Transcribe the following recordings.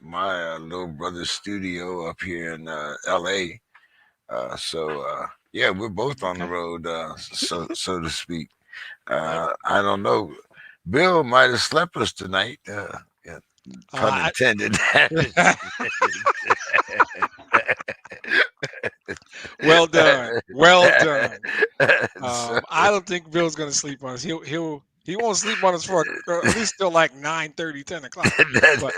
my little brother's studio up here in L.A. Yeah, we're both on the Okay. road, so to speak. Yep. I don't know. Bill might have slept us tonight. Yeah, pun I, intended. well done. Well done. So, I don't think Bill's gonna sleep on us. He won't sleep on us for at least till like 9:30, 10 o'clock. But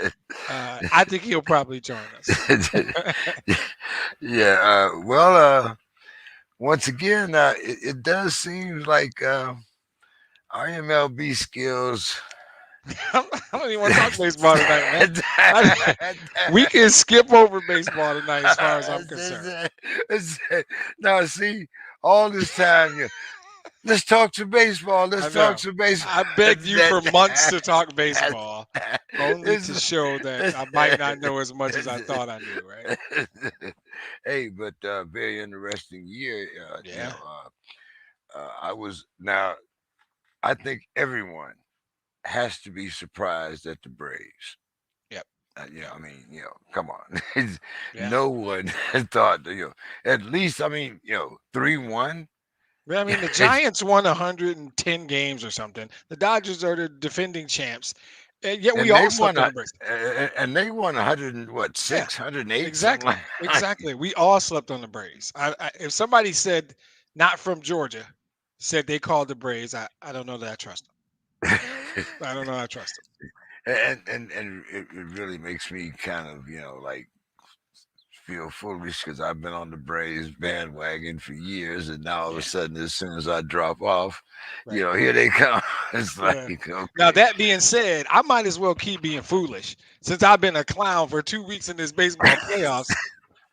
I think he'll probably join us. yeah. Once again, it does seem like our MLB skills. I don't even want to talk baseball tonight, man. We can skip over baseball tonight, as far as I'm concerned. Now, see, all this time, let's talk to baseball. I Let's talk know. to baseball. I begged you for months to talk That- baseball, only to show that I might not know as much as I thought I knew. Right? hey, but very interesting year. Yeah. I was now. I think everyone has to be surprised at the Braves. Yep. I mean, come on. Yeah. No one thought, at least, I mean, 3-1. But I mean, the Giants won 110 games or something. The Dodgers are the defending champs, and yet we and they all won slept on the Braves. and they won 100 and what, Yeah, 608, something exactly, like. exactly. We all slept on the Braves. If somebody said not from Georgia, said they called the Braves, I don't know that I trust them. I don't know that I trust them. And it really makes me kind of like feel foolish because I've been on the Braves bandwagon for years, and now all of a Yeah, sudden, as soon as I drop off, right. here they come. It's like, Yeah. Now okay. that being said, I might as well keep being foolish since I've been a clown for 2 weeks in this baseball playoffs.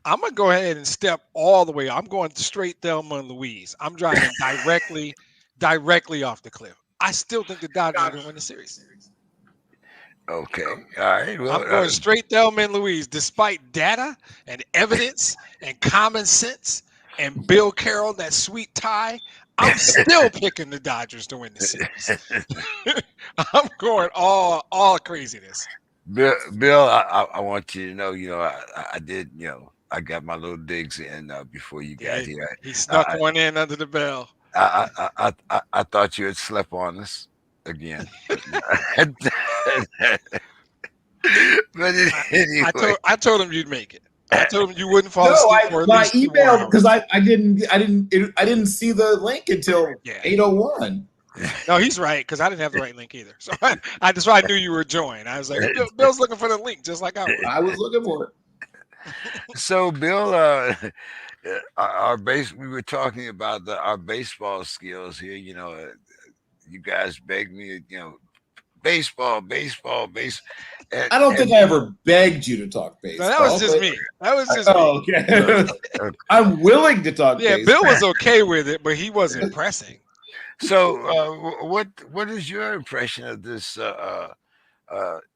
I'm gonna go ahead and step all the way. I'm going straight Thelma and Louise. I'm driving directly off the cliff. I still think the Dodgers are gonna win the series. Okay, all right. Well, I'm going straight Thelma and Louise, despite data and evidence and common sense and Bill Carroll, that sweet tie. I'm still picking the Dodgers to win the series. I'm going all craziness. Bill, I want you to know, I did, I got my little digs in before you got Yeah, here. he I, snuck one in under the bell. I thought you had slept on us again, but, but I, anyway. I told him you'd make it. I told him you wouldn't fall No, asleep I for at my least 2 more email because hours. I didn't see the link until Yeah. 8:01. No, he's right because I didn't have the right link either. So that's why I knew you were joined. I was like, Bill's looking for the link just like I was. I was looking for it. So, Bill, our base. We were talking about our baseball skills here. You guys begged me, baseball, baseball, base. And, I don't think and I ever begged you to talk No, that was baseball, just but me. That was just me. oh, okay. I'm willing to talk Yeah, Bill baseball. was okay with it, but he wasn't pressing. so, what is your impression of this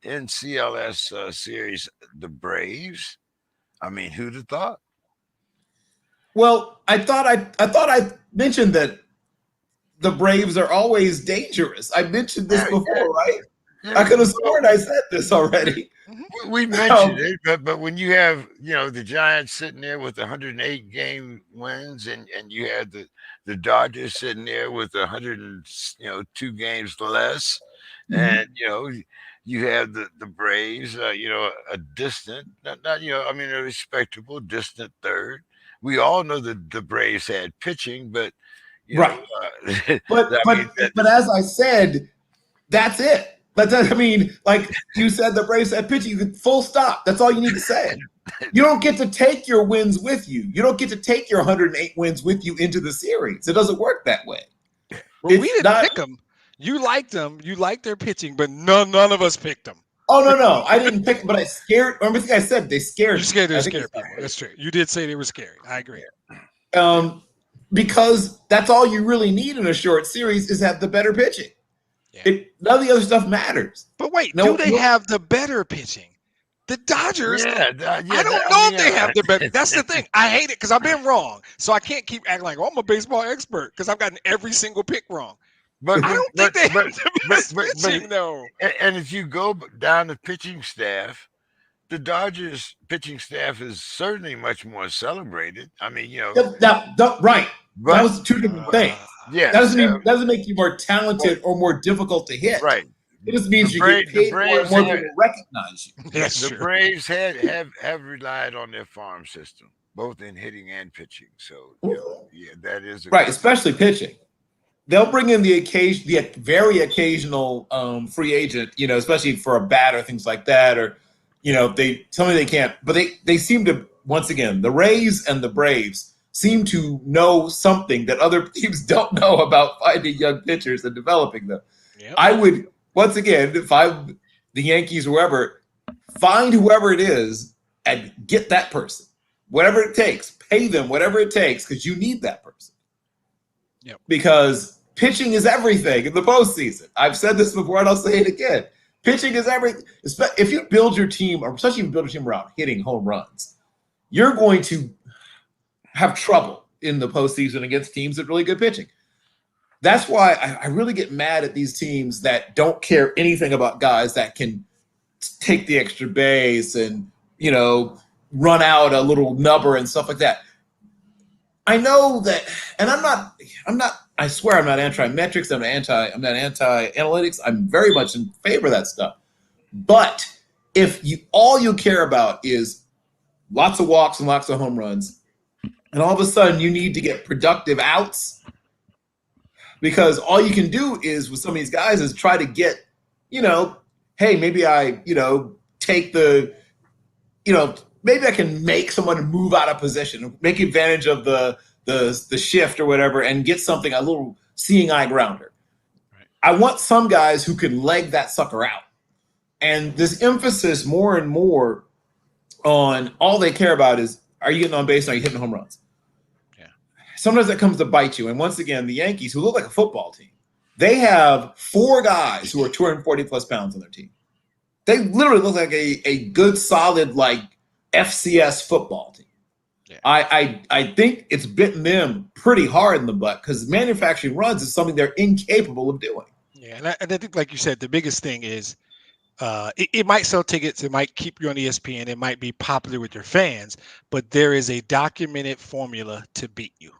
NCLS series, the Braves? I mean, who'd have thought? Well, I thought I mentioned that the Braves are always dangerous. I mentioned this Yeah, before, right? I yeah. could have sworn I said this already. Mhm. We mentioned it, but when you have the Giants sitting there with 108 game wins, and you had the Dodgers sitting there with 100 and 2 games less, Mhm. and you have the Braves, a distant, not I mean a respectable distant third. We all know that the Braves had pitching, but Right. But I but mean but as I said, that's it. I mean, like you said, the Braves had pitching. You could full stop. That's all you need to say. You don't get to take your wins with you. You don't get to take your 108 wins with you into the series. It doesn't work that way. Well, we It's didn't not. pick them. You liked them. You liked their pitching, but none of us picked them. Oh no, I didn't pick, but I scared. Remember, I think I said they You scared me. scared to I think I scare said people. That's true. You did say they were scary. I agree. that. Because that's all you really need in a short series is have the better pitching. Yeah. None of the other stuff matters. But wait, do No, they no. have the better pitching? The Dodgers, I yeah. don't I know mean, if they yeah. have the better. That's the thing. I hate it because I've been wrong. So I can't keep acting like, oh, I'm a baseball expert because I've gotten every single pick wrong. But I when, don't think they have but the but best but pitching, though. and if you go down the pitching staff, the Dodgers pitching staff is certainly much more celebrated. I mean, Right. That but was two different things. Uh, That yes, doesn't make you more well, talented or more difficult to hit. right. It just The means you get The paid more and Braves more had people recognize you. that's the true. Braves have relied on their farm system, both in hitting and pitching. So yeah, that is a Right, good. especially pitching. They'll bring in the very occasional free agent, especially for a bat or things like that, or they tell me they can't, but they seem to, once again, the Rays and the Braves seem to know something that other teams don't know about finding young pitchers and developing them. Yep. I would, once again, if I'm the Yankees, whoever, find whoever it is and get that person, whatever it takes, pay them whatever it takes, because you need that person. Yep. Because pitching is everything in the postseason. I've said this before and I'll say it again. Pitching is everything. If you build your team, or especially if you build your team around hitting home runs, you're going to have trouble in the postseason against teams with really good pitching. That's why I really get mad at these teams that don't care anything about guys that can take the extra base and, run out a little nubber and stuff like that. I know that, and I'm not, I swear I'm not anti-metrics, I'm not anti-analytics. I'm very much in favor of that stuff. But if all you care about is lots of walks and lots of home runs, and all of a sudden you need to get productive outs, because all you can do is with some of these guys is try to get, hey, maybe I, take the, maybe I can make someone move out of position, make advantage of the shift or whatever, and get something, a little seeing eye grounder. Right. I want some guys who can leg that sucker out. And this emphasis more and more on all they care about is, are you getting on base? Are you hitting home runs? Yeah. Sometimes that comes to bite you. And once again, the Yankees, who look like a football team, they have 4 guys who are 240 plus pounds on their team. They literally look like a good, solid, like FCS football team. Yeah. I think it's bitten them pretty hard in the butt, because manufacturing runs is something they're incapable of doing. Yeah, and I think, like you said, the biggest thing is it might sell tickets, it might keep you on ESPN, it might be popular with your fans, but there is a documented formula to beat you,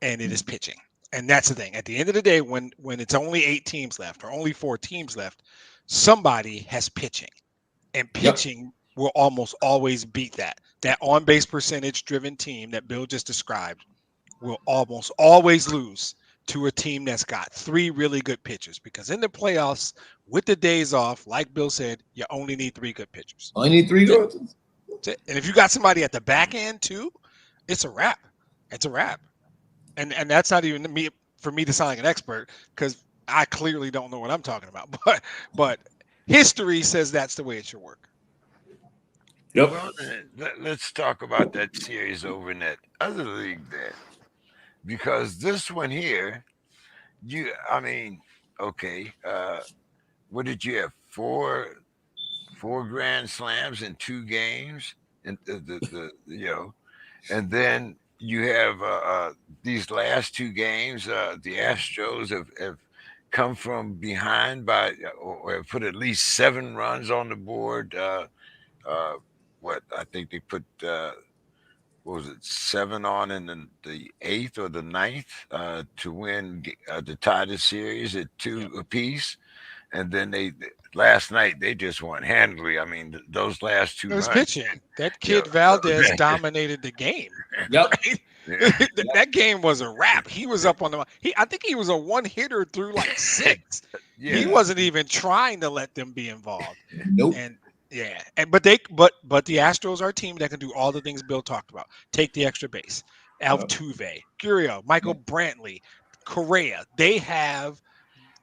and it is pitching. And that's the thing. At the end of the day, when it's only 8 teams left or only 4 teams left, somebody has pitching, and pitching will almost always beat that. That on-base percentage-driven team that Bill just described will almost always lose to a team that's got 3 really good pitchers, because in the playoffs, with the days off, like Bill said, you only need 3 good pitchers. Only need 3 good. And if you got somebody at the back end too, it's a wrap. It's a wrap. And that's not even me for me to sound like an expert, because I clearly don't know what I'm talking about. But history says that's the way it should work. Yep. Well, let's talk about that series over in that other league there, because this one here, okay, what did you have? Four grand slams in 2 games, and and then you have these last 2 games. The Astros have come from behind by or have put at least 7 runs on the board. What I think they put what was it, 7 on in the 8th or the 9th to win to tie the series at 2 apiece, and then they last night they just won handily. I mean, those last 2 It was runs. pitching. That kid Valdez dominated the game. Yep. Right? Yeah. That game was a wrap. He was up on the. I think he was a 1-hitter through like 6. Yeah. He wasn't even trying to let them be involved. Nope. And yeah, but the Astros are a team that can do all the things Bill talked about. Take the extra base. Altuve, Gurriel, Michael Brantley, Correa. They have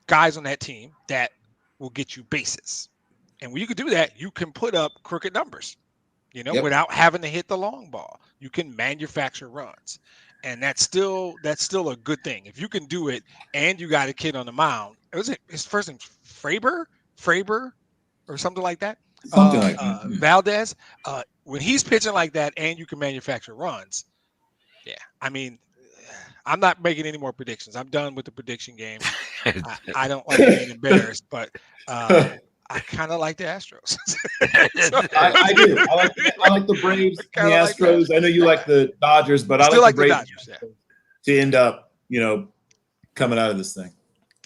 guys on that team that will get you bases. And when you can do that, you can put up crooked numbers, without having to hit the long ball. You can manufacture runs. And that's still a good thing. If you can do it and you got a kid on the mound, his first name's Fraber or something like that. Something like that. Valdez, when he's pitching like that and you can manufacture runs, yeah. I mean, I'm not making any more predictions. I'm done with the prediction game. I don't like being embarrassed, but I kind of like the Astros. I do. I like the Braves and the kinda like the Astros. I know you like the Dodgers, but I Still like the like the Braves Dodgers. Yeah. to end up, coming out of this thing.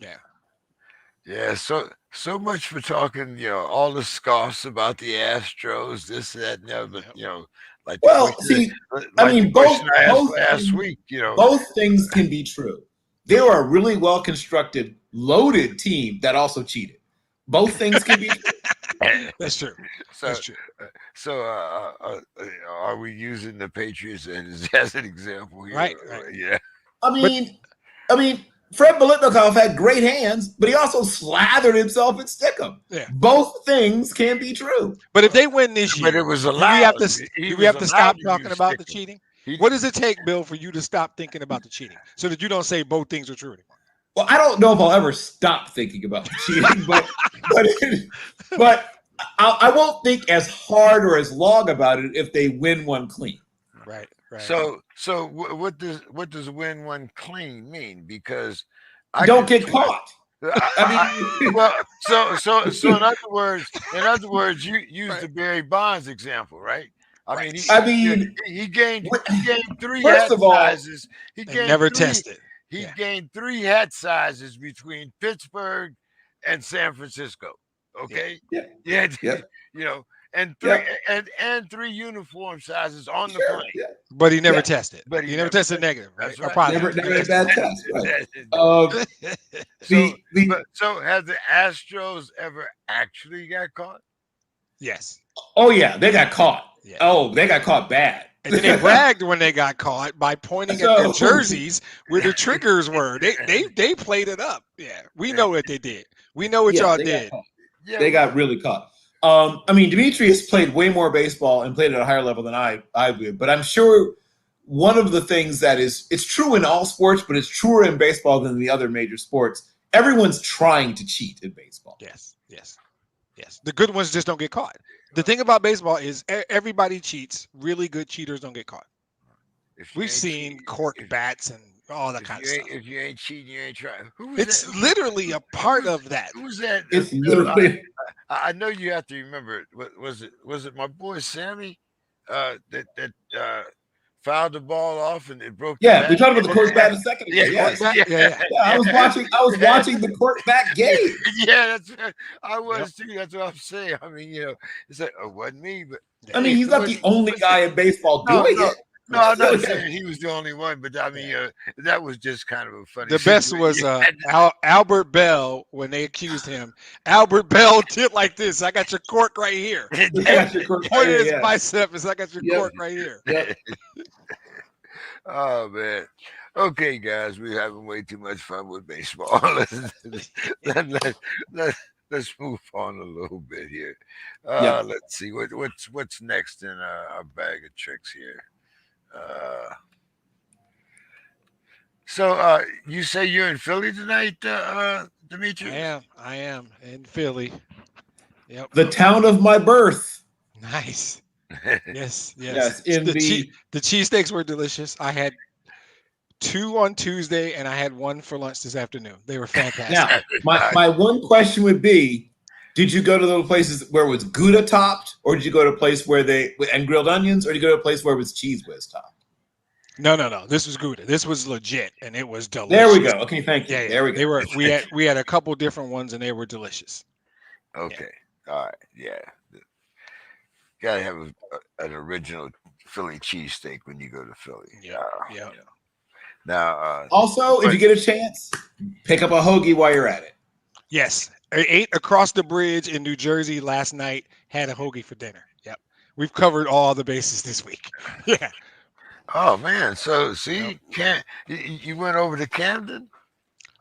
Yeah. Yeah, so much for talking, all the scoffs about the Astros, this, that, and the other. But Yep. Like the Well, question, see, I like the mean, question I asked last week. both things can be true. They were a really well constructed, loaded team that also cheated. Both things can be true. That's true. So, That's true. so are we using the Patriots as an example here? Right. Yeah. I mean, Fred Biletnikoff had great hands, but he also slathered himself in stickum. Yeah. Both things can be true. But if they win this year, But it was do we allowed. have to He do we was have to stop allowed to talking use about the stickum. cheating? He What did- does it take, Bill, for you to stop thinking about the cheating so that you don't say both things are true anymore? Well, I don't know if I'll ever stop thinking about the cheating, but I won't think as hard or as long about it if they win one clean. Right. So what does win one clean mean? Because I Don't could get caught. I mean, well, so in other words, you use the Barry Bonds example, right? I mean, he gained 3 first hat of all, sizes. He They gained never 3 tested. He Yeah. gained 3 hat sizes between Pittsburgh and San Francisco. Okay. Yeah. Yeah. Yep. And 3 and 3 uniform sizes on the plane. Yeah. But he never tested. But he never tested negative, right? That's Or right. positive. Never had a bad test. Right. So have the Astros ever actually got caught? Yes. Oh yeah, they got caught. Yeah. Oh, they got caught bad. And then they bragged when they got caught by pointing at their jerseys where the triggers were. They played it up. Yeah, we know what they did. We know what y'all did. They got really caught. I mean, Demetrius played way more baseball and played at a higher level than I would. But I'm sure one of the things it's true in all sports, but it's truer in baseball than the other major sports. Everyone's trying to cheat in baseball. Yes. The good ones just don't get caught. The thing about baseball is everybody cheats. Really good cheaters don't get caught. We've seen cork bats and all that kind of stuff. If you ain't cheating, you ain't trying. It's literally a part of that. Who's that? It's literally. I know you have to remember. Was it my boy Sammy that fouled the ball off and it broke? Yeah, we talked about the cork bat a second ago. Yeah. I was watching the cork bat game. Yeah, that's right. I was too. That's what I'm saying. I mean, it's like it wasn't me, but I mean, he's not the only guy in baseball doing it. No, I'm not saying he was the only one, but I mean, that was just kind of a funny. The best was Albert Bell when they accused him. Albert Bell did like this. I got your cork right here. Pointed his bicep. I got your cork right here. Yep. Oh man. Okay, guys, we're having way too much fun with baseball. Let's move on a little bit here. Let's see what's next in our bag of tricks here. So you say you're in Philly tonight, Dimitri? I am in Philly. Yep. The town of my birth. Nice. Yes. The cheesesteaks were delicious. I had 2 on Tuesday and I had 1 for lunch this afternoon. They were fantastic. Now, my one question would be, did you go to those places where it was Gouda topped, or did you go to a place where and grilled onions, or did you go to a place where it was Cheese Whiz topped? No. This was Gouda. This was legit, and it was delicious. There we go. Okay, thank you. Yeah. There we go. We had a couple different ones, and they were delicious. Okay. Yeah. All right. Yeah. Gotta have an original Philly cheesesteak when you go to Philly. Yeah. Now, also, if you get a chance, pick up a hoagie while you're at it. Yes. I ate across the bridge in New Jersey last night, had a hoagie for dinner. Yep. We've covered all the bases this week. Yeah. Oh, man. So, see, you went over to Camden?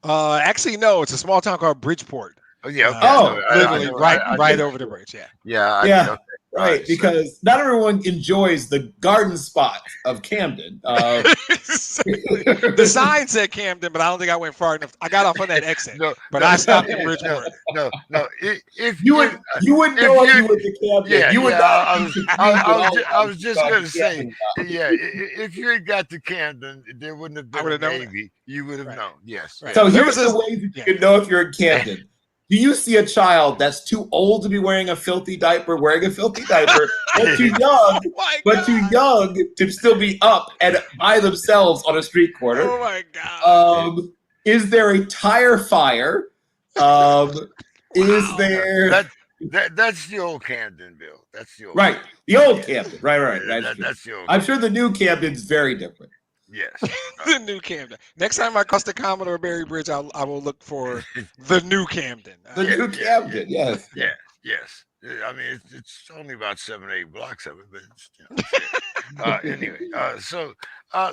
Actually, no. It's a small town called Bridgeport. Oh, yeah. Okay. Literally right over the bridge. Yeah. Yeah. Right, because not everyone enjoys the garden spot of Camden. The sign said Camden, but I don't think I went far enough. I got off on that exit, but I stopped in Bridgeport. No. If you wouldn't know if you went to Camden. Yeah, you would I was just going to say, if you had got to Camden, there wouldn't have been a maybe. You would have known. Yes. Right. So here's the way that you can know if you're in Camden. Do you see a child that's too old to be wearing a filthy diaper, wearing a filthy diaper, but too young, Oh my but God. too young to still be up and by themselves on a street corner? Oh my God. Is there a tire fire? Um, is Wow. there That's the old Camden, Bill. That's the old right? The old Camden, right. That's true. that's the old I'm Camden. sure the new Camden's very different. Yes. The new Camden. Next time I cross the Commodore Barry Bridge, I will look for the new Camden. The new Camden, yes. Yes. I mean, it's only about 7 or 8 blocks of it, but it's, anyway. So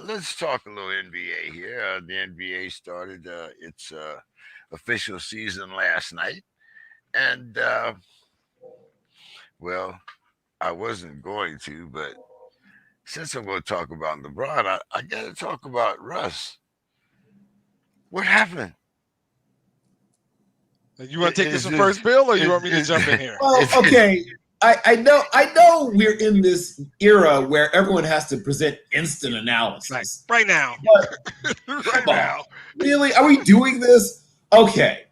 let's talk a little NBA here. The NBA started its official season last night, and well, I wasn't going to, but since I'm going to talk about LeBron, I got to talk about Russ. What happened? You want to take this Is one first, Bill, or you want me to is- jump in here? Well, okay. I know we're in this era where everyone has to present instant analysis. Right now. But Right come on. now. Really? Are we doing this? Okay.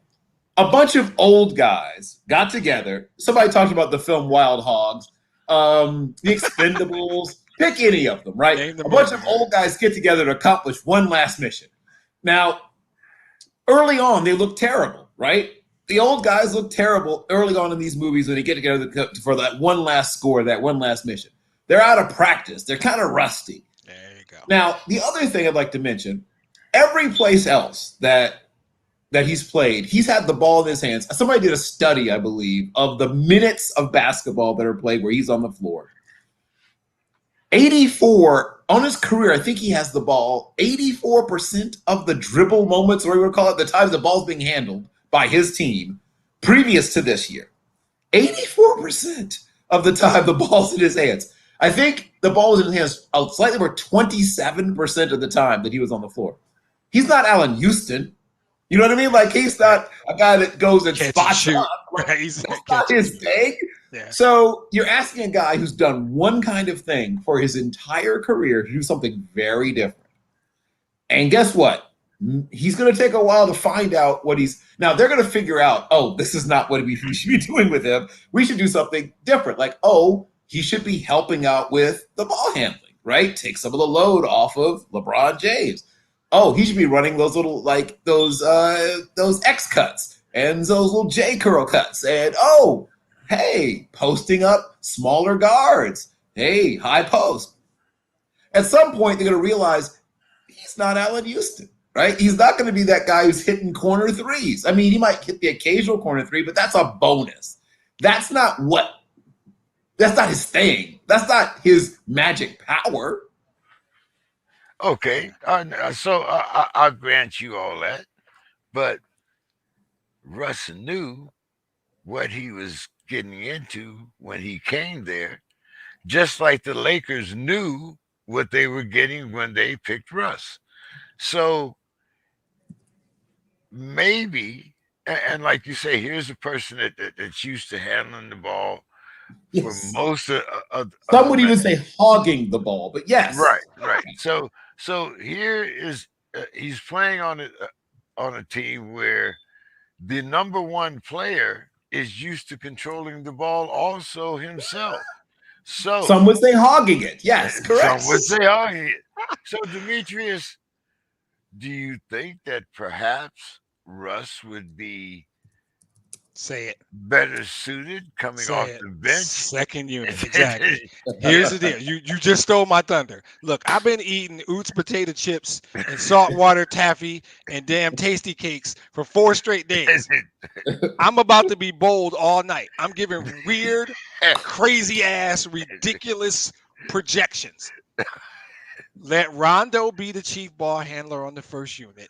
A bunch of old guys got together. Somebody talked about the film Wild Hogs, The Expendables, pick any of them, right? Name the A bunch movie. of old guys get together to accomplish one last mission. Now, early on, they look terrible, right? The old guys look terrible early on in these movies when they get together for that one last score, that one last mission. They're out of practice. They're kind of rusty. There you go. Now, the other thing I'd like to mention, every place else that he's played, he's had the ball in his hands. Somebody did a study, I believe, of the minutes of basketball that are played where he's on the floor. 84 on his career, I think he has the ball 84% of the dribble moments, or we would call it the times the ball's being handled by his team previous to this year. 84% of the time the ball's in his hands. I think the ball was in his hands slightly more 27% of the time that he was on the floor. He's not Allen Houston. You know what I mean? Like, he's not a guy that goes and Catch and spots shoot. up. Right. He's That's catch not and his shoot. thing. Yeah. So you're asking a guy who's done one kind of thing for his entire career to do something very different. And guess what? He's going to take a while to find out what he's... Now, they're going to figure out, oh, this is not what we should be doing with him. We should do something different. Like, oh, he should be helping out with the ball handling, right? Take some of the load off of LeBron James. Oh, he should be running those little, like, those X cuts and those little J curl cuts. And, oh, hey, posting up smaller guards. Hey, high post. At some point, they're going to realize he's not Allen Houston, right? He's not going to be that guy who's hitting corner threes. I mean, he might hit the occasional corner three, but that's a bonus. That's not his thing. That's not his magic power. Okay. So I'll grant you all that. But Russ knew what he was getting into when he came there, just like the Lakers knew what they were getting when they picked Russ. So maybe, and like you say, here's a person that's used to handling the ball Yes. for most of Some would the even say hogging the ball, but yes. right. So here is he's playing on a team where the number one player is used to controlling the ball also himself. So Some would say hogging it. Yes, correct. some would say hogging it. So Demetrius, do you think that perhaps Russ would be Say it. better suited coming Say off it. the bench? Second unit. Exactly. Here's the deal. You just stole my thunder. Look, I've been eating Oots potato chips and saltwater taffy and damn tasty cakes for 4 straight days. I'm about to be bold all night. I'm giving weird, crazy ass, ridiculous projections. Let Rondo be the chief ball handler on the first unit.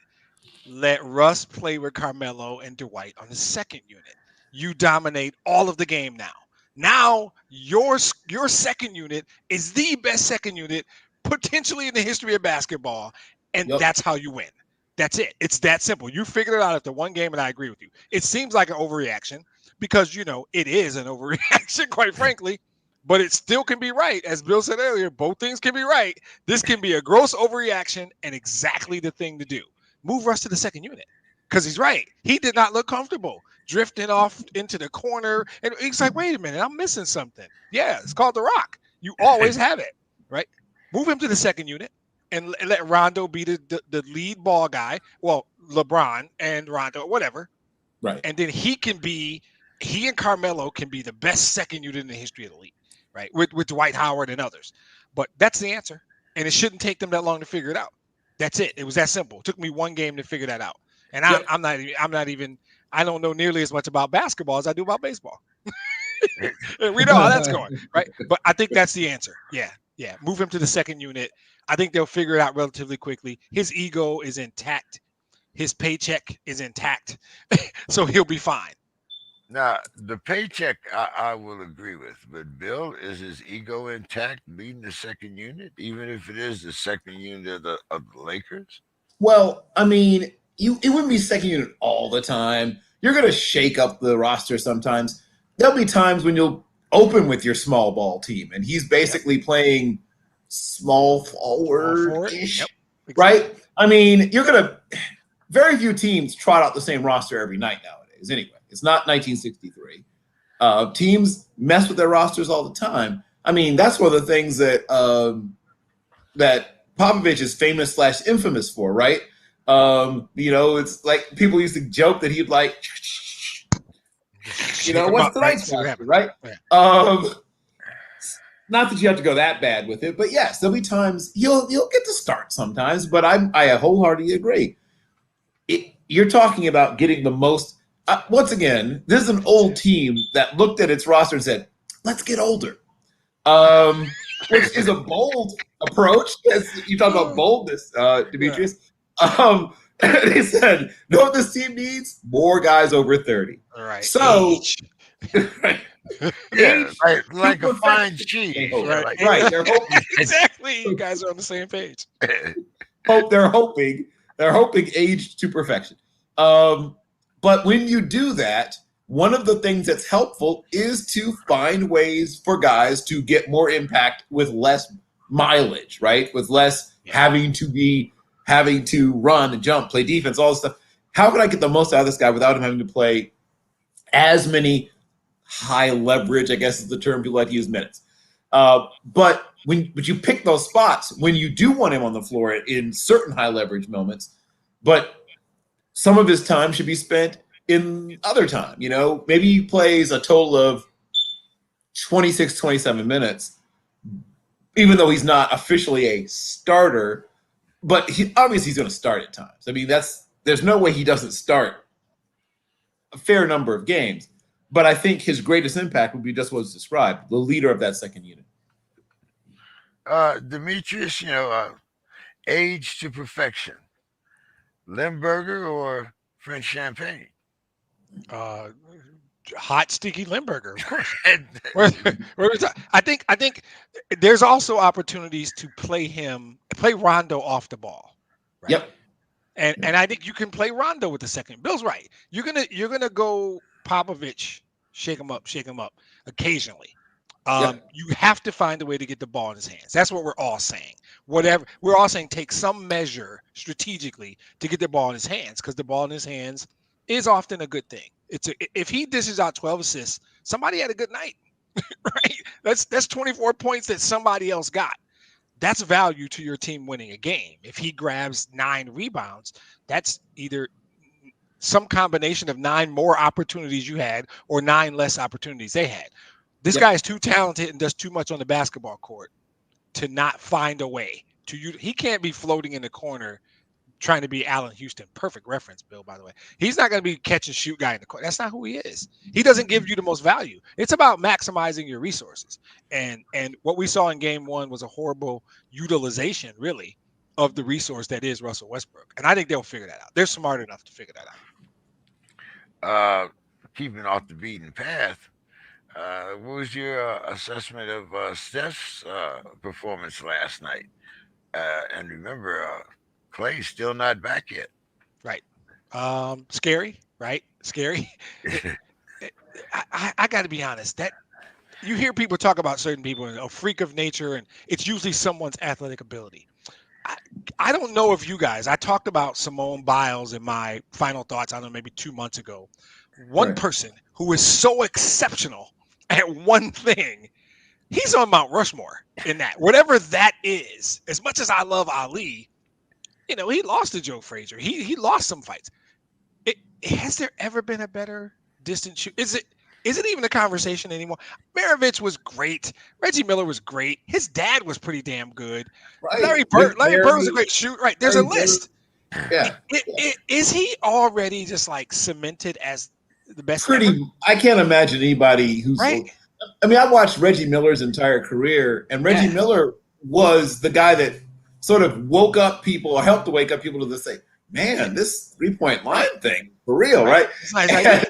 Let Russ play with Carmelo and Dwight on the second unit. You dominate all of the game now. Now your second unit is the best second unit potentially in the history of basketball, and that's how you win. That's it. It's that simple. You figured it out after one game, and I agree with you. It seems like an overreaction because, it is an overreaction, quite frankly, but it still can be right. As Bill said earlier, both things can be right. This can be a gross overreaction and exactly the thing to do. Move Russ to the second unit because he's right. He did not look comfortable. drifting off into the corner. And he's like, wait a minute, I'm missing something. Yeah, it's called the Rock. You always have it, right? Move him to the second unit and let Rondo be the lead ball guy. Well, LeBron and Rondo, whatever. Right. And then he and Carmelo can be the best second unit in the history of the league, right? With Dwight Howard and others. But that's the answer. And it shouldn't take them that long to figure it out. That's it. It was that simple. It took me one game to figure that out. And I'm not even I don't know nearly as much about basketball as I do about baseball. We know how that's going, right? But I think that's the answer. Yeah. Move him to the second unit. I think they'll figure it out relatively quickly. His ego is intact. His paycheck is intact. So he'll be fine. Now, the paycheck I will agree with, but Bill, is his ego intact leading the second unit, even if it is the second unit of the Lakers? Well, I mean, it wouldn't be second unit all the time. You're going to shake up the roster sometimes. There'll be times when you'll open with your small ball team, and he's basically playing small forward-ish, Yep. Right? I mean, very few teams trot out the same roster every night nowadays anyway. It's not 1963. Teams mess with their rosters all the time. I mean, that's one of the things that that Popovich is famous / infamous for, right? It's like people used to joke that he'd like, what's tonight's roster, right? Yeah. Not that you have to go that bad with it, but yes, there'll be times you'll get to start sometimes. But I wholeheartedly agree. You're talking about getting the most. Once again, this is an old team that looked at its roster and said, "Let's get older," which is a bold approach. As you talk about boldness, Demetrius. Yeah. They said, "Know what this team needs? More guys over 30." All right. So, right. Yeah, like a fine cheese. Right. They're hoping. Exactly. You guys are on the same page. They're hoping age to perfection. But when you do that, one of the things that's helpful is to find ways for guys to get more impact with less mileage, right? With less having to run and jump, play defense, all this stuff. How can I get the most out of this guy without him having to play as many high leverage, I guess is the term people like to use, minutes? But you pick those spots when you do want him on the floor in certain high leverage moments, but some of his time should be spent in other time. Maybe he plays a total of 26, 27 minutes, even though he's not officially a starter, but obviously he's going to start at times. I mean, there's no way he doesn't start a fair number of games. But I think his greatest impact would be just what was described, the leader of that second unit. Demetrius, age to perfection. Limburger or French champagne? Hot, sticky Limburger, of course. I think there's also opportunities to play Rondo off the ball. Right? Yep. And I think you can play Rondo with the second. Bill's right. You're gonna go Popovich, shake him up occasionally. You have to find a way to get the ball in his hands. That's what we're all saying. Whatever we're all saying, take some measure strategically to get the ball in his hands, because the ball in his hands is often a good thing. If he dishes out 12 assists, somebody had a good night, right? That's 24 points that somebody else got. That's value to your team winning a game. If he grabs 9 rebounds, that's either some combination of 9 more opportunities you had or 9 less opportunities they had. This guy is too talented and does too much on the basketball court to not find a way to use. He can't be floating in the corner trying to be Allen Houston. Perfect reference, Bill, by the way. He's not going to be catch and shoot guy in the court. That's not who he is. He doesn't give you the most value. It's about maximizing your resources. And what we saw in game 1 was a horrible utilization, really, of the resource that is Russell Westbrook. And I think they'll figure that out. They're smart enough to figure that out. Keeping off the beaten path, what was your assessment of Steph's performance last night? And remember, Clay's still not back yet. Right. Scary, right? Scary. I got to be honest. That you hear people talk about certain people, a freak of nature, and it's usually someone's athletic ability. I don't know if you guys. I talked about Simone Biles in my final thoughts, I don't know, maybe 2 months ago. one person who is so exceptional at one thing, he's on Mount Rushmore in that. Whatever that is, as much as I love Ali, he lost to Joe Frazier. He lost some fights. Has there ever been a better distance shoot? Is it even a conversation anymore? Maravich was great. Reggie Miller was great. His dad was pretty damn good. Right. Larry Bird was a great shoot. Right. There's a list. Yeah. Is he already just like cemented as the best ever? I can't imagine anybody who's right. I mean, I watched Reggie Miller's entire career, and Reggie Miller was the guy that sort of woke up people or helped to wake up people to say, man, this 3-point line thing, for real, right? It's nice,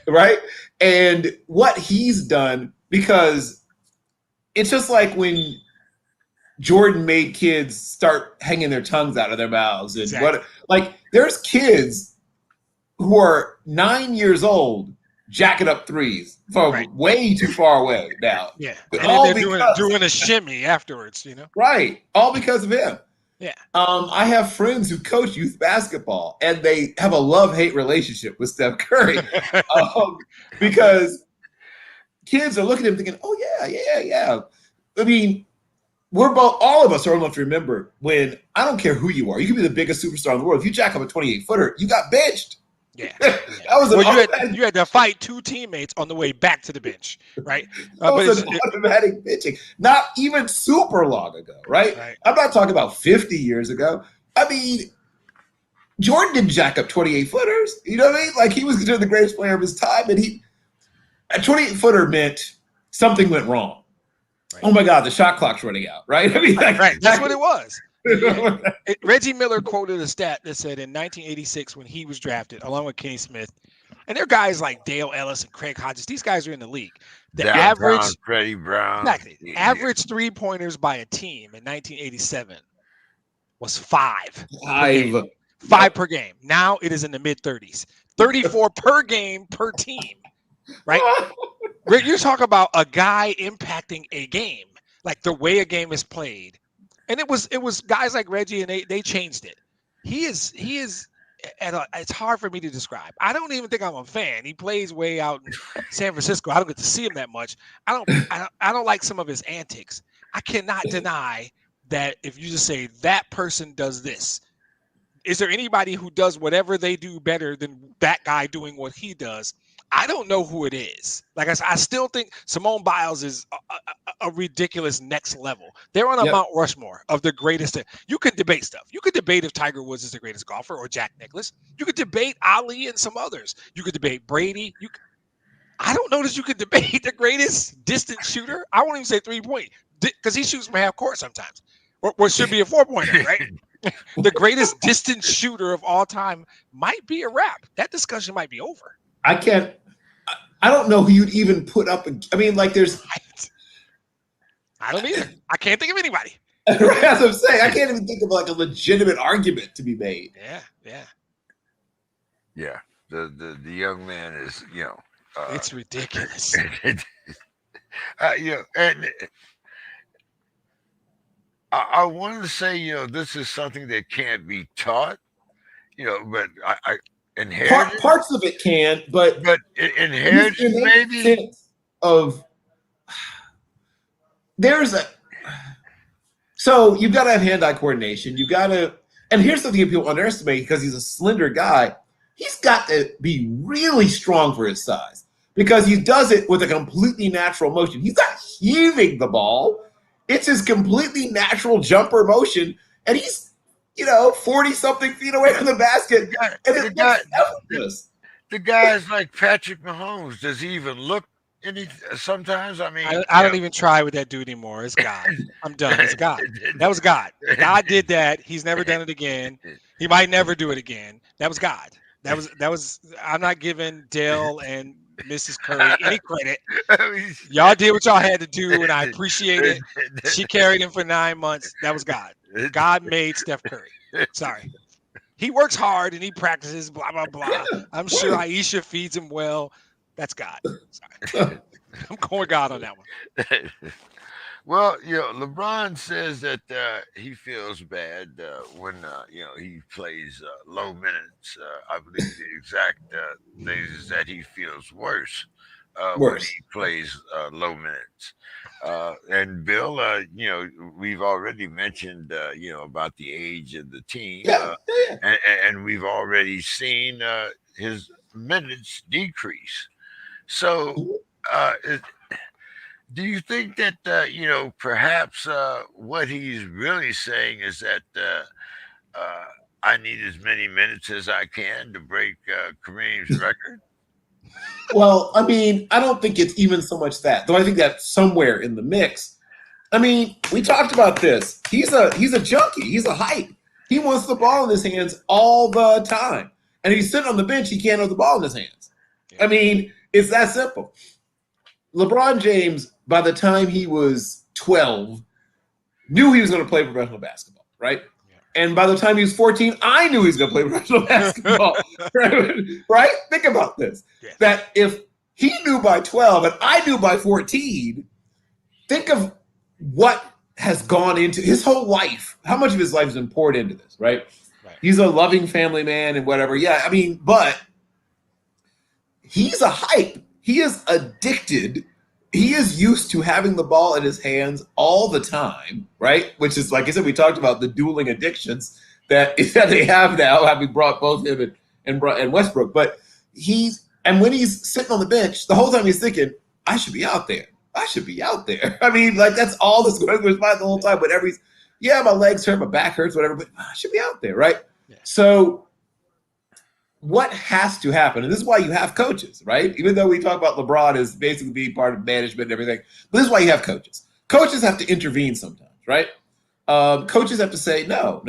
right? And what he's done, because it's just like when Jordan made kids start hanging their tongues out of their mouths. And there's kids who are 9 years old jacking up threes from way too far away now. Yeah. And then they're doing a shimmy afterwards, Right. All because of him. Yeah. I have friends who coach youth basketball, and they have a love-hate relationship with Steph Curry because kids are looking at him thinking, oh, yeah. I mean, all of us are old enough to remember when, I don't care who you are, you can be the biggest superstar in the world. If you jack up a 28-footer, you got benched. Yeah. You had to fight two teammates on the way back to the bench, right? That was an automatic benching. Not even super long ago, right? I'm not talking about 50 years ago. I mean, Jordan didn't jack up 28-footers. You know what I mean? Like, he was considered the greatest player of his time, and a 28-footer meant something went wrong. Right. Oh my God, the shot clock's running out, right? I mean, that's what it was. Reggie Miller quoted a stat that said in 1986 when he was drafted, along with Kenny Smith, and there are guys like Dale Ellis and Craig Hodges. These guys are in the league. The average Freddie Brown, average 3-pointers by a team in 1987 was 5. 5 per game. Now it is in the mid-30s. 34 per game per team. Right? You talk about a guy impacting a game, like the way a game is played. And it was guys like Reggie, and they changed it. He is it's hard for me to describe. I don't even think I'm a fan. He plays way out in San Francisco. I don't get to see him that much. I don't like some of his antics. I cannot deny that if you just say that person does this, is there anybody who does whatever they do better than that guy doing what he does? I don't know who it is. Like I still think Simone Biles is a ridiculous next level. They're on a Mount Rushmore of the greatest. You can debate stuff. You could debate if Tiger Woods is the greatest golfer or Jack Nicklaus. You could debate Ali and some others. You could debate Brady. I don't know that you could debate the greatest distance shooter. I won't even say 3-point because he shoots from half court sometimes, or should be a 4-pointer, right? The greatest distance shooter of all time might be a wrap. That discussion might be over. I don't know who you'd even put up. I mean, like there's. I don't either. I can't think of anybody. Right, as I'm saying, I can't even think of like a legitimate argument to be made. Yeah. The young man is, it's ridiculous. And I wanted to say, this is something that can't be taught, but I inherited. Parts of it can, but inherited maybe so you've got to have hand-eye coordination. You've got to, and here's something that people underestimate because he's a slender guy. He's got to be really strong for his size because he does it with a completely natural motion. He's not heaving the ball. It's his completely natural jumper motion, and he's 40-something feet away from the basket. The guys like Patrick Mahomes, does he even look any? Sometimes, I mean, I don't even try with that dude anymore. It's God. I'm done. It's God. That was God. God did that. He's never done it again. He might never do it again. That was God. That was. I'm not giving Dale and Mrs. Curry any credit. Y'all did what y'all had to do, and I appreciate it. She carried him for 9 months. That was God. God made Steph Curry. Sorry. He works hard and he practices, blah, blah, blah. I'm sure Aisha feeds him well. That's God. Sorry. I'm going God on that one. Well, LeBron says that he feels bad when he plays low minutes. I believe the exact thing is that he feels worse when Worse. he plays low minutes. And Bill, we've already mentioned about the age of the team, Yeah, yeah, and we've already seen his minutes decrease. So. yeah. Do you think that perhaps what he's really saying is that I need as many minutes as I can to break Kareem's record? Well, I mean, I don't think it's even so much that, though. I think that's somewhere in the mix. I mean, we talked about this. He's a junkie. He's a hype. He wants the ball in his hands all the time, and he's sitting on the bench. He can't have the ball in his hands. Yeah. I mean, it's that simple. LeBron James, by the time he was 12, knew he was going to play professional basketball, right? Yeah. And by the time he was 14, I knew he was going to play professional basketball, right? Right? Think about this. Yeah. That if he knew by 12 and I knew by 14, think of what has gone into his whole life. How much of his life has been poured into this, right? Right. He's a loving family man and whatever. Yeah, I mean, but he's a hype. He is addicted. He is used to having the ball in his hands all the time, right? Which is, like I said, we talked about the dueling addictions that they have now, having brought both him and Westbrook. But and when he's sitting on the bench, the whole time he's thinking, I should be out there. I should be out there. I mean, like, that's all this going through his mind the whole time. But my legs hurt, my back hurts, whatever, but I should be out there, right? Yeah. So what has to happen, and this is why you have coaches, right? Even though we talk about LeBron as basically being part of management and everything, but this is why you have coaches. Coaches have to intervene sometimes, right? Coaches have to say, no,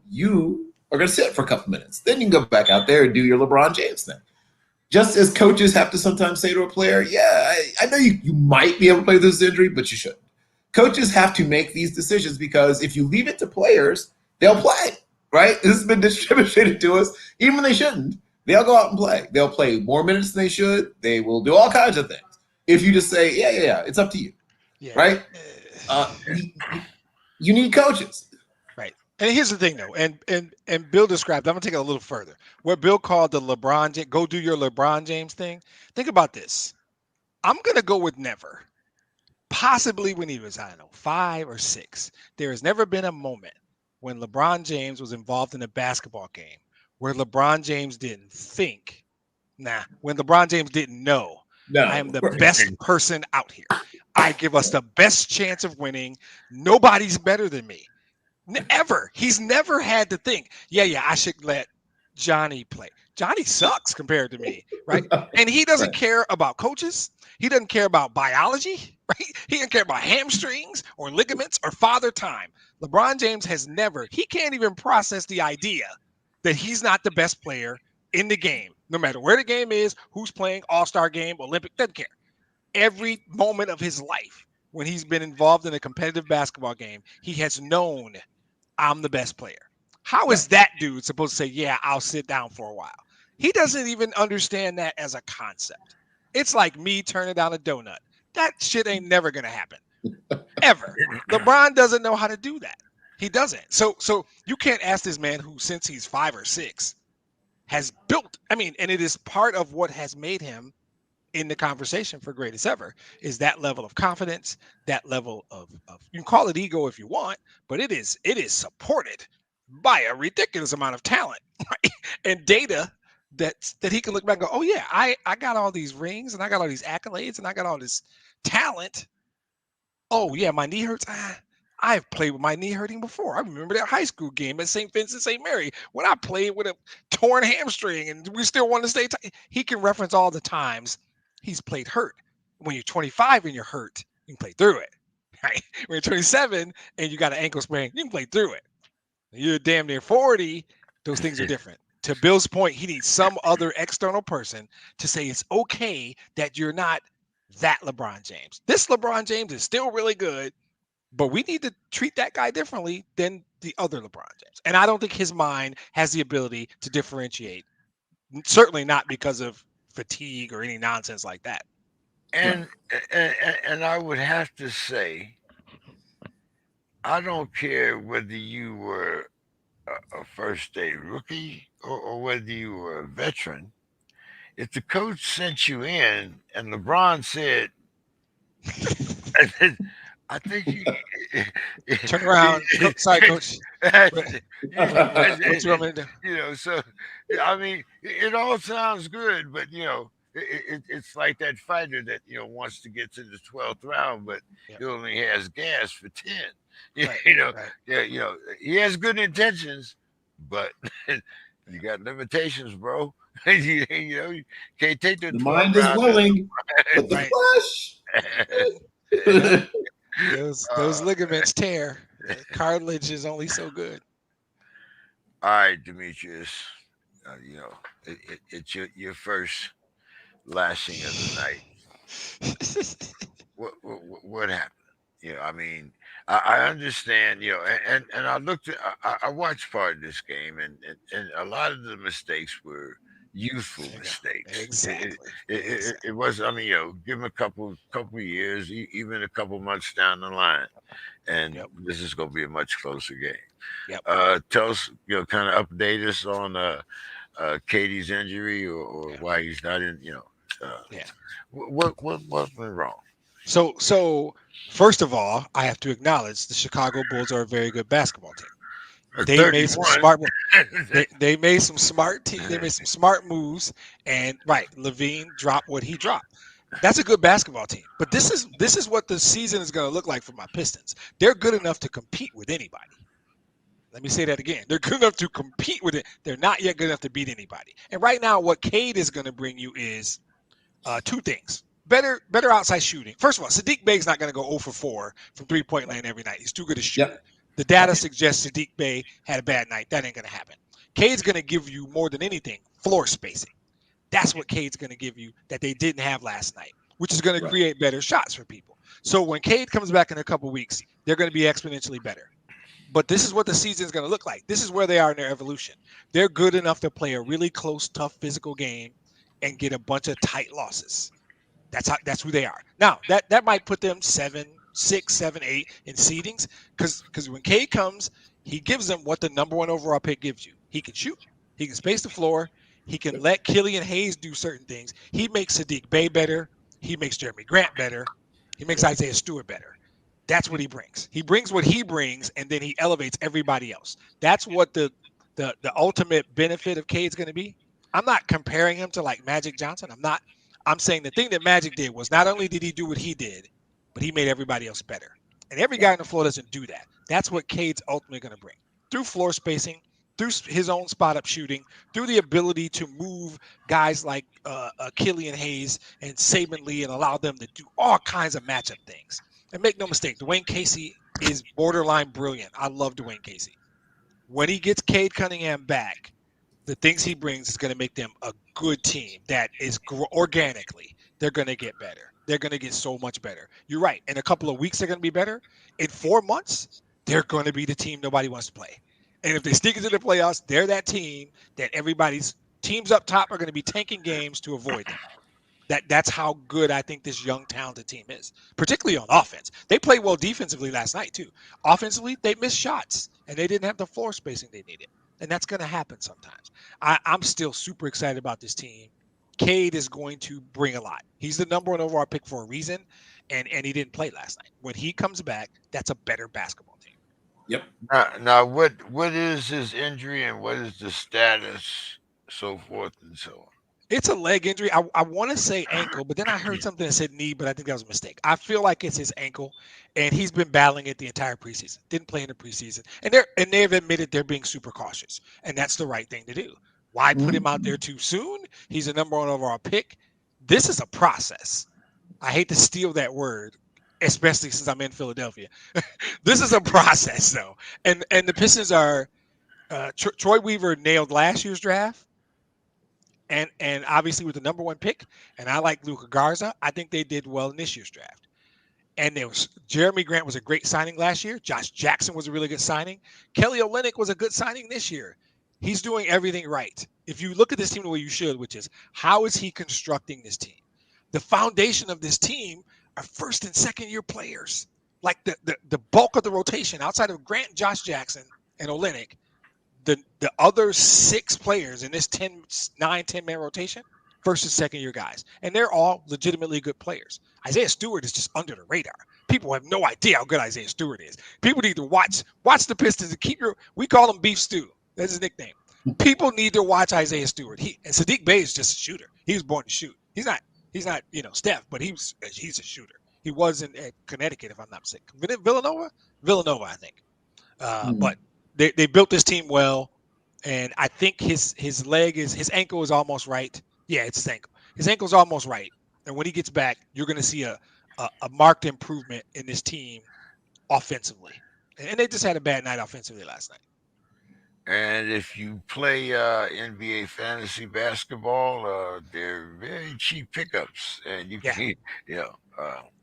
you are going to sit for a couple minutes. Then you can go back out there and do your LeBron James thing. Just as coaches have to sometimes say to a player, yeah, I know you might be able to play this injury, but you shouldn't. Coaches have to make these decisions because if you leave it to players, they'll play, right? This has been distributed to us, even when they shouldn't. They'll go out and play. They'll play more minutes than they should. They will do all kinds of things. If you just say, yeah, it's up to you, Yeah. right? You need coaches. Right. And here's the thing, though, and Bill described. I'm gonna take it a little further. What Bill called the LeBron James, go do your LeBron James thing. Think about this. I'm gonna go with never. Possibly when he was, I don't know, 5 or 6. There has never been a moment when LeBron James was involved in a basketball game where LeBron James didn't think, when LeBron James didn't know, I am No. the best person out here. I give us the best chance of winning. Nobody's better than me. Ever. He's never had to think, yeah, I should let Johnny play. Johnny sucks compared to me, right? And he doesn't care about coaches. He doesn't care about biology, right? He doesn't care about hamstrings or ligaments or father time. LeBron James has never, he can't even process the idea that he's not the best player in the game, no matter where the game is, who's playing, all-star game, Olympic, doesn't care. Every moment of his life, when he's been involved in a competitive basketball game, he has known I'm the best player. How is that dude supposed to say, yeah, I'll sit down for a while? He doesn't even understand that as a concept. It's like me turning down a donut. That shit ain't never going to happen. Ever. LeBron doesn't know how to do that. He doesn't. So you can't ask this man who, since he's 5 or 6, has built, and it is part of what has made him in the conversation for greatest ever, is that level of confidence, that level of you can call it ego if you want, but it is supported by a ridiculous amount of talent, right? And data that he can look back and go, oh yeah, I got all these rings and I got all these accolades and I got all this talent. Oh yeah, my knee hurts. I've played with my knee hurting before. I remember that high school game at St. Vincent St. Mary when I played with a torn hamstring and we still wanted to stay tight. He can reference all the times he's played hurt. When you're 25 and you're hurt, you can play through it. Right? When you're 27 and you got an ankle sprain, you can play through it. When you're damn near 40, those things are different. To Bill's point, he needs some other external person to say it's okay that you're not that LeBron James. This LeBron James is still really good, but we need to treat that guy differently than the other LeBron James. And I don't think his mind has the ability to differentiate. Certainly not because of fatigue or any nonsense like that. And and I would have to say I don't care whether you were a first day rookie or whether you were a veteran. If the coach sent you in and LeBron said, I think Turn around. Sorry, coach. What, what you want me to do? so I mean, it all sounds good, but it's like that fighter that wants to get to the 12th round, but Yep. he only has gas for 10. Right. You know, Right. yeah, he has good intentions, but you got limitations, bro. You can't take the The 12th mind is round. willing, but the Right. flesh. Yep. The Those ligaments tear. The cartilage is only so good. All right, Demetrius. It's your first lashing of the night. What happened? I mean, I understand. And I looked at, I watched part of this game, and a lot of the mistakes were youthful There you go. mistakes. Exactly. It was. I mean, give him a couple years, even a couple months down the line, and Yep. this is going to be a much closer game. Yep. Tell us, kind of update us on Katie's injury or Yeah. why he's not in. Uh, Yeah. what went wrong? So first of all, I have to acknowledge the Chicago Bulls are a very good basketball team. They made some 31. smart. They made some smart They made some smart moves, and right, Levine dropped what he dropped. That's a good basketball team. But this is what the season is going to look like for my Pistons. They're good enough to compete with anybody. Let me say that again. They're good enough to compete with it. They're not yet good enough to beat anybody. And right now, what Cade is going to bring you is two things. Better outside shooting. First of all, Sadiq Bey's not going to go 0 for 4 from 3-point land every night. He's too good a shooter. Yep. The data suggests Sadiq Bey had a bad night. That ain't going to happen. Cade's going to give you more than anything floor spacing. That's what Cade's going to give you that they didn't have last night, which is going to create better shots for people. So when Cade comes back in a couple weeks, they're going to be exponentially better. But this is what the season is going to look like. This is where they are in their evolution. They're good enough to play a really close, tough physical game and get a bunch of tight losses. That's who they are. Now that might put them 7, 6, 7, 8 in seedings because when Cade comes, he gives them what the number 1 overall pick gives you. He can shoot, he can space the floor, he can let Killian Hayes do certain things. He makes Sadiq Bey better. He makes Jeremy Grant better. He makes Isaiah Stewart better. That's what he brings. He brings what he brings, and then he elevates everybody else. That's what the ultimate benefit of Cade's going to be. I'm not comparing him to like Magic Johnson. I'm not. I'm saying the thing that Magic did was not only did he do what he did, but he made everybody else better. And every guy on the floor doesn't do that. That's what Cade's ultimately going to bring through floor spacing, through his own spot up shooting, through the ability to move guys like Killian Hayes and Saban Lee and allow them to do all kinds of matchup things. And make no mistake, Dwayne Casey is borderline brilliant. I love Dwayne Casey. When he gets Cade Cunningham back, the things he brings is going to make them a good team that is organically, they're going to get better. They're going to get so much better. You're right. In a couple of weeks, they're going to be better. In 4 months, they're going to be the team nobody wants to play. And if they sneak into the playoffs, they're that team that everybody's teams up top are going to be tanking games to avoid them. That's how good I think this young, talented team is, particularly on offense. They played well defensively last night, too. Offensively, they missed shots, and they didn't have the floor spacing they needed. And that's going to happen sometimes. I'm still super excited about this team. Cade is going to bring a lot. He's the number 1 overall pick for a reason, and he didn't play last night. When he comes back, that's a better basketball team. Yep. Now, what is his injury and what is the status, so forth and so on? It's a leg injury. I want to say ankle, but then I heard something that said knee, but I think that was a mistake. I feel like it's his ankle, and he's been battling it the entire preseason. Didn't play in the preseason, and they've admitted they're being super cautious, and that's the right thing to do. Why put him out there too soon? He's a number 1 overall pick. This is a process. I hate to steal that word, especially since I'm in Philadelphia. This is a process, though, and the Pistons are. Troy Weaver nailed last year's draft. And obviously with the number 1 pick, and I like Luka Garza, I think they did well in this year's draft. And there was Jeremy Grant was a great signing last year. Josh Jackson was a really good signing. Kelly Olynyk was a good signing this year. He's doing everything right. If you look at this team the way you should, which is how is he constructing this team? The foundation of this team are first and second year players. like the bulk of the rotation outside of Grant, Josh Jackson, and Olynyk, the other 6 players in this 10-man rotation, first and second year guys, and they're all legitimately good players. Isaiah Stewart is just under the radar. People have no idea how good Isaiah Stewart is. People need to watch the Pistons and we call him Beef Stew. That's his nickname. People need to watch Isaiah Stewart. And Sadiq Bey is just a shooter. He was born to shoot. He's not Steph, but he's a shooter. He was at Connecticut, if I'm not mistaken. Villanova, I think. But they built this team well, and I think his ankle is almost right. Yeah, it's his ankle. His ankle's almost right, and when he gets back, you're going to see a marked improvement in this team offensively. And they just had a bad night offensively last night. And if you play NBA fantasy basketball, they're very cheap pickups, and you can,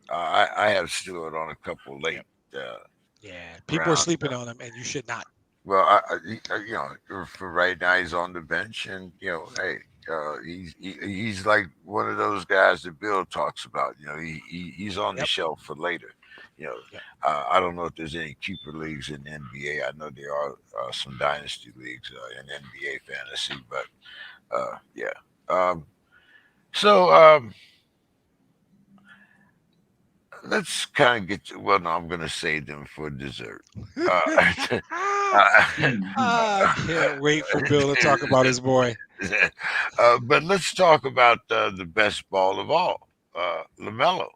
I have Stewart on a couple late. Yeah, people are sleeping on him, and you should not. Well, for right now, he's on the bench, and hey, he's like one of those guys that Bill talks about. He's on the shelf for later. I don't know if there's any keeper leagues in the NBA. I know there are some dynasty leagues in NBA fantasy, but let's kind of get to. Well, no, I'm going to save them for dessert. I can't wait for Bill to talk about his boy. But let's talk about the best ball of all, LaMelo.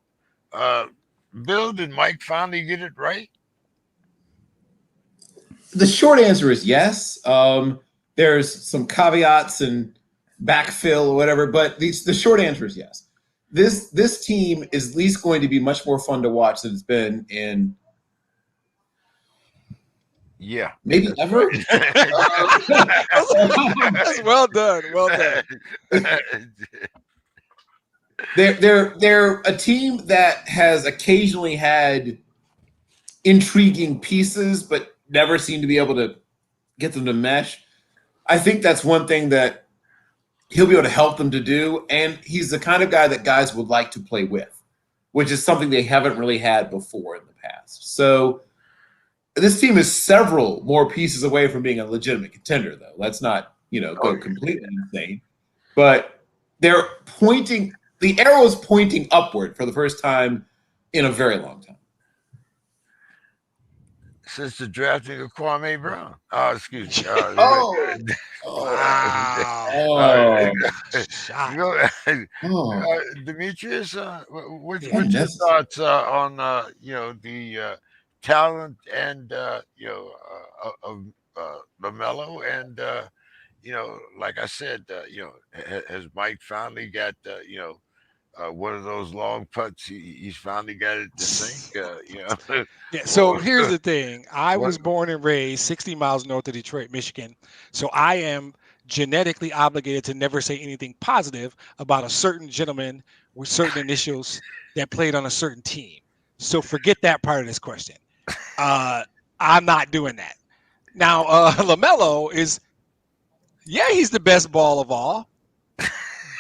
Bill, did Mike finally get it right? The short answer is yes. There's some caveats and backfill or whatever, but the short answer is yes. This team is at least going to be much more fun to watch than it's been in maybe ever. That's well done. Well done. They're a team that has occasionally had intriguing pieces, but never seem to be able to get them to mesh. I think that's one thing that he'll be able to help them to do, and he's the kind of guy that guys would like to play with, which is something they haven't really had before in the past. So this team is several more pieces away from being a legitimate contender, though. Let's not, go completely insane. But they're pointing – the arrow is pointing upward for the first time in a very long time. Since the drafting of Kwame Brown. Excuse me. Demetrius, what's your thoughts on the talent and of LaMelo, and like I said, has Mike finally got one of those long putts? He's finally got it to sink. Yeah. So here's the thing: I was born and raised 60 miles north of Detroit, Michigan. So I am genetically obligated to never say anything positive about a certain gentleman with certain initials that played on a certain team. So forget that part of this question. I'm not doing that. Now, LaMelo is, he's the best ball of all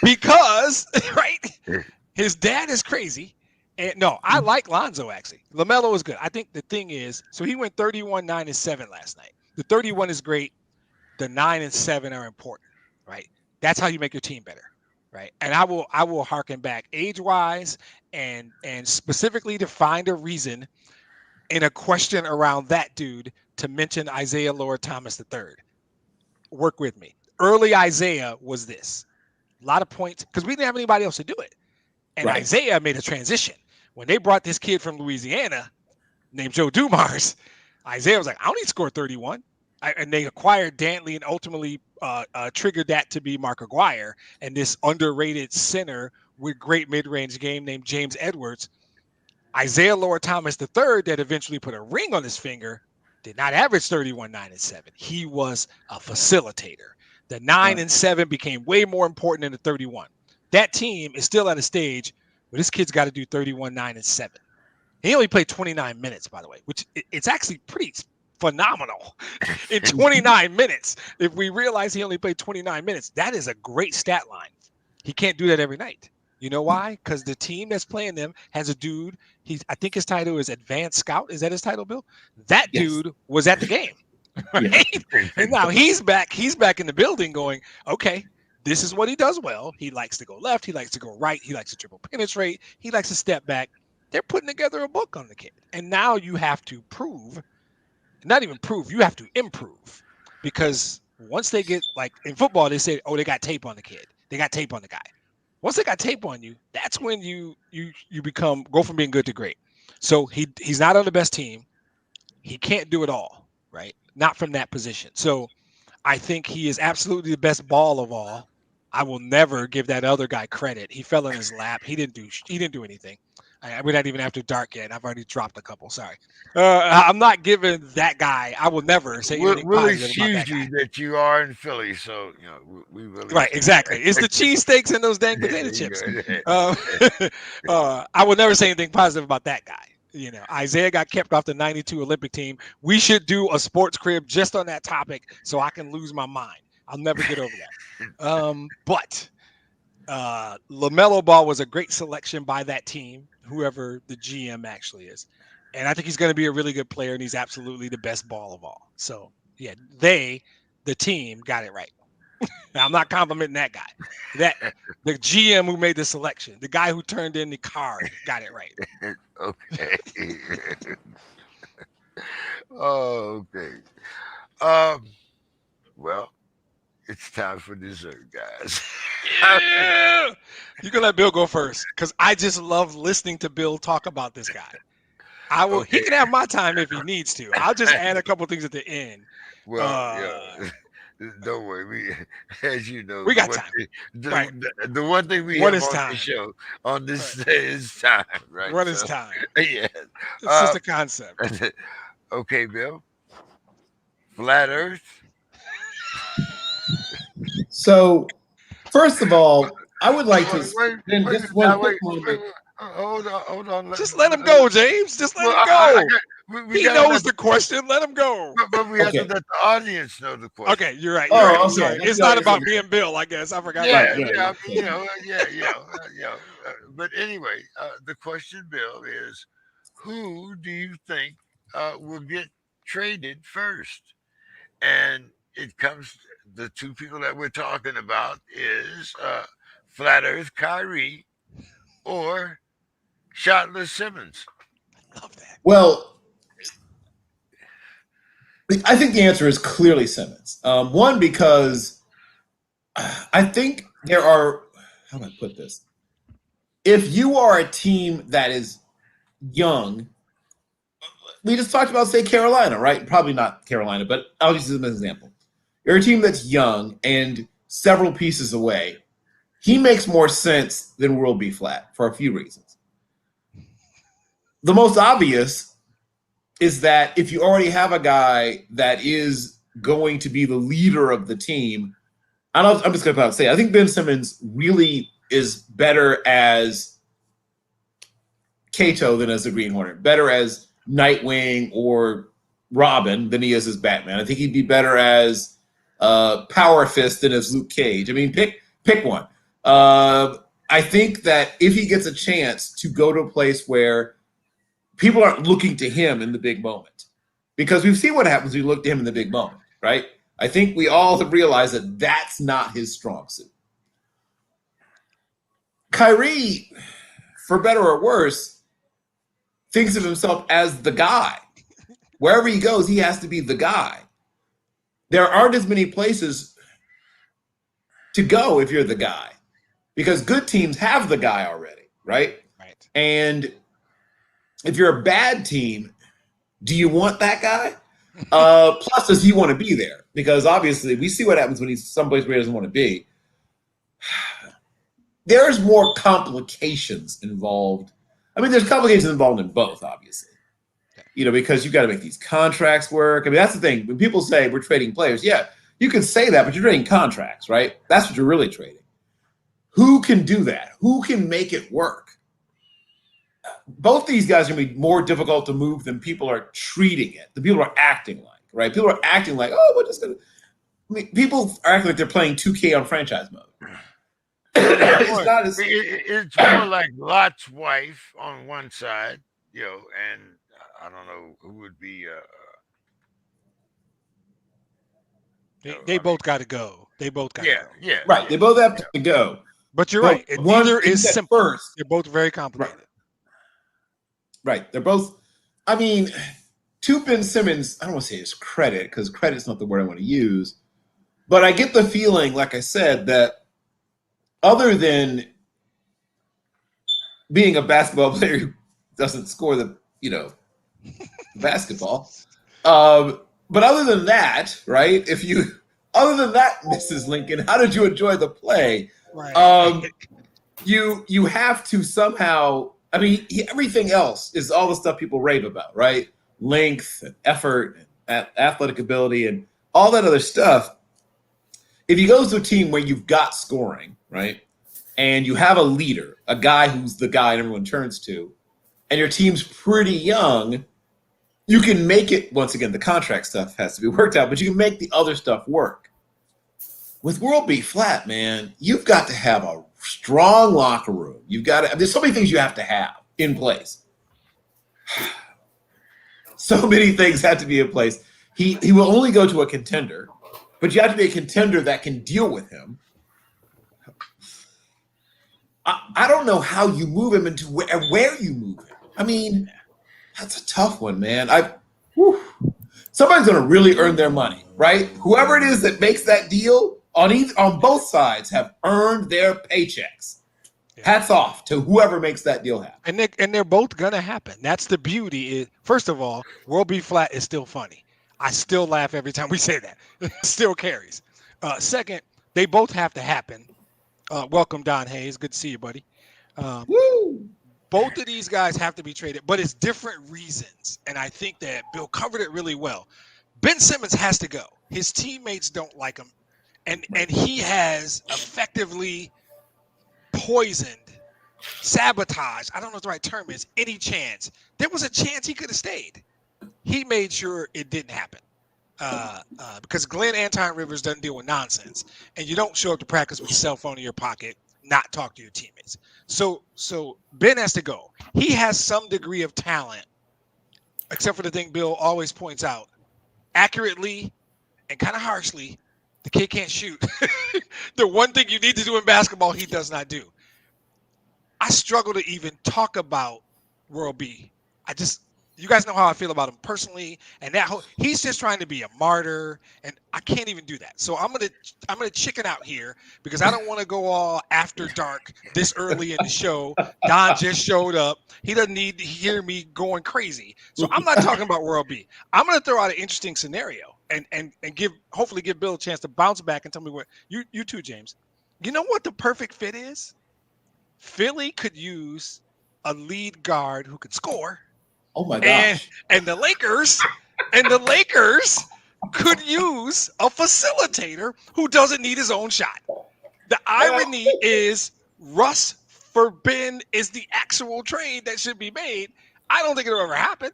because, right, his dad is crazy. And no, I like Lonzo, actually. LaMelo is good. I think the thing is, so he went 31, 9, and 7 last night. The 31 is great. The 9 and 7 are important, right? That's how you make your team better, right? And I will harken back age-wise and specifically to find a reason in a question around that dude to mention Isaiah Lord Thomas III. Work with me. Early Isaiah was this. A lot of points, because we didn't have anybody else to do it. And right. Isaiah made a transition. When they brought this kid from Louisiana named Joe Dumars, Isaiah was like, I don't need to score 31. And they acquired Dantley and ultimately triggered that to be Mark Aguirre and this underrated center with great mid-range game named James Edwards. Isaiah Lord Thomas III, that eventually put a ring on his finger, did not average 31, 9, and 7. He was a facilitator. The 9 and 7 became way more important than the 31. That team is still at a stage where this kid's got to do 31, 9, and 7. He only played 29 minutes, by the way, which it's actually pretty phenomenal in 29 minutes. If we realize he only played 29 minutes, that is a great stat line. He can't do that every night. You know why? Because the team that's playing them has a dude. I think his title is Advanced Scout. Is that his title, Bill? That Yes. dude was at the game, Yeah. right? And now he's back. He's back in the building, going, okay, this is what he does well. He likes to go left. He likes to go right. He likes to dribble penetrate. He likes to step back. They're putting together a book on the kid, and now you have to prove, not even prove, you have to improve, because once they get, like in football, they say, oh, they got tape on the kid. They got tape on the guy. Once they got tape on you, that's when you go from being good to great. So he's not on the best team. He can't do it all, right? Not from that position. So I think he is absolutely the best ball of all. I will never give that other guy credit. He fell in his lap. He didn't do anything. We're not even after dark yet. I've already dropped a couple. Sorry. I'm not giving that guy. I will never say anything We'll positive about that excuse guy. you that you are in Philly, so we really Right, exactly. It's the cheesesteaks and those dang potato there you chips. go. I will never say anything positive about that guy. Isaiah got kept off the 92 Olympic team. We should do a sports crib just on that topic so I can lose my mind. I'll never get over that. But LaMelo Ball was a great selection by that team, whoever the GM actually is. And I think he's going to be a really good player, and he's absolutely the best ball of all. So, yeah, the team, got it right. Now, I'm not complimenting that guy. The GM who made the selection, the guy who turned in the card, got it right. Okay. Oh, okay. Um. Well, it's time for dessert, guys. Yeah. You can let Bill go first, because I just love listening to Bill talk about this guy. He Okay. can have my time if he needs to. I'll just add a couple things at the end. Well, Uh, don't worry. As you know, we got time. Right. the one thing we What have is on time? the show on this Right. day is time, right? What is So, time? yeah. It's just a concept. Okay, Bill. Flat Earth. So, first of all, I would like to spend Wait, just one now, quick wait, moment. hold on. Just let him go, James. Just let Well, him go. we He gotta knows let, the question. Let him go. but we have to Okay. let the audience know the question. Okay, you're right. You're right. Oh, I'm okay. sorry. That's It's the not audience. about me and Bill, I guess. I forgot about Yeah, Right, that. right. but anyway, the question, Bill, is who do you think will get traded first? And it comes the two people that we're talking about is Flat Earth Kyrie or Shotless Simmons. Love that. Well, I think the answer is clearly Simmons. One, because I think there are, how do I put this? If you are a team that is young, we just talked about, say, Carolina, right? Probably not Carolina, but I'll use them as an example. You're a team that's young and several pieces away. He makes more sense than World B. Flat for a few reasons. The most obvious is that if you already have a guy that is going to be the leader of the team, I'm just going to say, I think Ben Simmons really is better as Kato than as the Green Hornet, better as Nightwing or Robin than he is as Batman. I think he'd be better as Power Fist than as Luke Cage. I mean, pick one. I think that if he gets a chance to go to a place where people aren't looking to him in the big moment, because we've seen what happens when you look to him in the big moment, right? I think we all have realized that that's not his strong suit. Kyrie, for better or worse, thinks of himself as the guy. Wherever he goes, he has to be the guy. There aren't as many places to go if you're the guy, because good teams have the guy already, right? Right. And if you're a bad team, do you want that guy? Plus, does he want to be there? Because obviously, we see what happens when he's someplace where he doesn't want to be. There's more complications involved. I mean, there's complications involved in both, obviously. Because you've got to make these contracts work. I mean, that's the thing. When people say we're trading players, yeah, you can say that, but you're trading contracts, right? That's what you're really trading. Who can do that? Who can make it work? Both these guys are going to be more difficult to move than people are treating it. The people are acting like, right? People are acting like, oh, we're just going to. I mean, people are acting like they're playing 2K on franchise mode. So it's It's more not as it's more like Lot's wife on one side, and I don't know who would be. They I mean, both got to go. They both got to yeah, go. yeah, right. yeah, They both have yeah. to go. But you're But right. It one, neither you is said simple. first, They're both very right? complicated. Right. They're both. I mean, to Ben Simmons, I don't want to say his credit because credit's not the word I want to use, but I get the feeling, like I said, that other than being a basketball player who doesn't score basketball, but other than that, right? Other than that, Mrs. Lincoln, how did you enjoy the play? Right. Um, you have to somehow. I mean, everything else is all the stuff people rave about, right? Length, and effort, and athletic ability, and all that other stuff. If you go to a team where you've got scoring, right, and you have a leader, a guy who's the guy everyone turns to, and your team's pretty young, you can make it. Once again, the contract stuff has to be worked out, but you can make the other stuff work. With World B Flat, man, you've got to have a strong locker room. You've got to. There's so many things you have to have in place. So many things have to be in place. He will only go to a contender, but you have to be a contender that can deal with him. I don't know how you move him into where you move him. I mean, that's a tough one, man. Somebody's going to really earn their money, right? Whoever it is that makes that deal on both sides have earned their paychecks. Yeah. Hats off to whoever makes that deal happen. And they're both gonna happen. That's the beauty. First of all, World B Flat is still funny. I still laugh every time we say that. It still carries. Second, they both have to happen. Welcome, Don Hayes. Good to see you, buddy. Both of these guys have to be traded, but it's different reasons. And I think that Bill covered it really well. Ben Simmons has to go. His teammates don't like him. And he has effectively poisoned, sabotaged, I don't know what the right term is, any chance. There was a chance he could have stayed. He made sure it didn't happen. Because Glenn Anton Rivers doesn't deal with nonsense. And you don't show up to practice with a cell phone in your pocket, not talk to your teammates. So Ben has to go. He has some degree of talent, except for the thing Bill always points out, accurately and kind of harshly, the kid can't shoot. The one thing you need to do in basketball, he does not do. I struggle to even talk about World B. You guys know how I feel about him personally, and he's just trying to be a martyr, and I can't even do that. So I'm gonna chicken out here because I don't want to go all after dark this early in the show. Don just showed up. He doesn't need to hear me going crazy. So I'm not talking about World B. I'm gonna throw out an interesting scenario and hopefully give Bill a chance to bounce back and tell me what you too, James. You know what the perfect fit is? Philly could use a lead guard who could score. Oh my gosh. And the Lakers could use a facilitator who doesn't need his own shot. The irony is Russ for Ben is the actual trade that should be made. I don't think it'll ever happen.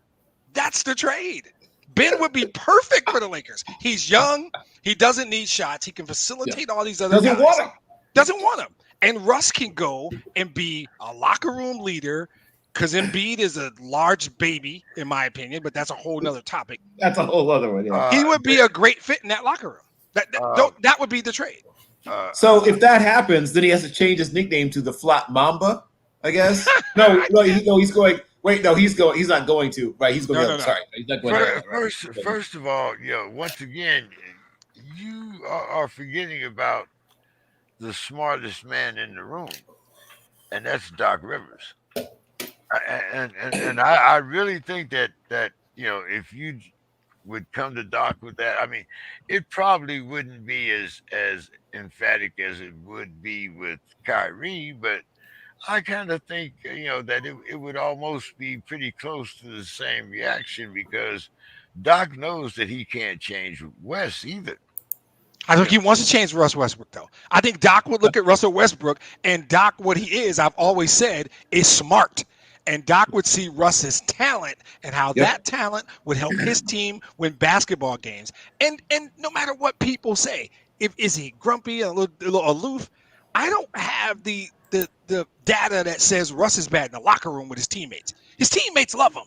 That's the trade. Ben would be perfect for the Lakers. He's young. He doesn't need shots. He can facilitate all these other guys. Doesn't want him. And Russ can go and be a locker room leader because Embiid is a large baby, in my opinion, but that's a whole nother topic. That's a whole other one. Yeah. He would be a great fit in that locker room. That would be the trade. So if that happens, then he has to change his nickname to the Flat Mamba, I guess. No, he's going. Wait, no, he's going. He's not going to. Right, he's going. No. Sorry, he's not going. First of all, once again, you are forgetting about the smartest man in the room, and that's Doc Rivers. And I really think that if you would come to Doc with that, I mean, it probably wouldn't be as emphatic as it would be with Kyrie, but I kind of think that it would almost be pretty close to the same reaction because Doc knows that he can't change Wes either. I think he wants to change Russ Westbrook, though. I think Doc would look at Russell Westbrook, and Doc, what he is, I've always said, is smart. And Doc would see Russ's talent and how that talent would help his team win basketball games. And no matter what people say, is he grumpy, a little aloof? I don't have the data that says Russ is bad in the locker room with his teammates. His teammates love him.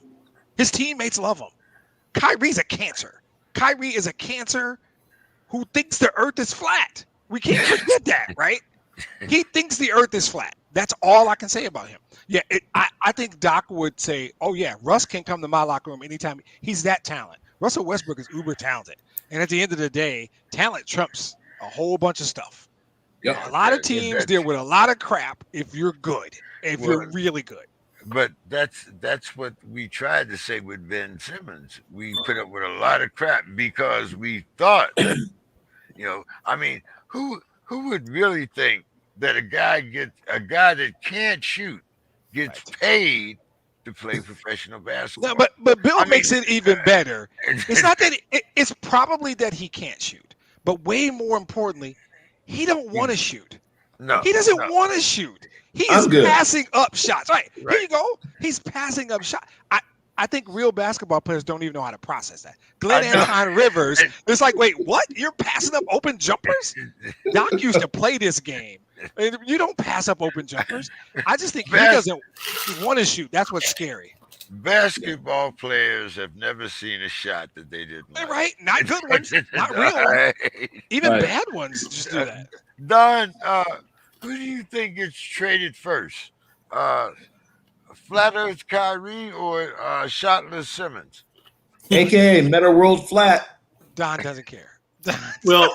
His teammates love him. Kyrie's a cancer. Kyrie is a cancer who thinks the earth is flat. We can't forget that, right? He thinks the earth is flat. That's all I can say about him. Yeah, I think Doc would say, oh, yeah, Russ can come to my locker room anytime. He's that talent. Russell Westbrook is uber talented. And at the end of the day, talent trumps a whole bunch of stuff. Yep. A lot of teams deal with a lot of crap if you're good, if you're really good. But that's what we tried to say with Ben Simmons. We put up with a lot of crap because we thought, I mean, who would really think that a guy that can't shoot gets paid to play professional basketball? No, but Bill makes it even better. It's not that it's probably that he can't shoot, but way more importantly, he don't want to shoot. No, he doesn't want to shoot. He is passing up shots. Right. Here you go. He's passing up shots. I think real basketball players don't even know how to process that. Glenn Anton Rivers, it's like, wait, what? You're passing up open jumpers? Doc used to play this game. You don't pass up open jumpers. I just think he doesn't want to shoot. That's what's scary. Basketball players have never seen a shot that they didn't like. Right? Not good ones. Not real ones. Even bad ones just do that. Don, who do you think gets traded first? Flat Earth Kyrie or shotless Simmons? AKA Meta World Flat. Don doesn't care. Well,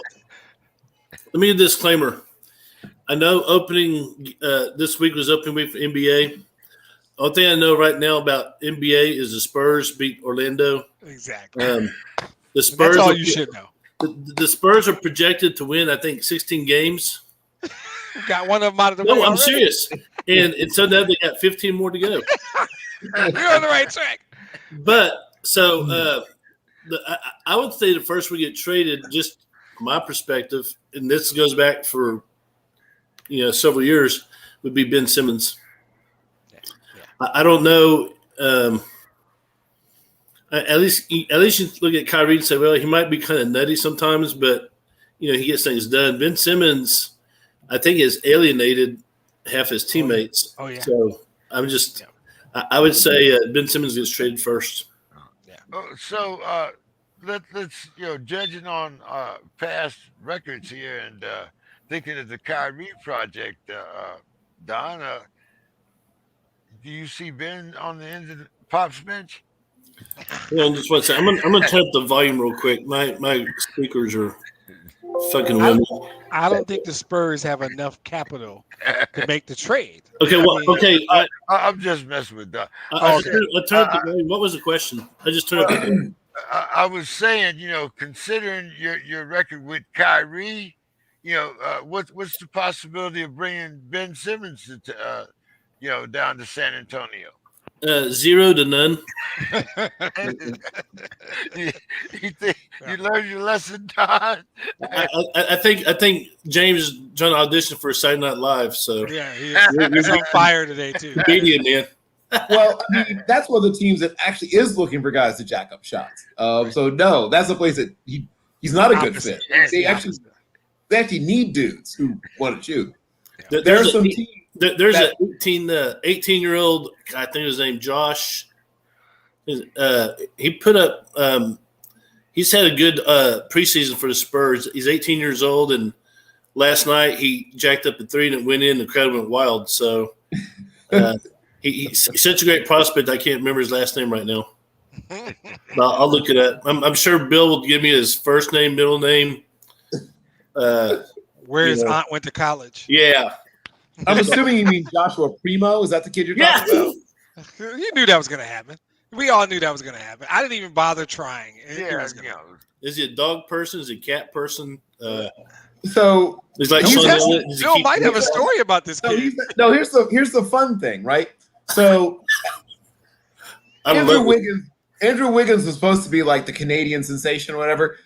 let me give a disclaimer. I know this week was opening week for NBA. Only thing I know right now about NBA is the Spurs beat Orlando. Exactly. The Spurs. That's all you should know. The Spurs are projected to win, I think, 16 games. Got one of them out of the way. No, I'm serious. And so now they got 15 more to go. You're on the right track. But so I would say the first we get traded, just from my perspective, and this goes back for several years, would be Ben Simmons. I don't know. At least you look at Kyrie and say, well, he might be kind of nutty sometimes, but he gets things done. Ben Simmons, I think, has alienated half his teammates. Oh yeah. So I'm just, I would say Ben Simmons gets traded first. Yeah. So let's judging on past records here and thinking of the Kyrie project, Don. Do you see Ben on the end of the Pop's bench? Just one second. I'm gonna turn up the volume real quick. My speakers are fucking windy. I don't think the Spurs have enough capital to make the trade. Okay, I'm just messing with that. I turned up the volume. What was the question? I just turned up the volume. I was saying, considering your record with Kyrie, what's the possibility of bringing Ben Simmons to down to San Antonio? 0 to none. You think you learned your lesson, Don? I think James is trying to audition for Saturday Night Live. So yeah, he's on fire today too. Comedian, man. Well, I mean, that's one of the teams that actually is looking for guys to jack up shots. So no, that's a place that he's not a good fit. They actually need dudes who want to shoot. There's some teams. There's an 18-year-old, I think his name Josh. He put up. He's had a good preseason for the Spurs. He's 18 years old, and last night he jacked up a three and it went in. The crowd went wild. So he's such a great prospect. I can't remember his last name right now. But I'll look it up. I'm sure Bill will give me his first name, middle name. Where his aunt went to college. Yeah. I'm assuming you mean Joshua Primo. Is that the kid you're talking about? You knew that was going to happen. We all knew that was going to happen. I didn't even bother trying. Is he a dog person? Is he a cat person? So he's like Bill might have a story about this kid. Here's the fun thing, right? So Andrew Wiggins was supposed to be like the Canadian sensation or whatever.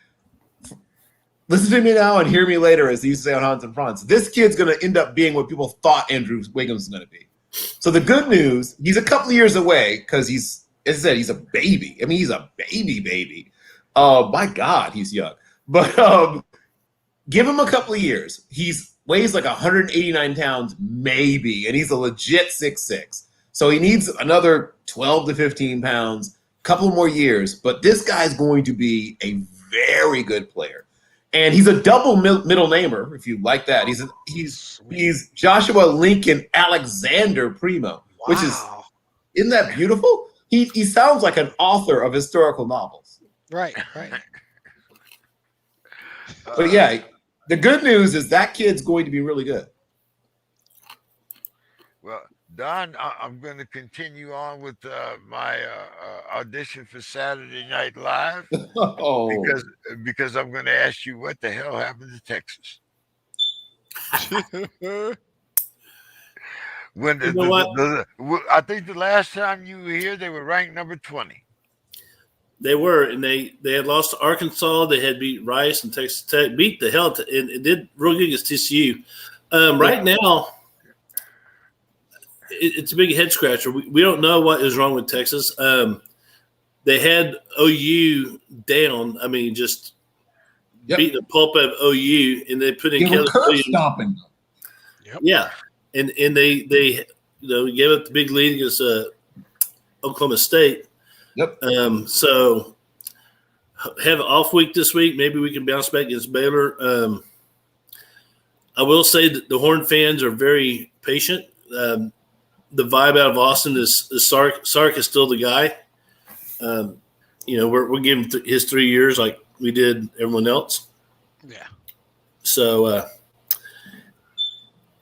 Listen to me now and hear me later, as they used to say on Hans and Franz. This kid's going to end up being what people thought Andrew Wiggins was going to be. So the good news, he's a couple of years away because as I said, he's a baby. I mean, he's a baby. My God, he's young. But give him a couple of years. He's weighs like 189 pounds, maybe, and he's a legit 6'6". So he needs another 12 to 15 pounds, couple more years. But this guy's going to be a very good player. And he's a double middle namer, if you like that. He's Joshua Lincoln Alexander Primo, which isn't that beautiful? He sounds like an author of historical novels. Right. But yeah, the good news is that kid's going to be really good. Well, Don, I'm going to continue on with my audition for Saturday Night Live because I'm going to ask you what the hell happened to Texas. When I think the last time you were here, they were ranked number 20. They were, and they had lost to Arkansas. They had beat Rice, and Texas Tech beat the hell and it did real good against TCU. Right now, it's a big head scratcher. We don't know what is wrong with Texas. They had OU down. I mean, just beating the pulp out of OU, and they put in Kelly Williams. Stomping. Yep. Yeah, and they gave up the big lead against Oklahoma State. Yep. So have an off week this week. Maybe we can bounce back against Baylor. I will say that the Horned fans are very patient. The vibe out of Austin is Sark. Sark is still the guy. We're giving his 3 years like we did everyone else. Yeah. So,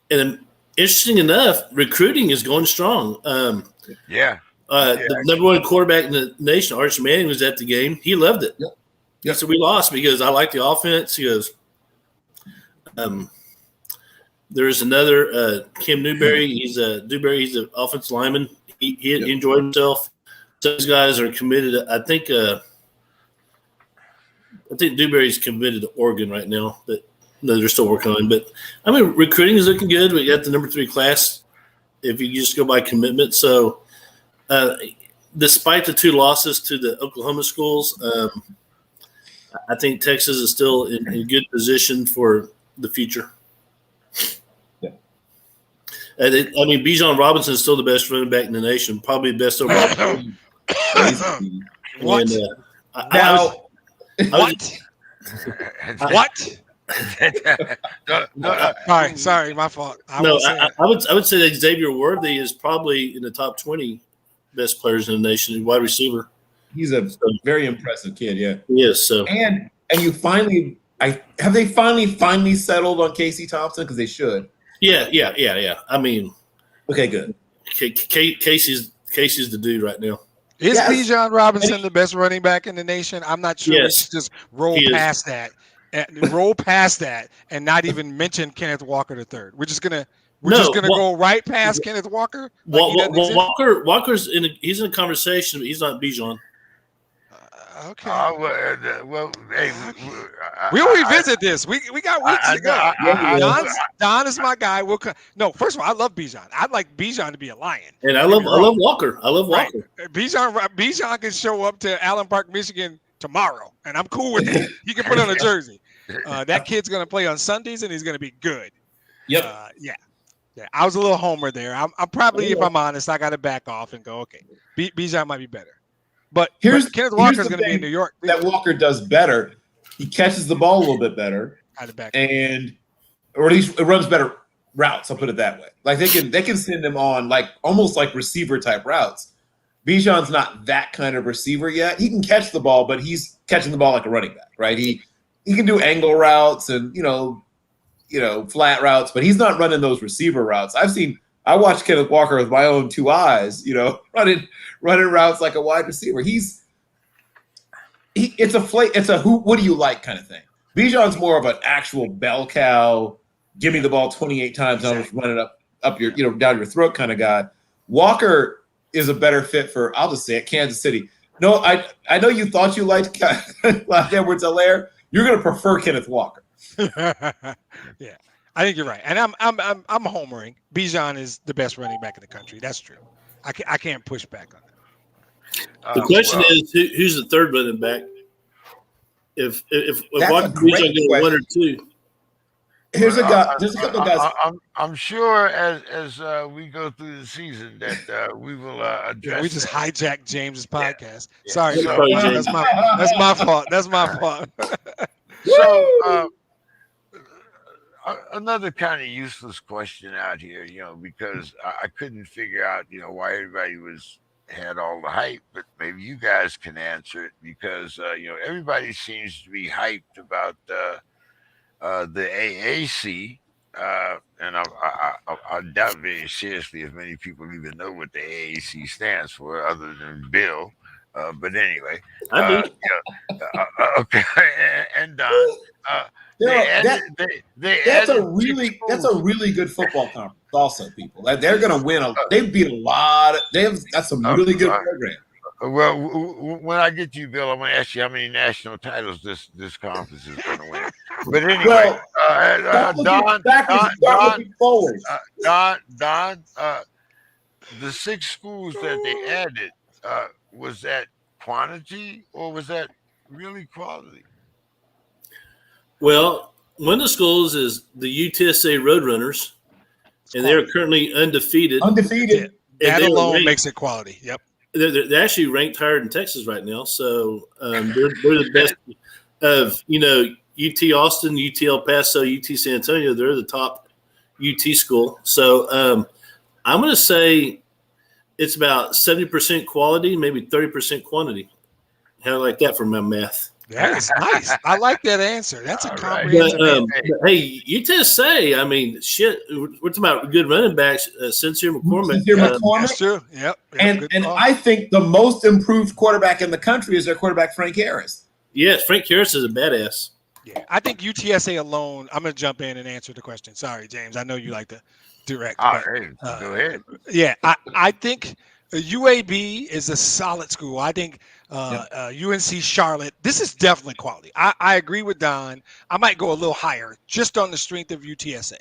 and interesting enough, recruiting is going strong. The number one quarterback in the nation, Arch Manning, was at the game. He loved it. Yep. So we lost because I like the offense. He goes, there's another Kim Newberry. He's an offensive lineman. He enjoyed himself. So those guys are committed. I think Newberry's committed to Oregon right now, but no, they're still working on him. But I mean, recruiting is looking good. We got the number 3 class if you just go by commitment. So. Despite the 2 losses to the Oklahoma schools, I think Texas is still in a good position for the future. Yeah. Bijan Robinson is still the best running back in the nation, probably the best overall. What? What? Sorry, my fault. I would say that Xavier Worthy is probably in the top 20 best players in the nation, wide receiver. He's a very impressive kid, yeah. He is. So and you finally have they finally settled on Casey Thompson, because they should. Yeah. I mean, okay, good. Casey's the dude right now. Is Bijan Robinson the best running back in the nation? I'm not sure. Yes. We should just roll past that and not even mention Kenneth Walker III. We're just gonna go right past Kenneth Walker. Walker's he's in a conversation, but he's not Bijan. Okay. We'll revisit this. We got weeks to go. Don is my guy. First of all, I love Bijan. I'd like Bijan to be a Lion. And I love Walker. I love Walker. Bijan can show up to Allen Park, Michigan tomorrow, and I'm cool with it. He can put on a jersey. That kid's going to play on Sundays, and he's going to be good. Yep. Yeah, I was a little homer there. I'm probably, if I'm honest, I got to back off and go, okay, Bijan might be better. But Kenneth Walker's going to be in New York. That Walker does better. He catches the ball a little bit better, or at least it runs better routes. I'll put it that way. Like they can send him on almost like receiver type routes. Bijan's not that kind of receiver yet. He can catch the ball, but he's catching the ball like a running back, right? He can do angle routes and flat routes, but he's not running those receiver routes. I watched Kenneth Walker with my own 2 eyes, running routes like a wide receiver. It's a what do you like kind of thing. Bijan's more of an actual bell cow, give me the ball 28 times and I'll just run it up your down your throat kind of guy. Walker is a better fit for, I'll just say it, Kansas City. No, I know you thought you liked Clyde Edwards-Helaire. You're going to prefer Kenneth Walker. Yeah, I think you're right, and I'm homering. Bijan is the best running back in the country. That's true. I can't push back on that. The question is, who's the third running back? If Bijan get 1 or 2, Here's a Well, guy. There's a couple of guys. I'm sure as we go through the season that we will Yeah, we address just that. hijacked James's Yeah, podcast. yeah. Sorry, Good Bill. for you, That's James. my fault. That's my fault. So Woo! another kind of useless question out here, because I couldn't figure out, why everybody was had all the hype, but maybe you guys can answer it because everybody seems to be hyped about the AAC. And I doubt very seriously if many people even know what the AAC stands for, other than Bill. But anyway, I do. okay, and Don. Uh, they Daryl, added they added six that's a schools. really good football conference. Also, people like they're going to win. They beat a lot. They've got some Uh, really good uh, programs. well, when I get to you, Bill, I'm going to ask you how many national titles this conference is going to win. But anyway, Well, stop looking Don, backwards Don, and start Don, looking forwards. Don, the six schools that they added, was that quantity or was that really quality? Well, one of the schools is the UTSA Roadrunners, and they are currently undefeated. Undefeated. That they are alone ranked- makes it quality. Yep. They're actually ranked higher than Texas right now. So they're the best of UT Austin, UT El Paso, UT San Antonio. They're the top UT school. So I'm going to say it's about 70% quality, maybe 30% quantity. How do I like that for my math? That is nice. I like that answer. That's a All right. comprehensive answer. But hey, UTSA, I mean, shit, we're talking about good running backs. Sincere McCormick. Sincere McCormick. That's true. Yep. And Good and call. I think the most improved quarterback in the country is their quarterback Frank Harris. Yes, Frank Harris is a badass. Yeah, I think UTSA alone. I'm gonna jump in and answer the question. Sorry, James. I know you like to direct. All But, right, go ahead. yeah, I think UAB is a solid school. I think UNC Charlotte. This is definitely quality. I agree with Don. I might go a little higher just on the strength of UTSA.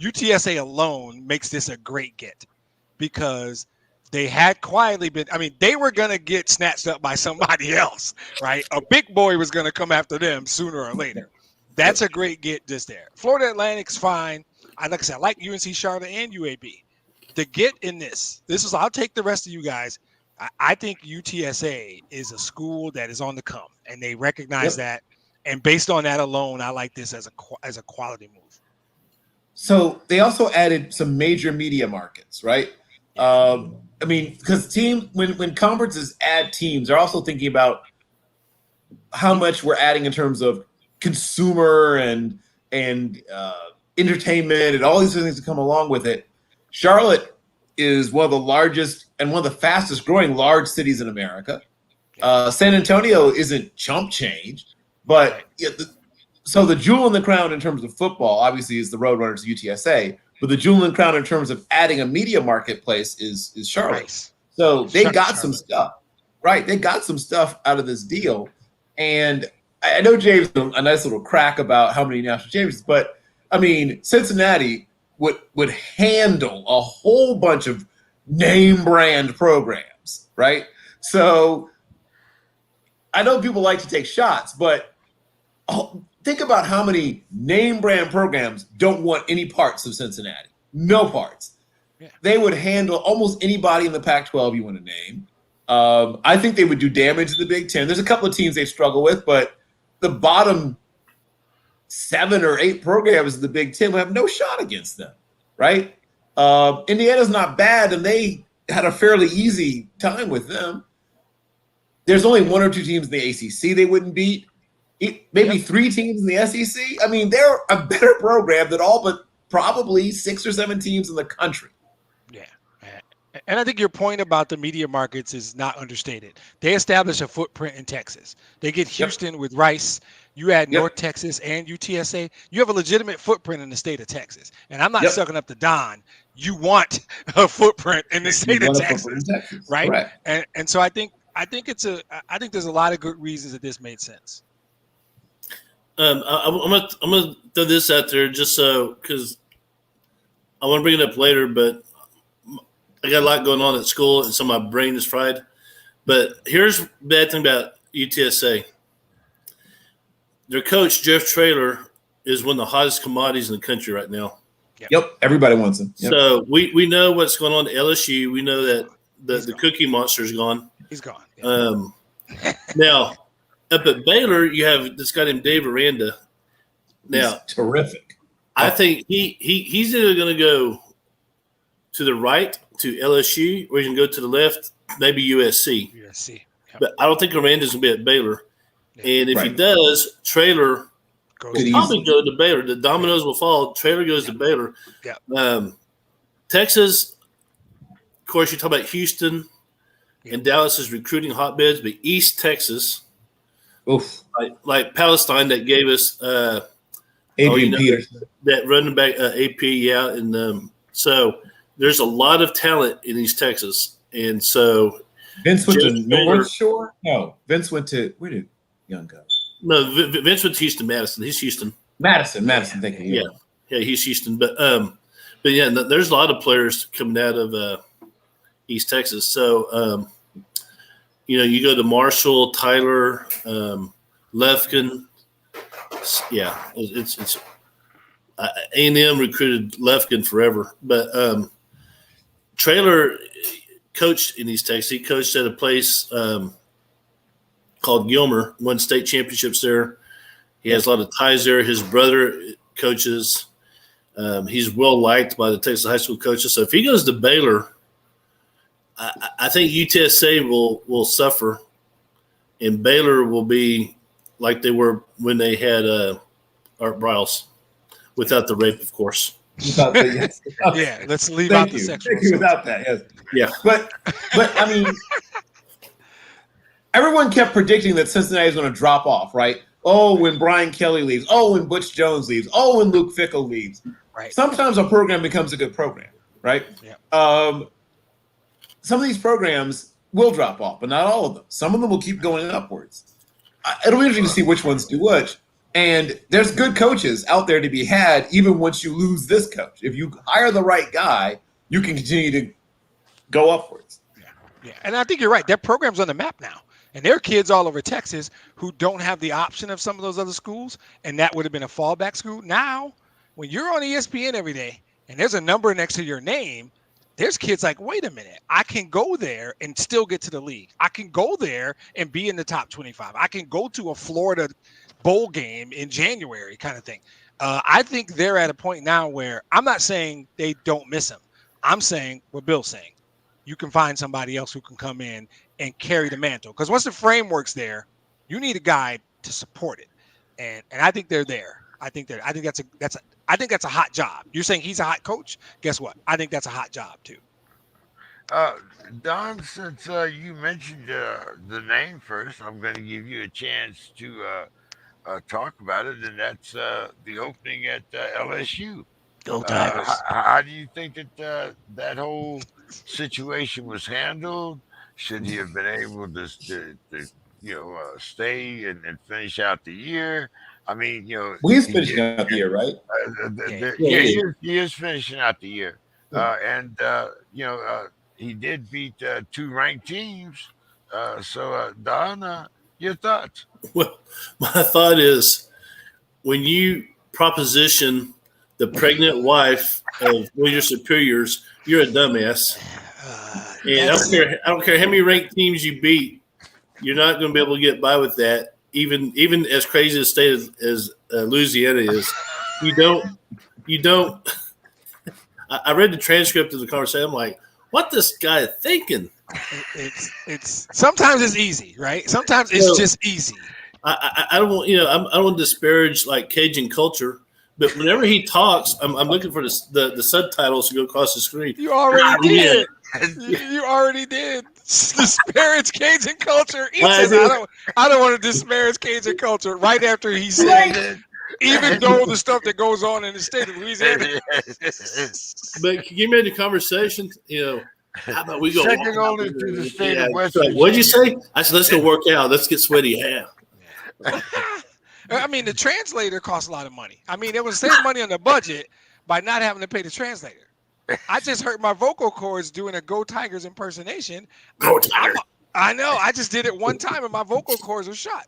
UTSA alone makes this a great get because they had quietly been. I mean, they were gonna get snatched up by somebody else, right? A big boy was gonna come after them sooner or later. That's a great get just there. Florida Atlantic's fine. Like I said, I like UNC Charlotte and UAB. The get in this is I'll take the rest of you guys. I think UTSA is a school that is on the come, and they recognize that. And based on that alone, I like this as a quality move. So they also added some major media markets, right? I mean, because when conferences add teams, they're also thinking about how much we're adding in terms of consumer and entertainment and all these things that come along with it. Charlotte is one of the largest and one of the fastest growing large cities in America. San Antonio isn't chump change, but so the jewel in the crown in terms of football, obviously, is the Roadrunners UTSA. But the jewel in the crown in terms of adding a media marketplace is Charlotte. Nice. So they got Charlotte. some stuff, right? They got some stuff out of this deal. And I know James a nice little crack about how many national champions, but I mean, Cincinnati would handle a whole bunch of name brand programs, right? So I know people like to take shots, but think about how many name brand programs don't want any parts of Cincinnati. No parts. Yeah. They would handle almost anybody in the Pac-12 you want to name. I think they would do damage to the Big Ten. There's a couple of teams they struggle with, but the bottom 7 or 8 programs in the Big Ten will have no shot against them, right? Indiana's not bad, and they had a fairly easy time with them. There's only 1 or 2 teams in the ACC they wouldn't beat. Maybe 3 teams in the SEC. I mean, they're a better program than all but probably 6 or 7 teams in the country. Yeah. And I think your point about the media markets is not understated. They establish a footprint in Texas. They get Houston with Rice. You add North Texas and UTSA. You have a legitimate footprint in the state of Texas. And I'm not sucking up to Don. You want a footprint in the state of Texas, right? Correct. And so I think there's a lot of good reasons that this made sense. I'm gonna throw this out there just so because I want to bring it up later, but I got a lot going on at school, and so my brain is fried. But here's the bad thing about UTSA. Their coach, Jeff Traylor, is one of the hottest commodities in the country right now. Yep. Everybody wants him. Yep. So we know what's going on at LSU. We know that the Cookie Monster is gone. He's gone. Yeah. Now, up at Baylor, you have this guy named Dave Aranda. Now, he's terrific. I think he's either going to go to the right to LSU or he can go to the left, maybe USC. USC. Yep. But I don't think Aranda's going to be at Baylor. Yeah. And if he does, Traylor will probably go to Baylor. The dominoes will fall. Traylor goes to Baylor. Yeah. Texas, of course, you talk about Houston and Dallas is recruiting hotbeds, but East Texas, like Palestine, that gave us Adrian Peterson, that running back AP, and so there's a lot of talent in East Texas, and so Vince went to North Shore. No, Vince went to where did Young go? No, Vince went to Houston, Madison. He's Houston. Madison. Thank you. Yeah, he's Houston, but yeah, there's a lot of players coming out of East Texas. So you go to Marshall, Tyler, Lefkin. Yeah, it's A&M recruited Lefkin forever, but Traylor coached in East Texas. He coached at a place called Gilmer, won state championships there. He has a lot of ties there. His brother coaches. He's well liked by the Texas high school coaches. So if he goes to Baylor, I think UTSA will suffer, and Baylor will be like they were when they had Art Briles, without the rape, of course. Yeah, let's leave out the sexual. Without that, yes. Yeah. But I mean, everyone kept predicting that Cincinnati is going to drop off, right? Oh, when Brian Kelly leaves. Oh, when Butch Jones leaves. Oh, when Luke Fickell leaves. Right. Sometimes a program becomes a good program, right? Yeah. Some of these programs will drop off, but not all of them. Some of them will keep going upwards. It'll be interesting to see which ones do which. And there's good coaches out there to be had even once you lose this coach. If you hire the right guy, you can continue to go upwards. Yeah. And I think you're right. Their program's on the map now. And there are kids all over Texas who don't have the option of some of those other schools, and that would have been a fallback school. Now, when you're on ESPN every day and there's a number next to your name, there's kids like, wait a minute, I can go there and still get to the league. I can go there and be in the top 25. I can go to a Florida bowl game in January kind of thing. I think they're at a point now where I'm not saying they don't miss him. I'm saying what Bill's saying. You can find somebody else who can come in and carry the mantle. Because once the framework's there, you need a guy to support it. And I think they're there. I think that's a hot job. You're saying he's a hot coach? Guess what? I think that's a hot job too. Don, since you mentioned the name first, I'm going to give you a chance to talk about it, and that's the opening at LSU. Go Tigers. How do you think that that whole situation was handled? Should he have been able to stay and finish out the year? I mean, he's finishing out the year, right? He is finishing out the year, and he did beat two ranked teams. So, Don, your thoughts? Well, my thought is when you proposition the pregnant wife of one of your superiors, you're a dumbass. And I don't care how many ranked teams you beat, you're not going to be able to get by with that. Even as crazy a state as Louisiana is, you don't. I read the transcript of the conversation. I'm like, what this guy thinking? It's sometimes it's easy, right? Sometimes it's just easy. I don't want I don't want to disparage like Cajun culture, but whenever he talks, I'm looking for the subtitles to go across the screen. You already did. You already did. Disparage Cajun culture. He says, I don't want to disparage Cajun culture right after he said, even though the stuff that goes on in the state of Louisiana. But you made the conversation, how about we go second only to the state of West Virginia. What'd you say? I said, let's go work out. Let's get sweaty. Yeah. I mean, the translator costs a lot of money. I mean, it was saving money on the budget by not having to pay the translator. I just hurt my vocal cords doing a Go Tigers impersonation. Go Tigers. I know. I just did it one time and my vocal cords were shot.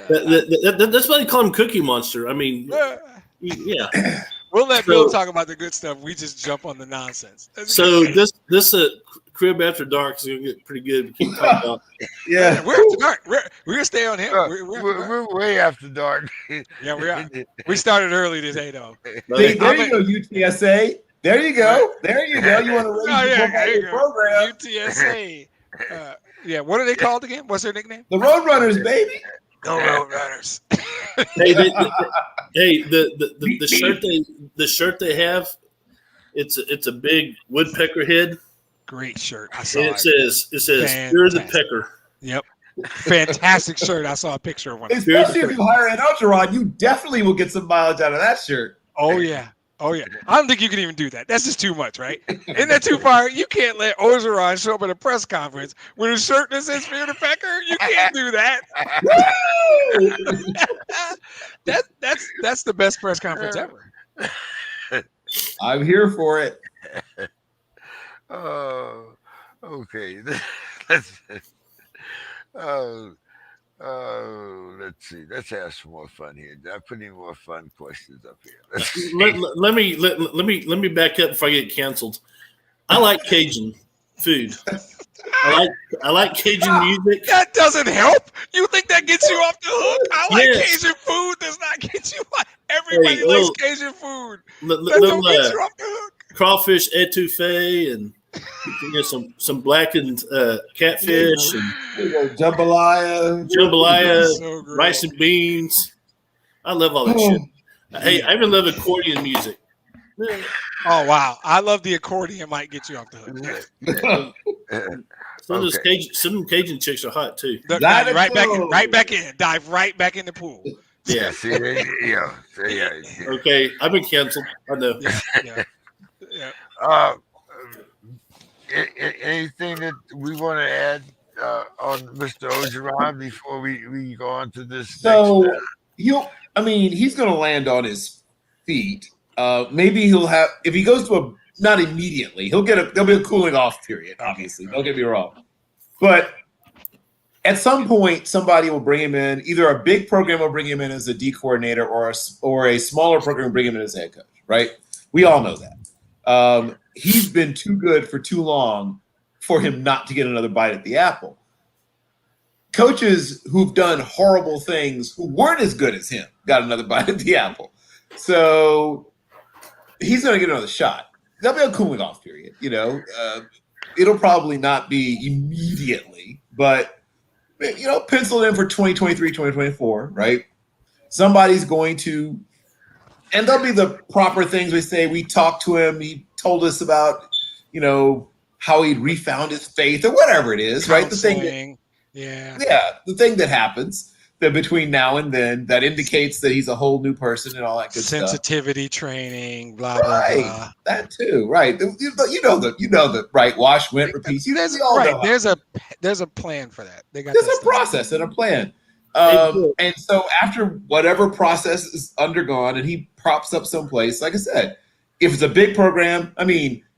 That's why they call him Cookie Monster. I mean, yeah. We'll let Bill talk about the good stuff. We just jump on the nonsense. So this Crib After Dark is gonna get pretty good. We keep talking about. Yeah, we're after dark. We're gonna stay on him. We're way after dark. Yeah, we are. We started early today, though. See, there you go, UTSA. There you go. There you go. You want to raise the program? UTSA. Yeah. What are they called again? What's their nickname? The Roadrunners, baby. Go Roadrunners. Hey, the shirt they have, it's a big woodpecker head. Great shirt. I saw and it says "Fear the Pecker." Yep. Fantastic shirt. I saw a picture of one. Especially if you hire an Orgeron, you definitely will get some mileage out of that shirt. Oh yeah. Oh yeah. I don't think you can even do that. That's just too much, right? Isn't that too far? You can't let Orgeron show up at a press conference with a shirt that says "Fear the Pecker." You can't do that. That's the best press conference ever. I'm here for it. Oh, okay. Let's see. Let's have some more fun here. I put any more fun questions up here. Let me back up before I get canceled. I like Cajun food. I like Cajun music. That doesn't help. You think that gets you off the hook? I like Cajun food. Does not get you. Everybody likes Cajun food. That don't get you off the hook. Crawfish etouffee and some blackened catfish and jambalaya, so rice and beans. I love all that shit. Hey, I even love accordion music. Oh wow, I love the accordion. Might get you off the hook. Some Cajun chicks are hot too. Right back in. Dive right back in the pool. Yeah. See, yeah. Okay, I've been canceled. I know. Yeah. Anything that we want to add on Mr. Orgeron before we go on to this? So he's going to land on his feet. Maybe he'll have, if he goes to not immediately, there'll be a cooling off period. Obviously, don't get me wrong, but at some point, somebody will bring him in. Either a big program will bring him in as a D coordinator, or a smaller program will bring him in as a head coach. Right? We all know that. He's been too good for too long for him not to get another bite at the apple. Coaches who've done horrible things who weren't as good as him got another bite at the apple. So he's going to get another shot. There'll be a cooling off period. It'll probably not be immediately, but pencil it in for 2023, 2024, right? Somebody's going to, and there'll be the proper things we say. We talked to him. He told us about, how he'd refound his faith or whatever it is, right? The thing that happens that between now and then that indicates that he's a whole new person and all that good sensitivity stuff. training, blah blah blah. That too, right? You know the right. Wash, went, repeat. There's a plan for that. There's a process and a plan. And so after whatever process is undergone, and he props up someplace, like I said, if it's a big program,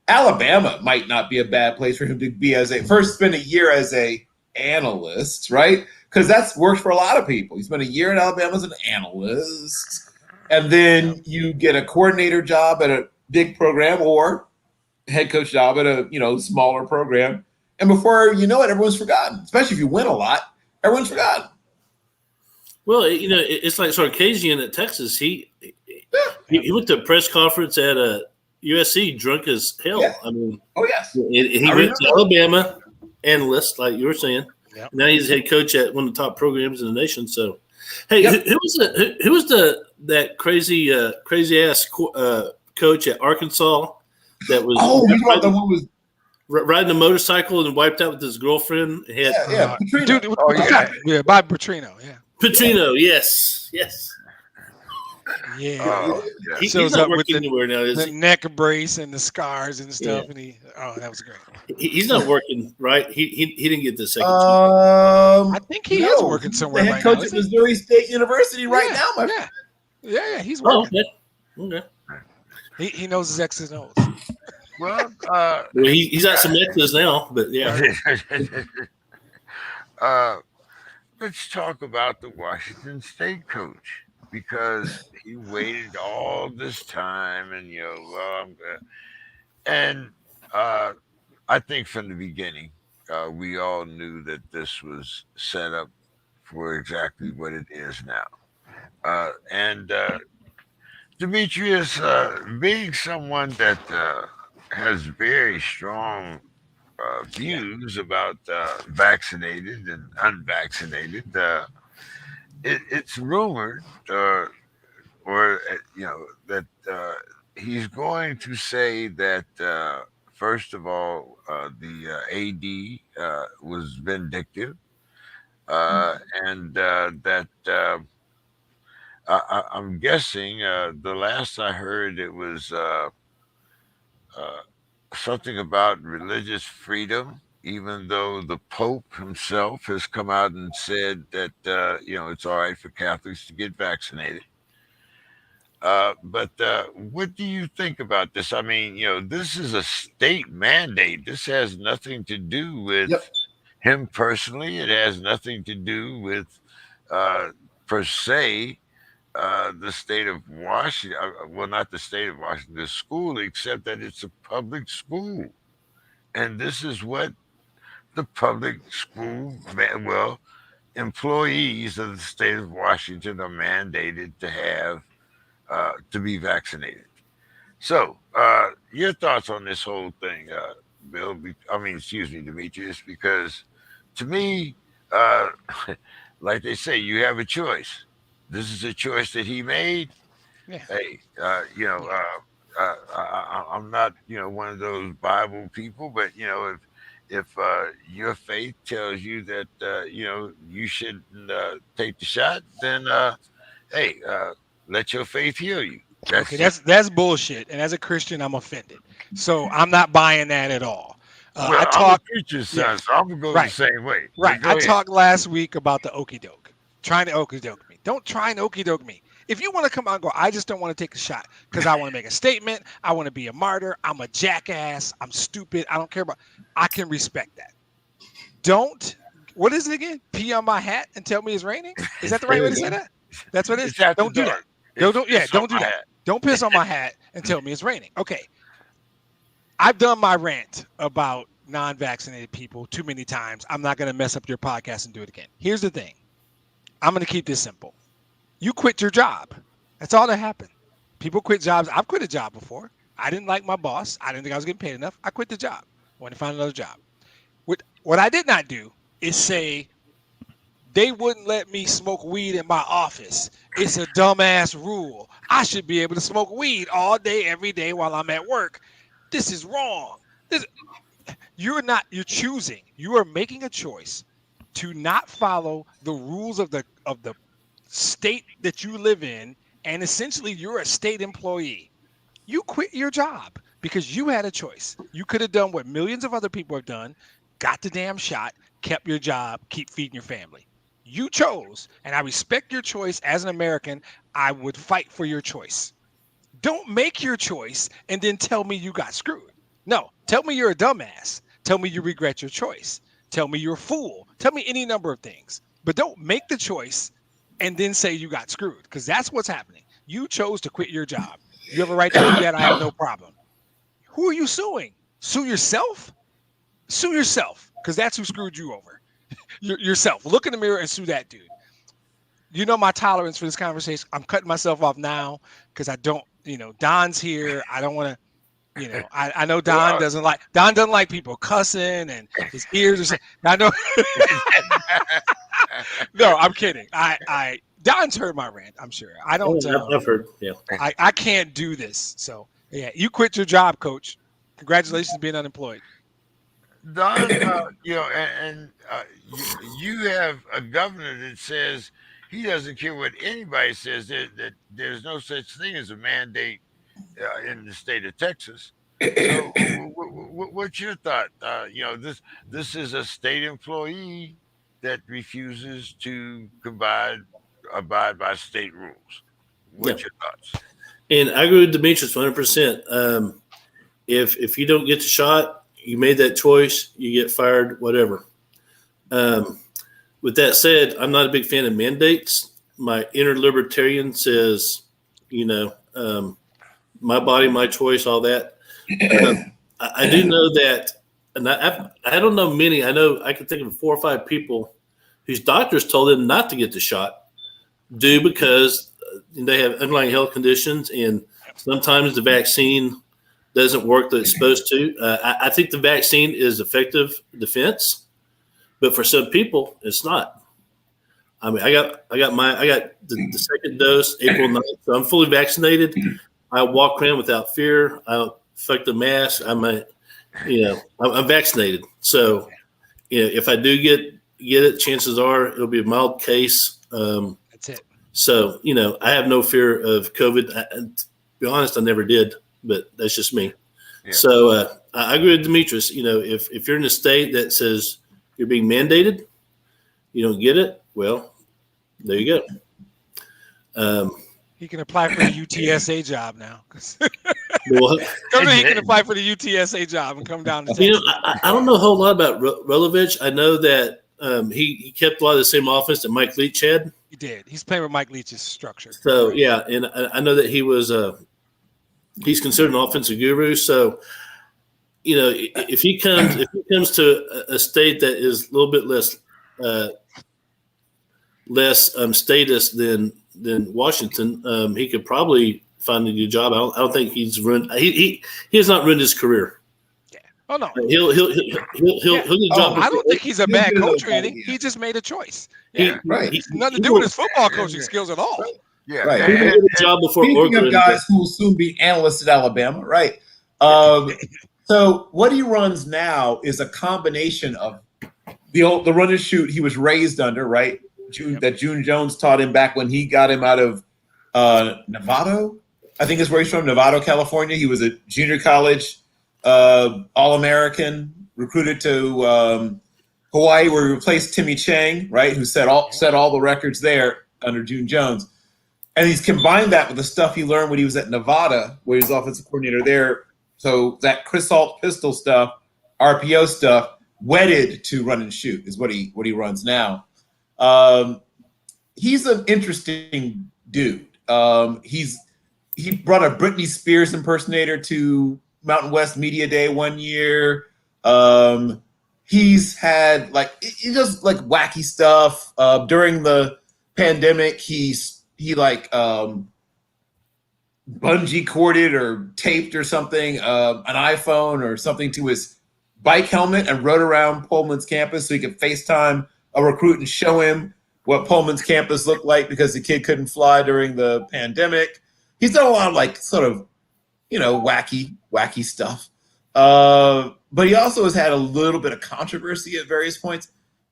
Alabama might not be a bad place for him to be spend a year as a analyst, right? Because that's worked for a lot of people. He spent a year in Alabama as an analyst, and then you get a coordinator job at a big program or head coach job at a smaller program, and before you know it, everyone's forgotten. Especially if you win a lot, everyone's forgotten. Well, it's like Sarkisian at Texas. He went to a press conference at USC drunk as hell. Yeah. Oh yes. He went to Alabama analyst, like you were saying. Yep. Now he's head coach at one of the top programs in the nation. So, hey, who was that crazy ass coach at Arkansas that was? Oh, you know the one was riding a motorcycle and wiped out with his girlfriend. Petrino. Bob Petrino. Yeah. Petrino, yes. Yeah. He's not working anywhere now, is the he? neck brace and the scars and stuff, and that was great. He's not working, right? He didn't get the second. I think he is working somewhere. The head coach at Missouri State University now, my friend. Yeah, he's working. Okay. He knows his X's and O's. Well, he's got some X's now, but yeah. let's talk about the Washington State coach because he waited all this time, and well, and uh, I think from the beginning, we all knew that this was set up for exactly what it is now. And Demetrius, being someone that has very strong Yeah. views about vaccinated and unvaccinated, it's rumored, or that he's going to say that first of all, the AD was vindictive, and that I'm guessing the last I heard it was uh, something about religious freedom. Even though the Pope himself has come out and said that it's all right for Catholics to get vaccinated. But what do you think about this? I mean, this is a state mandate. This has nothing to do Yep. with him personally. It has nothing to do with, uh, per se, the state of Washington. Well, not the state of Washington, the school, except that it's a public school. And this is what the public school, well, employees of the state of Washington are mandated to have to be vaccinated. So, your thoughts on this whole thing, Bill? I mean, excuse me, Demetrius, because to me, uh, like they say, you have a choice. This is a choice that he made. Yeah. Hey, Yeah. I'm not, one of those Bible people, but if your faith tells you that you shouldn't take the shot, then hey, let your faith heal you. Okay, That's just that's bullshit. And as a Christian, I'm offended. So I'm not buying that at all. I well, I'm a talked, preacher's yeah, son, so I'm gonna go the right, same way. right. But I go ahead. talked last week about the okey doke, trying to okey doke me. Don't try and okey doke me. If you want to come out and go, I just don't want to take a shot because I want to make a statement. I want to be a martyr. I'm a jackass. I'm stupid. I don't care about. I can respect that. Don't. What is it again? Pee on my hat and tell me it's raining. Is that the right There way you to say go. that? That's what it is. It's after Don't do that. dark. It's Yeah, it's on don't do my that. hat. Don't piss on my hat and tell me it's raining. Okay. I've done my rant about non-vaccinated people too many times. I'm not going to mess up your podcast and do it again. Here's the thing. I'm going to keep this simple. You quit your job. That's all that happened. People quit jobs. I've quit a job before. I didn't like my boss. I didn't think I was getting paid enough. I quit the job. Went to find another job. What I did not do is say they wouldn't let me smoke weed in my office. It's a dumbass rule. I should be able to smoke weed all day, every day while I'm at work. This is wrong. This, you're choosing. You are making a choice to not follow the rules of the state that you live in, and essentially you're a state employee. You quit your job because you had a choice. You could have done what millions of other people have done, got the damn shot, kept your job, keep feeding your family. You chose, and I respect your choice as an American. I would fight for your choice. Don't make your choice and then tell me you got screwed. No, tell me you're a dumbass. Tell me you regret your choice. Tell me you're a fool. Tell me any number of things. But don't make the choice and then say you got screwed because that's what's happening. You chose to quit your job. You have a right to do that. I have no problem. Who are you suing? Sue yourself? Sue yourself because that's who screwed you over. Yourself. Look in the mirror and sue that dude. You know my tolerance for this conversation. I'm cutting myself off now because I don't, Don's here. I don't want to, I know Don Well, doesn't like people cussing and his ears are saying, I know. No, I'm kidding. Don's heard my rant, I'm sure. I don't, I've heard. Yeah. I can't do this. So yeah, you quit your job, coach. Congratulations being unemployed. Don, and you have a governor that says he doesn't care what anybody says. That there's no such thing as a mandate in the state of Texas. So, what's your thought? This is a state employee that refuses to abide by state rules. Yeah. What's your thoughts? And I agree with Demetrius 100%. If you don't get the shot, you made that choice, you get fired, whatever. with that said, I'm not a big fan of mandates. My inner libertarian says, my body, my choice, all that. I do know that, and I don't know many. I know I can think of 4 or 5 people whose doctors told them not to get the shot due because they have underlying health conditions, and sometimes the vaccine doesn't work that it's supposed to. I think the vaccine is effective defense, but for some people, it's not. I mean, I got the second dose April 9th, so I'm fully vaccinated. I walk around without fear. I don't fuck the mask. I'm vaccinated. So, if I do get it, chances are it'll be a mild case. That's it. So, I have no fear of COVID. To be honest, I never did, but that's just me. Yeah. So I agree with Demetrius. If you're in a state that says you're being mandated, you don't get it. Well, there you go. He can apply for the UTSA job now. Well, He can apply for the UTSA job and come down to Texas. I don't know a whole lot about Rolovich. I know that he kept a lot of the same offense that Mike Leach had. He did. He's playing with Mike Leach's structure. So yeah, and I know that he was he's considered an offensive guru. So if he comes to a state that is a little bit less status than Washington, he could probably find a new job. I don't think he's ruined. He has not ruined his career. Yeah. Oh no. He'll get a job. I don't think he's a bad coach or anything. He just made a choice. Yeah. Right. It's nothing to do with his football coaching skills at all. Yeah. Right. He did a job before Speaking Oregon. of guys who will soon be analysts at Alabama, right? So what he runs now is a combination of the run and shoot he was raised under, right? That June Jones taught him back when he got him out of Novato, I think is where he's from, Novato, California. He was a junior college All-American, recruited to Hawaii, where he replaced Timmy Chang, right, who set all the records there under June Jones. And he's combined that with the stuff he learned when he was at Nevada, where he was offensive coordinator there. So that Chris Salt pistol stuff, RPO stuff, wedded to run and shoot is what he runs now. He's an interesting dude. He brought a Britney Spears impersonator to Mountain West Media Day one year. He's had he does wacky stuff. During the pandemic, he bungee corded or taped or something, an iPhone or something to his bike helmet and rode around Pullman's campus so he could FaceTime a recruit and show him what Pullman's campus looked like because the kid couldn't fly during the pandemic. He's done a lot of wacky stuff. But he also has had a little bit of controversy at various points.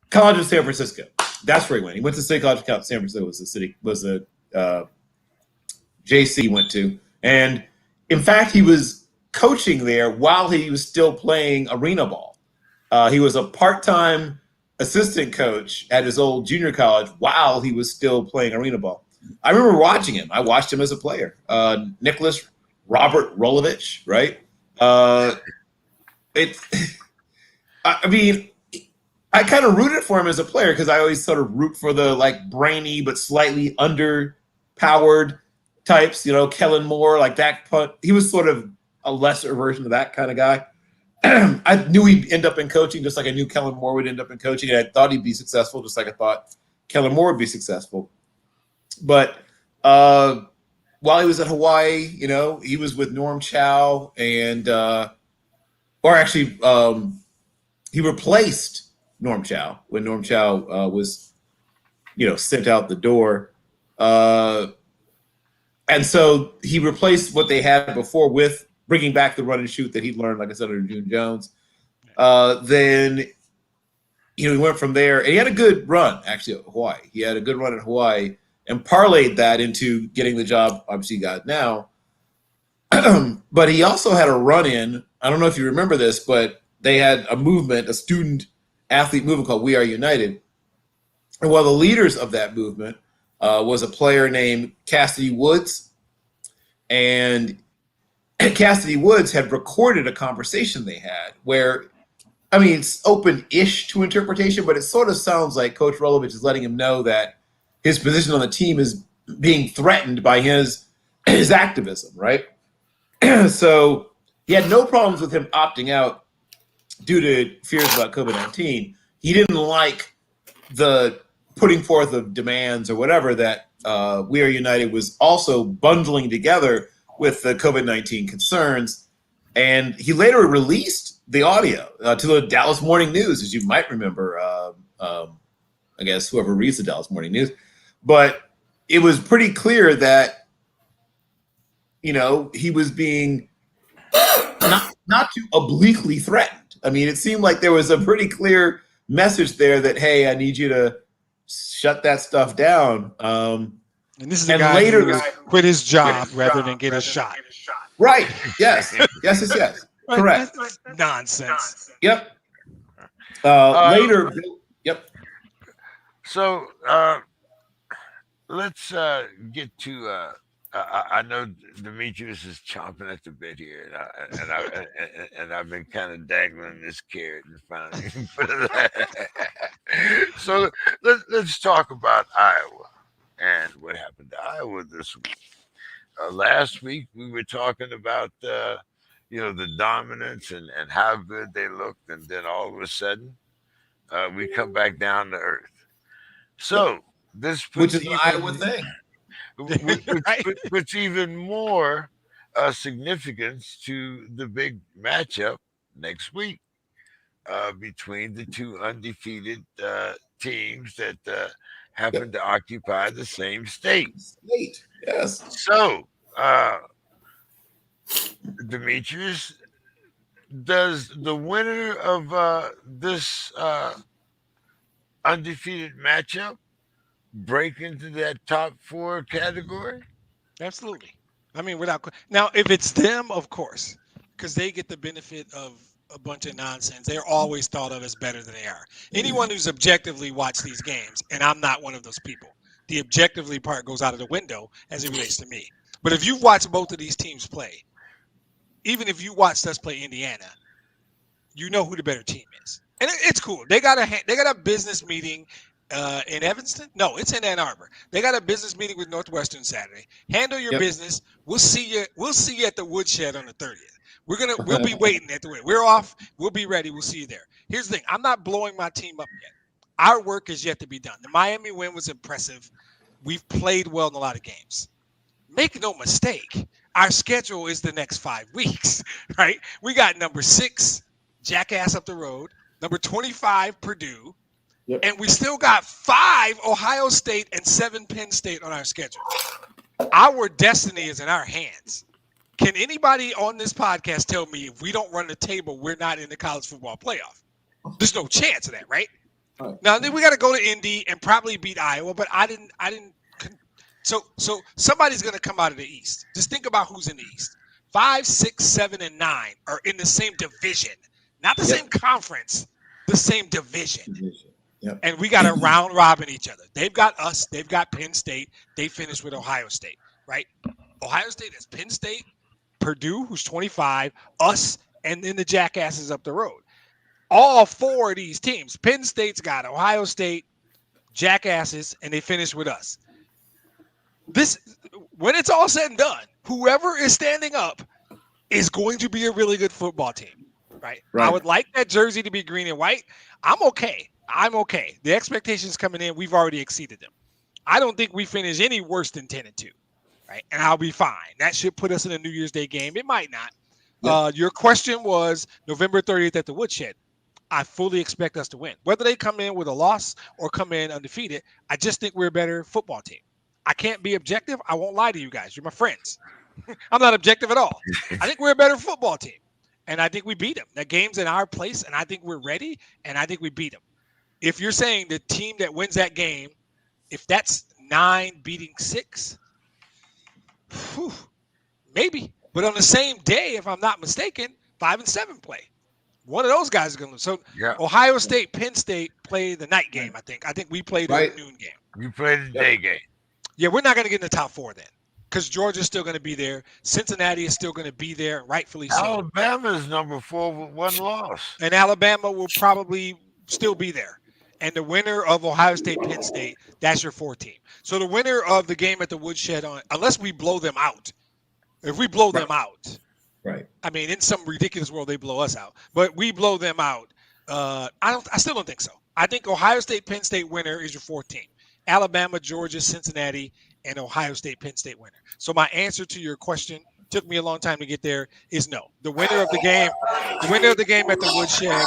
College of San Francisco. That's where he went. He went to State College of San Francisco. Was the JC he went to. And in fact, he was coaching there while he was still playing arena ball. He was a part-time assistant coach at his old junior college while he was still playing arena ball. I remember watching him. I watched him as a player. Nicholas Robert Rolovich, right? I kind of rooted for him as a player because I always sort of root for the brainy but slightly underpowered types, Kellen Moore, like that. He was sort of a lesser version of that kind of guy. I knew he'd end up in coaching just like I knew Kellen Moore would end up in coaching, and I thought he'd be successful just like I thought Kellen Moore would be successful. But while he was at Hawaii, he was with Norm Chow and he replaced Norm Chow when Norm Chow was, sent out the door. And so he replaced what they had before with bringing back the run and shoot that he'd learned, like I said, under June Jones. Then, he went from there, and he had a good run, actually, at Hawaii. He had a good run at Hawaii and parlayed that into getting the job, obviously, he got now. But he also had a run-in. I don't know if you remember this, but they had a movement, a student-athlete movement called We Are United. And one of the leaders of that movement was a player named Cassidy Woods. And Cassidy Woods had recorded a conversation they had where I mean, it's open-ish to interpretation, but it sort of sounds like Coach Rolovich is letting him know that his position on the team is being threatened by his activism, right? So he had no problems with him opting out due to fears about COVID-19. He didn't like the putting forth of demands or whatever that We Are United was also bundling together with the COVID-19 concerns. And he later released the audio to the Dallas Morning News, as you might remember, I guess whoever reads the Dallas Morning News. But it was pretty clear that, he was being not too obliquely threatened. I mean, it seemed like there was a pretty clear message there that, hey, I need you to shut that stuff down. And this is a guy who quit his job rather than get a shot. Right. Yes. Yes. Correct. That's nonsense. Yep. Later. Yep. So let's get to. I know Demetrius is chomping at the bit here, and I've been kind of dangling this carrot and finally. So let's talk about Iowa and what happened to Iowa this week. Last week we were talking about the dominance and how good they looked, and then all of a sudden we come back down to earth. So this which is an Iowa thing. Puts even more significance to the big matchup next week between the two undefeated teams that happen to occupy the same state. Yes. So, Demetrius, does the winner of this undefeated matchup break into that top 4 category? Absolutely. I mean, now, if it's them, of course, because they get the benefit of a bunch of nonsense. They're always thought of as better than they are. Anyone who's objectively watched these games, and I'm not one of those people, the objectively part goes out of the window as it relates to me. But if you've watched both of these teams play, even if you watched us play Indiana, you know who the better team is. And it's cool. They got a business meeting in Evanston? No, it's in Ann Arbor. They got a business meeting with Northwestern Saturday. Handle your business. We'll see you at the woodshed on the 30th. We'll be waiting at the way. We're off. We'll be ready. We'll see you there. Here's the thing. I'm not blowing my team up yet. Our work is yet to be done. The Miami win was impressive. We've played well in a lot of games. Make no mistake, our schedule is the next 5 weeks, right? We got number 6, Jackass up the road, number 25, Purdue, and we still got 5, Ohio State, and 7, Penn State on our schedule. Our destiny is in our hands. Can anybody on this podcast tell me if we don't run the table, we're not in the college football playoff? There's no chance of that, right? Now then we got to go to Indy and probably beat Iowa, but I didn't. So somebody's going to come out of the East. Just think about who's in the East. 5, 6, 7, and 9 are in the same division, not the same conference, the same division. And we got to round robin each other. They've got us. They've got Penn State. They finished with Ohio State, right? Ohio State is Penn State, Purdue, who's 25, us, and then the Jackasses up the road. All 4 of these teams, Penn State's got Ohio State, Jackasses, and they finish with us. When it's all said and done, whoever is standing up is going to be a really good football team, right? I would like that jersey to be green and white. I'm okay. The expectations coming in, we've already exceeded them. I don't think we finish any worse than 10-2, right? And I'll be fine. That should put us in a New Year's Day game. It might not. Your question was November 30th at the woodshed. I fully expect us to win. Whether they come in with a loss or come in undefeated, I just think we're a better football team. I can't be objective. I won't lie to you guys. You're my friends. I'm not objective at all. I think we're a better football team, and I think we beat them. That game's in our place, and I think we're ready, and I think we beat them. If you're saying the team that wins that game, if that's 9 beating 6, maybe. But on the same day, if I'm not mistaken, 5 and 7 play. One of those guys is going to lose. So Ohio State, Penn State play the night game, I think. I think we played the noon game. You played the day game. Yeah, we're not going to get in the top 4 then. because Georgia's still going to be there. Cincinnati is still going to be there, and rightfully so. Alabama is number 4 with 1 loss. And Alabama will probably still be there. And the winner of Ohio State, Penn State, that's your 4 team. So the winner of the game at the Woodshed, unless we blow them out, if we blow them out, Right. I mean, in some ridiculous world, they blow us out. But we blow them out. I still don't think so. I think Ohio State, Penn State winner is your 4th team. Alabama, Georgia, Cincinnati, and Ohio State, Penn State winner. So my answer to your question, took me a long time to get there, is no. The winner of the game at the Woodshed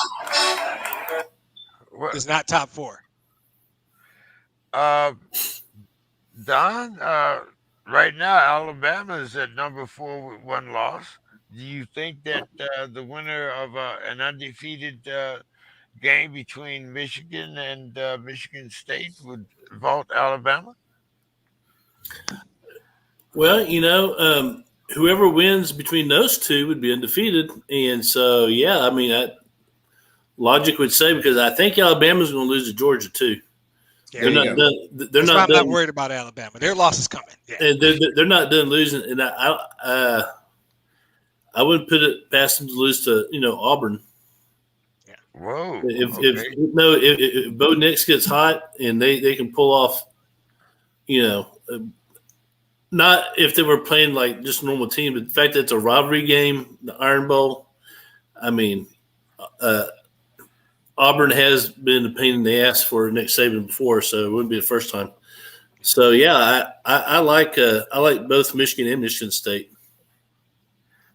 is not top 4. Don, right now Alabama is at number 4 with 1 loss. Do you think that the winner of an undefeated game between Michigan and Michigan State would vault Alabama? Well, whoever wins between those two would be undefeated, and so I mean, logic would say, because I think Alabama's going to lose to Georgia too. Yeah, They're not done. They're not I'm done. not worried about Alabama. Their loss is coming. Yeah. And they're not done losing, and I wouldn't put it past them to lose to Auburn. Whoa! If Bo Nix gets hot and they can pull off, not if they were playing like just a normal team, but the fact that it's a rivalry game, the Iron Bowl. I mean, Auburn has been a pain in the ass for Nick Saban before, so it wouldn't be the first time. So I like both Michigan and Michigan State.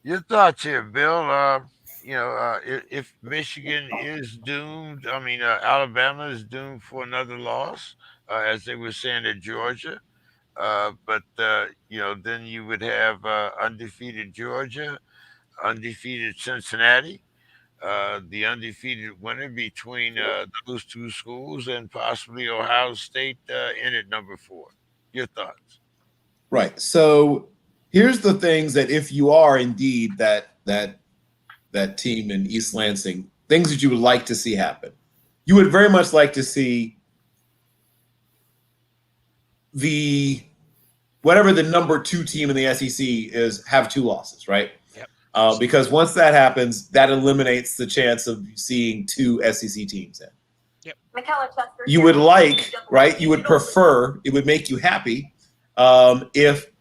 Your thoughts here, Bill? If Michigan is doomed, Alabama is doomed for another loss, as they were saying at Georgia. But then you would have undefeated Georgia, undefeated Cincinnati, the undefeated winner between those 2 schools, and possibly Ohio State in at number 4. Your thoughts? Right. So here's the things that if you are indeed that team in East Lansing, things that you would like to see happen. You would very much like to see whatever the number 2 team in the SEC is have 2 losses, right? Yep. Because once that happens, that eliminates the chance of seeing 2 SEC teams in. Yep. You would like, right? You would prefer, it would make you happy if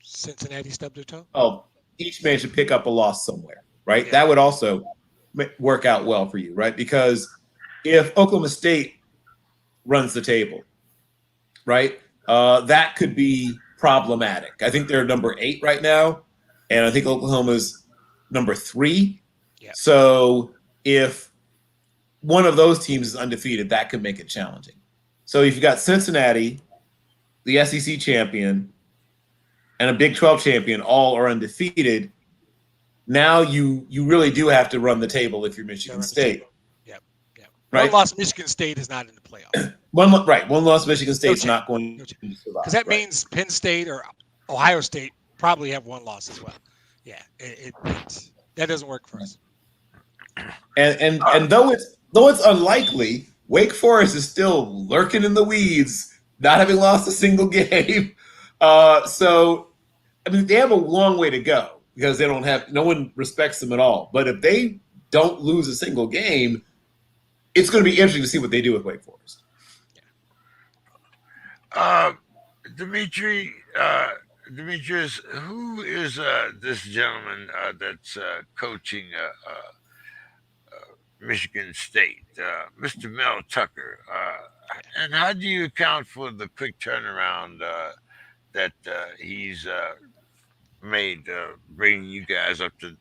Cincinnati stubbed their toe. Each man should pick up a loss somewhere, right? Yeah. That would also work out well for you, right? Because if Oklahoma State runs the table, right, that could be problematic. I think they're number 8 right now, and I think Oklahoma's number 3. Yeah. So if one of those teams is undefeated, that could make it challenging. So if you got Cincinnati, the SEC champion, and a Big 12 champion all are undefeated, now you really do have to run the table if you're Michigan State. Yep. Right? One loss Michigan State is not in the playoff. One loss Michigan State's not going to survive. Because that means Penn State or Ohio State probably have 1 loss as well. Yeah, that doesn't work for us. And though it's unlikely, Wake Forest is still lurking in the weeds, not having lost a single game. So, I mean, they have a long way to go because no one respects them at all. But if they don't lose a single game, it's going to be interesting to see what they do with Wake Forest. Demetrius, who is this gentleman that's coaching Michigan State, Mr. Mel Tucker? And how do you account for the quick turnaround that he's made, bringing you guys up to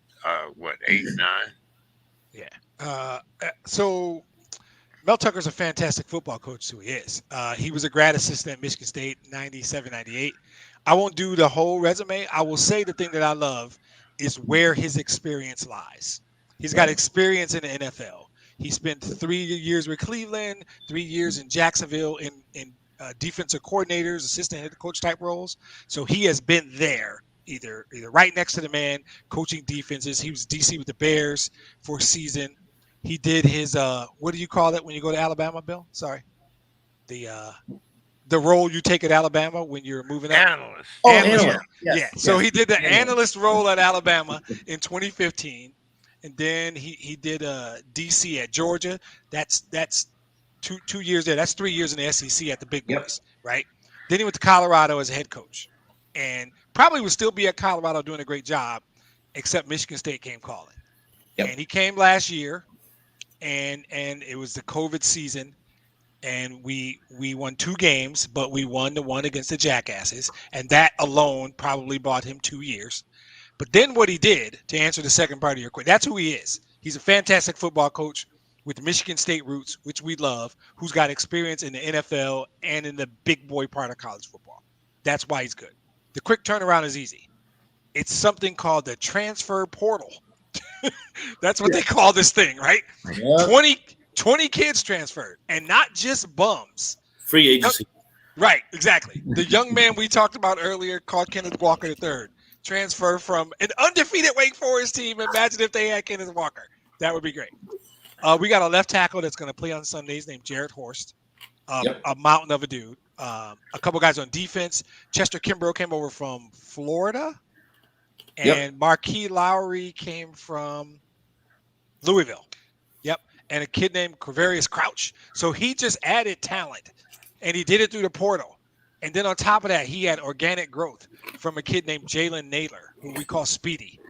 8, 9? Yeah. So Mel Tucker's a fantastic football coach, who he is. He was a grad assistant at Michigan State, 97, 98. I won't do the whole resume. I will say the thing that I love is where his experience lies. He's got experience in the NFL. He spent 3 years with Cleveland, 3 years in Jacksonville in defensive coordinators, assistant head coach type roles. So he has been there, either right next to the man, coaching defenses. He was DC with the Bears for a season. He did his what do you call it when you go to Alabama, Bill? Sorry. The the role you take at Alabama when you're moving up. Analyst. Oh, Analyst analyst. role. Yes, Yeah. So yes. he did the Analyst. analyst role at Alabama in 2015, and then he did DC at Georgia. That's 2 years there. That's 3 years in the SEC at the big Yep. boys, right? Then he went to Colorado as a head coach, and probably would still be at Colorado doing a great job, except Michigan State came calling. Yep. And he came last year, and it was the COVID season, and we won 2 games, but we won the one against the Jackasses, and that alone probably bought him 2 years. But then what he did, to answer the second part of your question, that's who he is. He's a fantastic football coach with Michigan State roots, which we love, who's got experience in the NFL and in the big boy part of college football. That's why he's good. The quick turnaround is easy. It's something called the transfer portal. That's what they call this thing, right? Yep. 20 kids transferred, and not just bums. Free agency. Right, exactly. The young man we talked about earlier called Kenneth Walker III transfer from an undefeated Wake Forest team. Imagine if they had Kenneth Walker. That would be great. We got a left tackle that's going to play on Sundays named Jarrett Horst, a mountain of a dude. A couple guys on defense. Chester Kimbrough came over from Florida, and Marquis Lowry came from Louisville. Yep, and a kid named Quavarius Crouch. So he just added talent, and he did it through the portal. And then on top of that, he had organic growth from a kid named Jalen Naylor, who we call Speedy.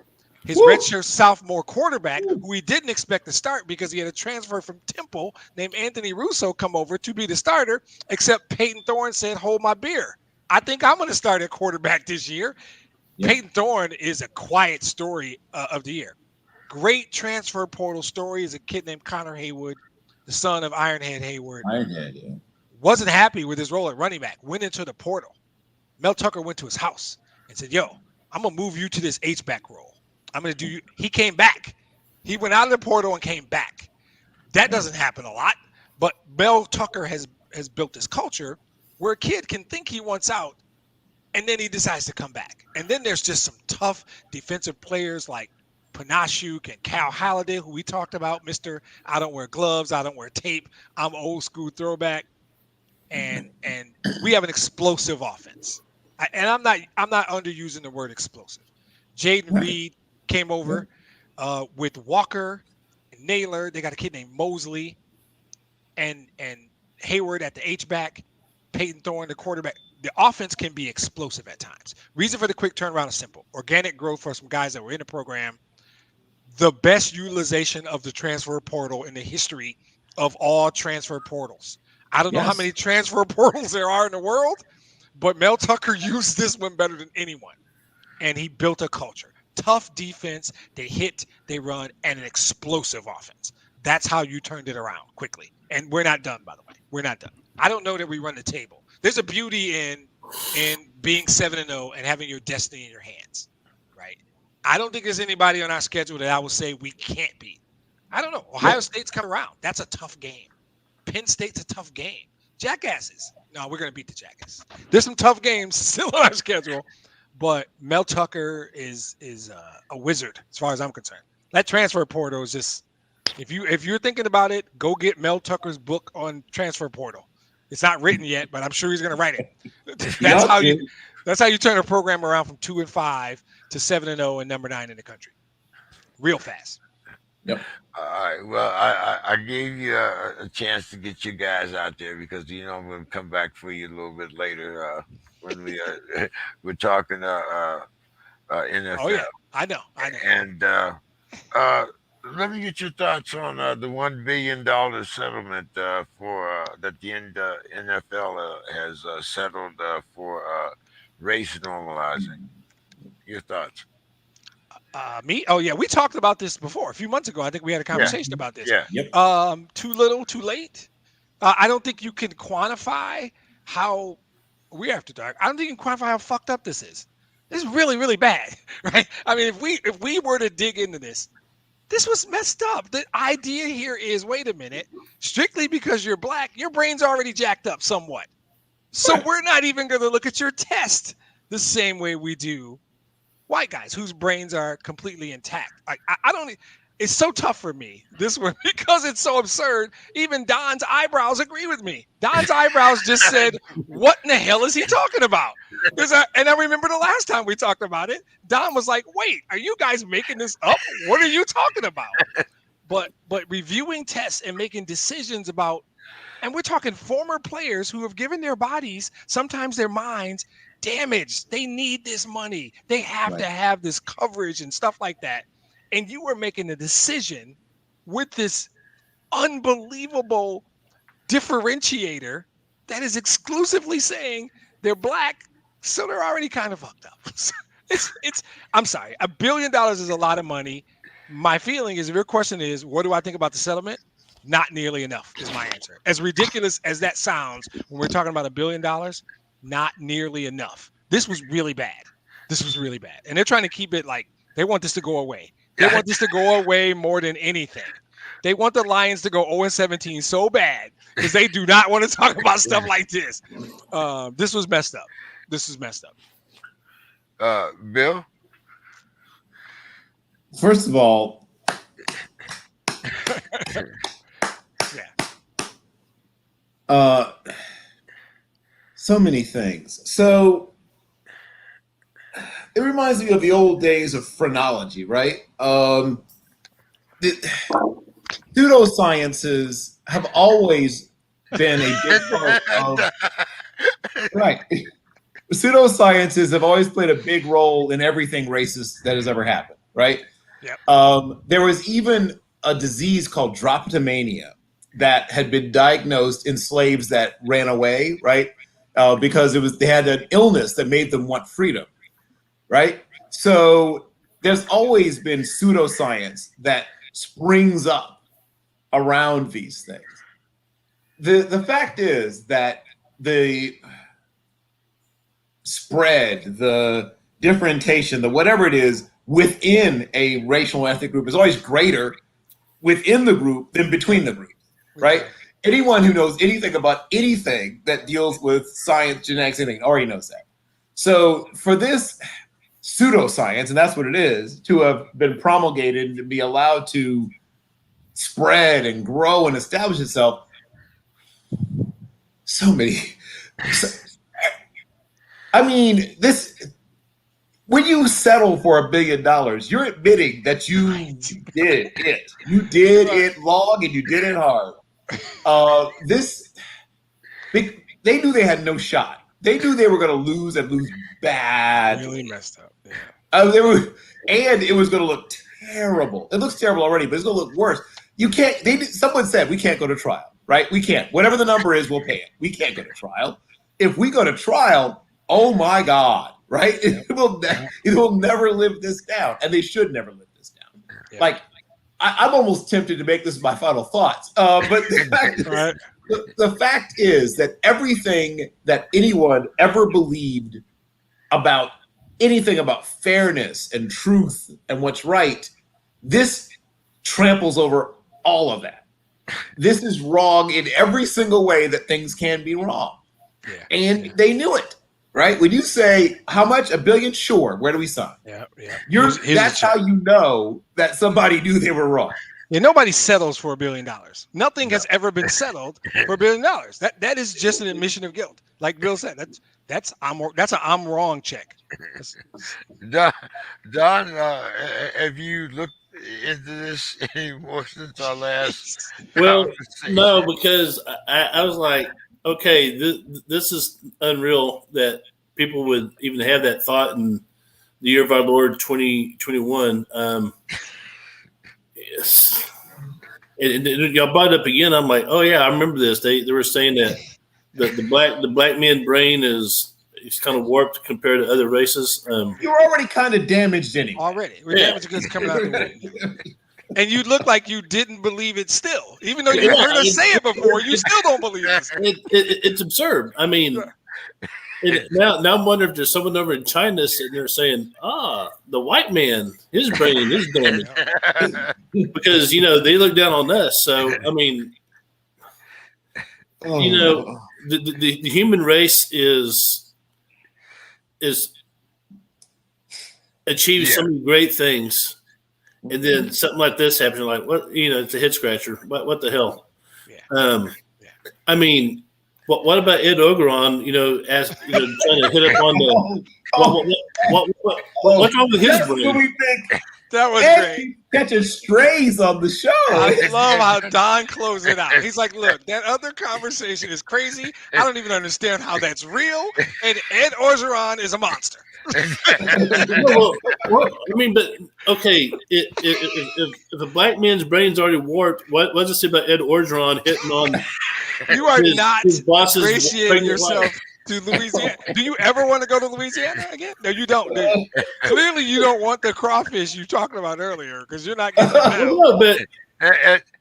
His redshirt sophomore quarterback, who we didn't expect to start because he had a transfer from Temple named Anthony Russo come over to be the starter, except Peyton Thorne said, hold my beer. I think I'm going to start at quarterback this year. Yep. Peyton Thorne is a quiet story of the year. Great transfer portal story is a kid named Connor Haywood, the son of Ironhead Hayward. Ironhead, yeah. Wasn't happy with his role at running back, went into the portal. Mel Tucker went to his house and said, yo, I'm going to move you to this H-back role. I'm going to do you. He came back. He went out of the portal and came back. That doesn't happen a lot, but Mel Tucker has built this culture where a kid can think he wants out, and then he decides to come back. And then there's just some tough defensive players like Panashuk and Cal Halliday, who we talked about, Mr. I don't wear gloves, I don't wear tape, I'm old school throwback. And we have an explosive offense. And I'm not underusing the word explosive. Jaden Reed came over with Walker and Naylor. They got a kid named Mosley and Hayward at the H-back, Peyton Thorne, the quarterback. The offense can be explosive at times. Reason for the quick turnaround is simple. Organic growth for some guys that were in the program. The best utilization of the transfer portal in the history of all transfer portals. I don't know how many transfer portals there are in the world, but Mel Tucker used this one better than anyone. And he built a culture. Tough defense, they hit, they run, and an explosive offense. That's how you turned it around quickly. And we're not done, by the way. We're not done. I don't know that we run the table. There's a beauty in being 7-0 and having your destiny in your hands, right? I don't think there's anybody on our schedule that I would say we can't beat. I don't know. Ohio State's come around. That's a tough game. Penn State's a tough game. Jackasses. No, we're going to beat the Jackasses. There's some tough games still on our schedule, but Mel Tucker is a wizard as far as I'm concerned. That transfer portal is just, if you're thinking about it, go get Mel Tucker's book on transfer portal. It's not written yet, but I'm sure he's going to write it. That's how you turn a program around from 2-5 to 7-0 and number 9 in the country, real fast. Yep. All right. Well, I gave you a chance to get you guys out there because I'm going to come back for you a little bit later when we're talking NFL. Oh yeah, I know. And let me get your thoughts on the $1 billion settlement for that the NFL has settled for race normalizing. Your thoughts? Me? Oh yeah, we talked about this before a few months ago. I think we had a conversation about this. Yeah. Yep. Too little, too late. I don't think you can quantify how we have to dark. I don't think you can quantify how fucked up this is. This is really, really bad, right? I mean, if we were to dig into this was messed up. The idea here is, wait a minute, strictly because you're black, your brain's already jacked up somewhat. So we're not even going to look at your test the same way we do white guys whose brains are completely intact. I don't. It's so tough for me this one because it's so absurd. Even Don's eyebrows agree with me. Don's eyebrows just said, "What in the hell is he talking about?" And I remember the last time we talked about it, Don was like, "Wait, are you guys making this up? What are you talking about?" But reviewing tests and making decisions about, and we're talking former players who have given their bodies, sometimes their minds, damaged. They need this money. They have to have this coverage and stuff like that. And you were making a decision with this unbelievable differentiator that is exclusively saying they're black, so they're already kind of fucked up. it's I'm sorry, $1 billion is a lot of money. My feeling is, if your question is, what do I think about the settlement? Not nearly enough is my answer. As ridiculous as that sounds, when we're talking about $1 billion, not nearly enough. This was really bad. And they're trying to keep it like they want this to go away. They want this to go away more than anything. They want the Lions to go 0-17 so bad because they do not want to talk about stuff like this. This was messed up. Bill? First of all, so many things. So it reminds me of the old days of phrenology, right? Pseudosciences have always been a big part of right. Pseudosciences have always played a big role in everything racist that has ever happened, right? Yep. There was even a disease called droptomania that had been diagnosed in slaves that ran away, right? Because they had an illness that made them want freedom, right? So there's always been pseudoscience that springs up around these things. The fact is that the spread, the differentiation, the whatever it is within a racial ethnic group is always greater within the group than between the groups, right? Anyone who knows anything about anything that deals with science, genetics, anything already knows that. So for this pseudoscience, and that's what it is, to have been promulgated and to be allowed to spread and grow and establish itself, I mean, when you settle for $1 billion, you're admitting that you did it. You did it long and you did it hard. They knew they had no shot. They knew they were going to lose and lose bad. Really messed up. Yeah. And it was going to look terrible. It looks terrible already, but it's going to look worse. You can't. Someone said we can't go to trial, right? We can't. Whatever the number is, we'll pay it. We can't go to trial. If we go to trial, oh my God, right? It will never live this down, and they should never live this down. Yeah. Like, I'm almost tempted to make this my final thoughts, but the fact is that everything that anyone ever believed about anything about fairness and truth and what's right, this tramples over all of that. This is wrong in every single way that things can be wrong. Yeah. And they knew it, right? When you say, how much? $1 billion? Sure. Where do we sign? Yeah. That's how you know that somebody knew they were wrong. Yeah, nobody settles for $1 billion. Nothing has ever been settled for $1 billion. That is just an admission of guilt. Like Bill said, that's an I'm wrong check. Don, have you looked into this anymore since our last? Well, no, because I was like, okay, this is unreal that people would even have that thought in the year of our Lord 2021. Yes. And y'all brought it up again. I'm like, oh yeah, I remember this. They were saying that the black man brain is kind of warped compared to other races. You're already kind of damaged anyway. Already, we're damaged because it's coming out of the way. And you look like you didn't believe it still, even though you heard us say it before. You still don't believe it. It's absurd. I mean, now I'm wondering if there's someone over in China sitting there saying, the white man, his brain is damaged. Because, they look down on us. So, I mean, the human race is achieved so many great things. and then something like this happens. You're like, what? It's a head scratcher. What the hell? Yeah. I mean, what about Ed Ogeron? As trying to hit up on the what's wrong with his That's brain? what we think. That was Ed great. keeps catching strays on the show. I love how Don closed it out. He's like, look, that other conversation is crazy. I don't even understand how that's real. And Ed Orgeron is a monster. Well, I mean, but okay, if a black man's brain's already warped, what does it say about Ed Orgeron hitting on? You are not his boss's ingratiating pregnant yourself wife? to Louisiana. Do you ever want to go to Louisiana again? No, you don't. Do you? Clearly, you don't want the crawfish you talking about earlier because you're not getting them now. No, but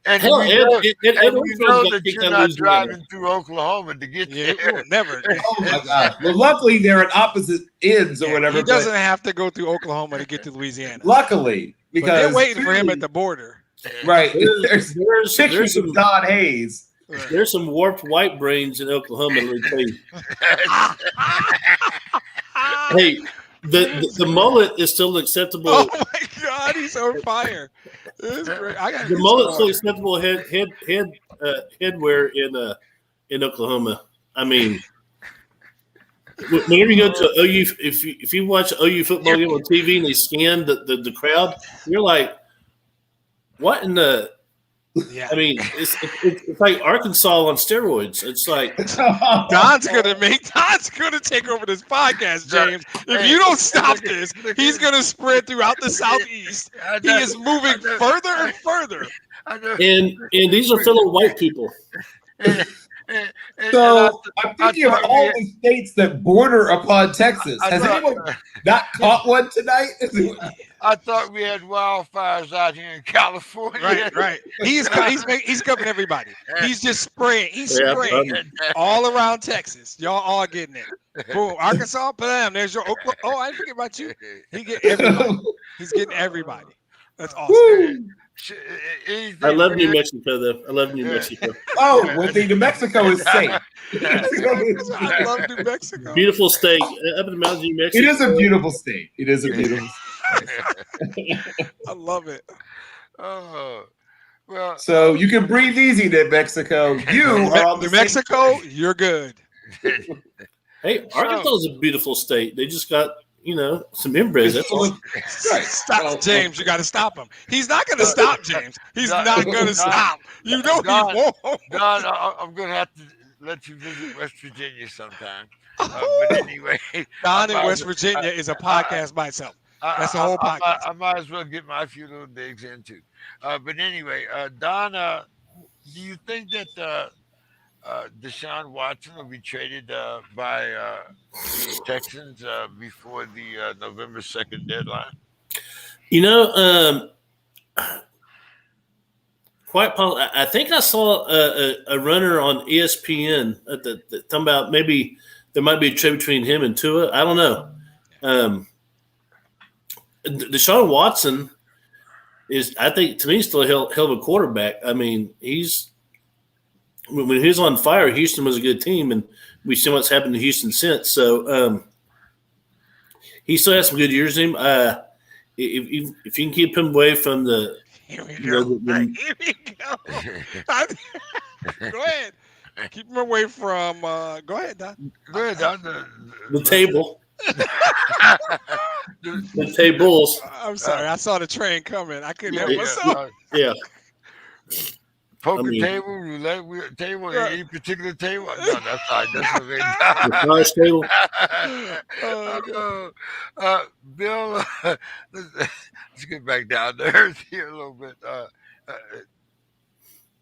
And hell, we Ed know, Orgeron's got that kicked you're out of not Louisiana. driving through Oklahoma to get Yeah, there. never. Oh my God! Well, luckily they're at opposite ends or whatever. He doesn't but have to go through Oklahoma to get to Louisiana. luckily, But because they're waiting for him at the border. right. There's Pictures some of Don Hayes. there's some warped white brains in Oklahoma. Let me tell you. Hey, the mullet is still acceptable. Oh my God, he's on fire! This is great. I got The mullet's still acceptable headwear in Oklahoma. I mean, whenever you go to OU, if you watch OU football game on TV and they scan the crowd, you're like, what in the? Yeah. I mean, it's like Arkansas on steroids. It's like Don's gonna take over this podcast, James. If you don't stop this, he's gonna spread throughout the southeast. He is moving further and further. and these are fellow white people. So I'm thinking of all the states that border upon Texas. Has anyone not caught one tonight? I thought we had wildfires out here in California. Right. He's covering everybody. He's just spraying. He's spraying all around Texas. Y'all all getting it. Boom. Arkansas, bam. There's your Oklahoma. Oh, I didn't forget about you. He's getting everybody. That's awesome. I love New Mexico, though. I love New Mexico. Oh, one thing, New Mexico is safe. I love New Mexico. Beautiful state up in the mountains of New Mexico. It is a beautiful state. It is a beautiful state. I love it. Oh, well. So you can breathe easy, New Mexico. You are on the New Mexico, you're good. Hey, Arkansas is a beautiful state. They just got, some inbred. That's all. Stop, James. You got to stop him. He's not going to stop, James. He's not going to stop. You know he won't. Don, I'm going to have to let you visit West Virginia sometime. But anyway. Don in West Virginia is a podcast by itself. That's the whole podcast. I might as well get my few little digs in, too. But anyway, Don, do you think that Deshaun Watson will be traded by the Texans before the November 2nd deadline? Quite possibly. I think I saw a runner on ESPN talking about maybe there might be a trade between him and Tua. I don't know. Deshaun Watson is, I think, to me, still a hell of a quarterback. I mean, when he was on fire, Houston was a good team, and we've seen what's happened to Houston since. So he still has some good years in him. If you can keep him away from the – Here we go. Here we go. Go ahead. Keep him away from go ahead, Don. Go ahead, Don. The table. The tables. I'm sorry. I saw the train coming. I couldn't help myself. Yeah. Poker table, roulette table, any particular table? No, that's fine. That's okay. The prize table. Bill, let's get back down to earth here a little bit.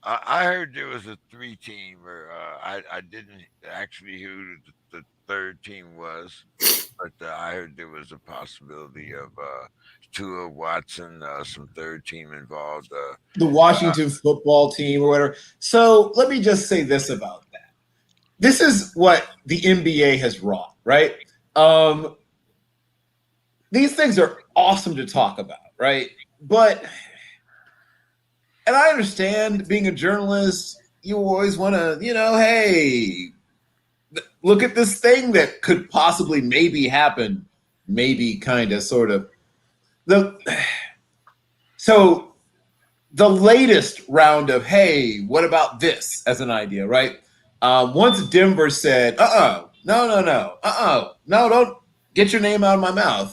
I heard there was a 3-team, or I didn't actually hear who the third team was, but I heard there was a possibility of Tua, Watson, some third team involved. The Washington football team or whatever. So let me just say this about that. This is what the NBA has wrought, right? These things are awesome to talk about, right? But, and I understand being a journalist, you always want to, hey, look at this thing that could possibly maybe happen, maybe kind of, sort of. So the latest round of, hey, what about this as an idea, right? Once Denver said, no, don't get your name out of my mouth.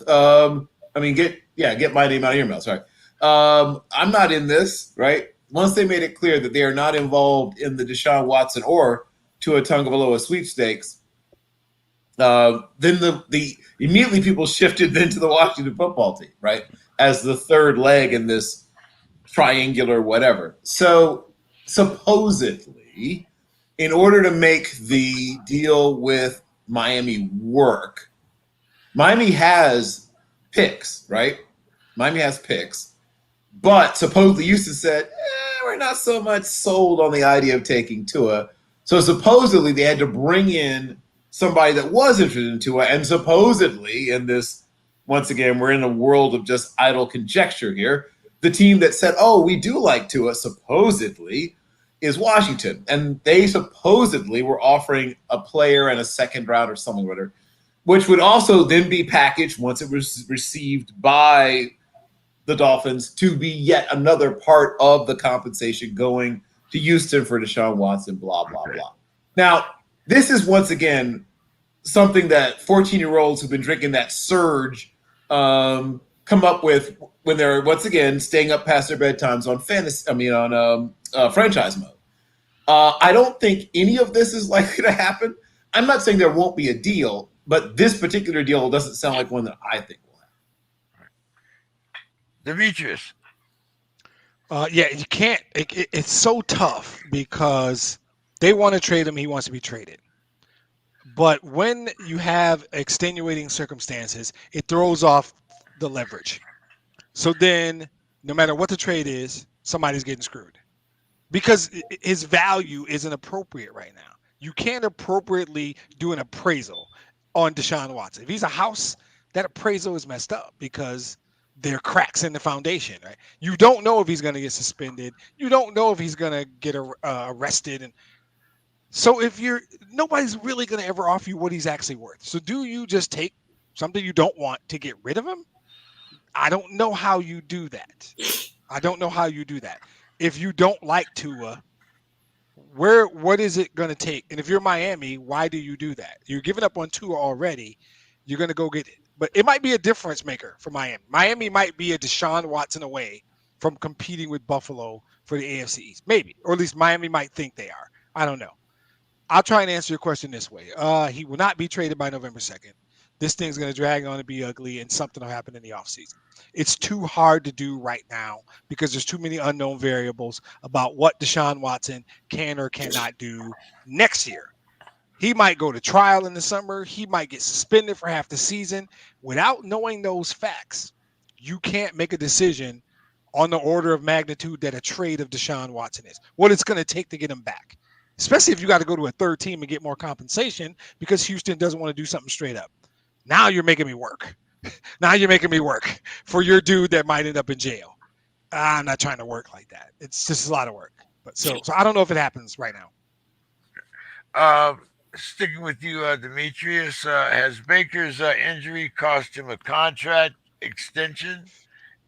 Get my name out of your mouth. Sorry. I'm not in this, right? Once they made it clear that they are not involved in the Deshaun Watson or Tua Tagovailoa sweepstakes, then the immediately people shifted then to the Washington football team, right, as the third leg in this triangular whatever. So supposedly, in order to make the deal with Miami work, Miami has picks, right? Miami has picks, but supposedly Houston said, we're not so much sold on the idea of taking Tua. So supposedly they had to bring in somebody that was interested in Tua, and supposedly in this, once again, we're in a world of just idle conjecture here. The team that said, oh, we do like Tua, supposedly, is Washington. And they supposedly were offering a player and a second round or something, whatever, which would also then be packaged once it was received by the Dolphins to be yet another part of the compensation going to Houston for Deshaun Watson, blah, blah, blah. Now, this is once again something that 14-year-olds who've been drinking that surge come up with when they're once again staying up past their bedtimes on franchise mode. I don't think any of this is likely to happen. I'm not saying there won't be a deal, but this particular deal doesn't sound like one that I think will happen. Demetrius. You can't. It's so tough because they want to trade him. He wants to be traded. But when you have extenuating circumstances, it throws off the leverage. So then, no matter what the trade is, somebody's getting screwed because his value isn't appropriate right now. You can't appropriately do an appraisal on Deshaun Watson. If he's a house, that appraisal is messed up because there are cracks in the foundation, right? You don't know if he's going to get suspended. You don't know if he's going to get arrested. And so nobody's really going to ever offer you what he's actually worth. So do you just take something you don't want to get rid of him? I don't know how you do that. If you don't like Tua, what is it going to take? And if you're Miami, why do you do that? You're giving up on Tua already. You're going to go get it. But it might be a difference maker for Miami. Miami might be a Deshaun Watson away from competing with Buffalo for the AFC East. Maybe. Or at least Miami might think they are. I don't know. I'll try and answer your question this way. He will not be traded by November 2nd. This thing's going to drag on and be ugly, and something will happen in the offseason. It's too hard to do right now because there's too many unknown variables about what Deshaun Watson can or cannot do next year. He might go to trial in the summer. He might get suspended for half the season. Without knowing those facts, you can't make a decision on the order of magnitude that a trade of Deshaun Watson is, what it's going to take to get him back, especially if you got to go to a third team and get more compensation because Houston doesn't want to do something straight up. Now you're making me work. For your dude that might end up in jail. I'm not trying to work like that. It's just a lot of work. But so I don't know if it happens right now. Sticking with you, Demetrius, has Baker's injury cost him a contract extension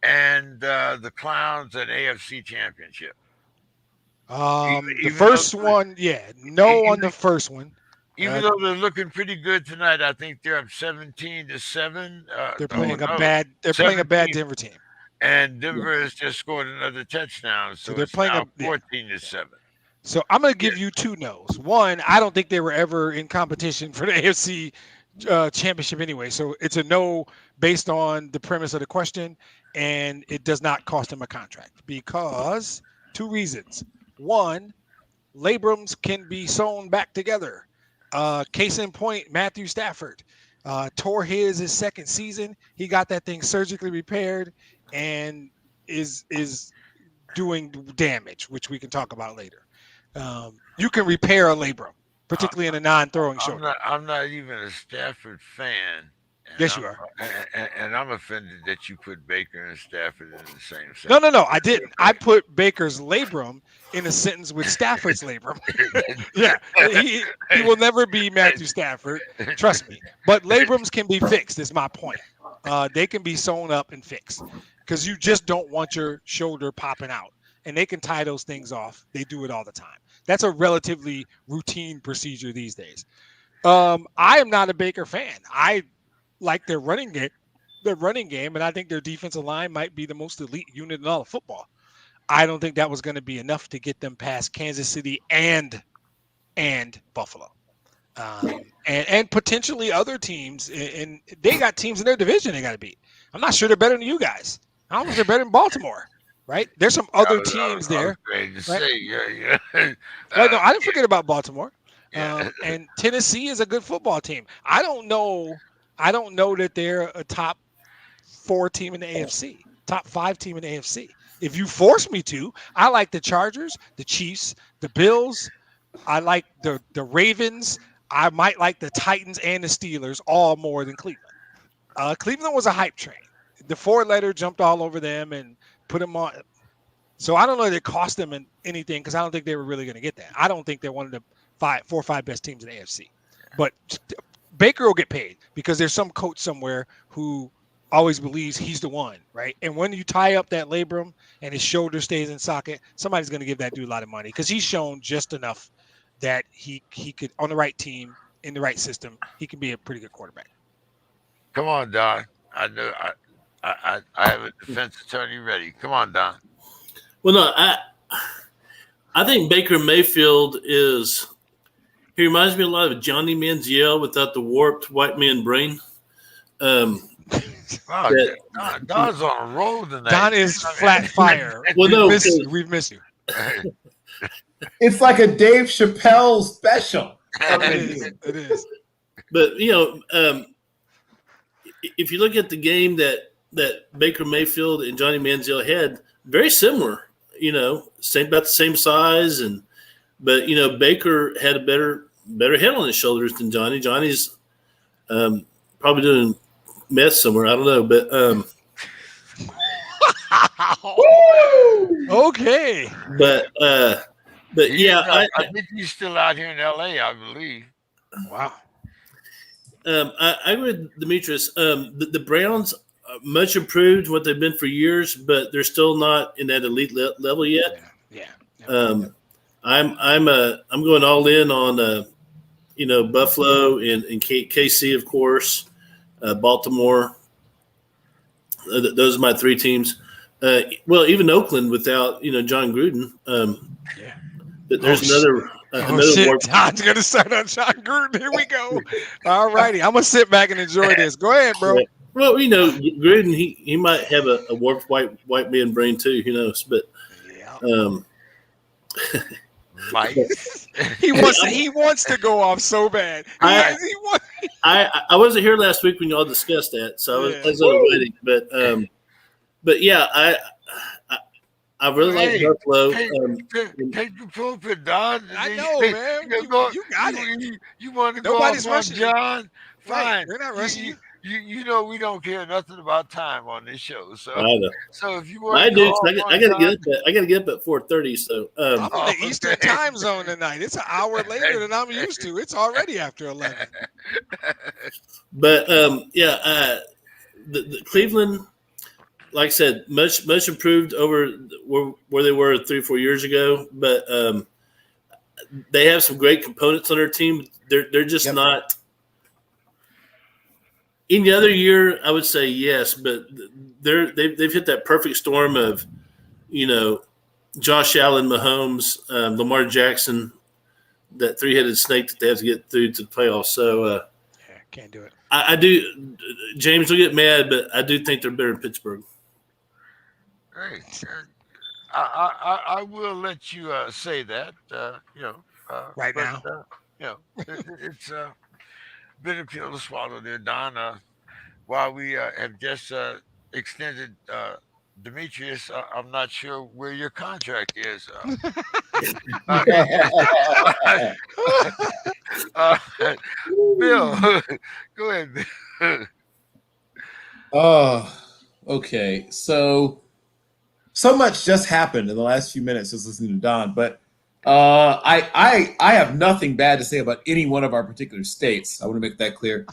and the Clowns an AFC championship? The first one, on the first one. Even though they're looking pretty good tonight, I think they're up 17-7. They're playing a bad Denver team, and Denver has just scored another touchdown, so they're playing 14-7. So I'm going to give you two no's. One, I don't think they were ever in competition for the AFC championship anyway. So it's a no based on the premise of the question, and it does not cost him a contract because two reasons. One, labrums can be sewn back together. Case in point, Matthew Stafford tore his second season. He got that thing surgically repaired and is doing damage, which we can talk about later. You can repair a labrum, particularly in a non-throwing shoulder. I'm not even a Stafford fan. Yes, you are. And I'm offended that you put Baker and Stafford in the same sentence. No, I didn't. I put Baker's labrum in a sentence with Stafford's labrum. Yeah, he will never be Matthew Stafford. Trust me. But labrums can be fixed, is my point. They can be sewn up and fixed. because you just don't want your shoulder popping out. And they can tie those things off. They do it all the time. That's a relatively routine procedure these days. I am not a Baker fan. I like their running game, and I think their defensive line might be the most elite unit in all of football. I don't think that was going to be enough to get them past Kansas City and Buffalo, and potentially other teams. And they got teams in their division they got to beat. I'm not sure they're better than you guys. I don't know if they're better than Baltimore. Right? There's some other teams there. Right? Right? No, I didn't forget about Baltimore. And Tennessee is a good football team. I don't know that they're a top 4 team in the AFC, top 5 team in the AFC. If you force me to, I like the Chargers, the Chiefs, the Bills. I like the Ravens. I might like the Titans and the Steelers all more than Cleveland. Cleveland was a hype train. The 4-letter jumped all over them and put them on. So I don't know if it cost them anything because I don't think they were really going to get that. I don't think they're one of the 4 or 5 best teams in the AFC. But Baker will get paid because there's some coach somewhere who always believes he's the one, right? And when you tie up that labrum and his shoulder stays in socket, somebody's going to give that dude a lot of money because he's shown just enough that he could, on the right team, in the right system, he can be a pretty good quarterback. Come on, Don. I know I have a defense attorney ready. Come on, Don. Well, no, I think Baker Mayfield he reminds me a lot of Johnny Manziel without the warped white man brain. Don's on a roll tonight. Don is flat fire. Well, We've missed you. It's like a Dave Chappelle special. It is. But, if you look at the game that Baker Mayfield and Johnny Manziel had, very similar, about the same size. But Baker had a better head on his shoulders than Johnny. Johnny's probably doing meth somewhere. I don't know. But okay. But yeah, I think he's still out here in LA, I believe. Wow. I agree with Demetrius. The Browns are much improved what they've been for years, but they're still not in that elite level yet. Yeah. I'm going all in on Buffalo and KC, of course, Baltimore. Those are my 3 teams. Well, even Oakland without John Gruden. There's another. Shit. John's gonna start on John Gruden. Here we go. All righty, I'm gonna sit back and enjoy this. Go ahead, bro. Well, Gruden, he might have a warped white man brain too. Who knows? But Mike, he wants to go off so bad. I wasn't here last week when y'all discussed that, so I was waiting. But yeah, I really like Buffalo. Take the pulpit, Don. I know, man. You got it. You want to Nobody's go off rushing on John? Right. Fine. We're not rushing you. We don't care nothing about time on this show. So, I know. So if you want, I do. I got to get up at 4:30. So I'm in the Eastern time zone tonight. It's an hour later than I'm used to. It's already after 11. But the Cleveland. Like I said, much improved over where they were 3 or 4 years ago, but they have some great components on their team. They're just not. Any other year, I would say yes, but they've hit that perfect storm of, Josh Allen, Mahomes, Lamar Jackson, that 3-headed snake that they have to get through to the playoffs. So can't do it. I do. James will get mad, but I do think they're better than Pittsburgh. Hey, I will let you say that. Right but, now, it's been a pill to swallow there, Don. While we have just extended Demetrius, I'm not sure where your contract is. Bill, go ahead. Okay. So much just happened in the last few minutes just listening to Don, but I have nothing bad to say about any one of our particular states. I want to make that clear.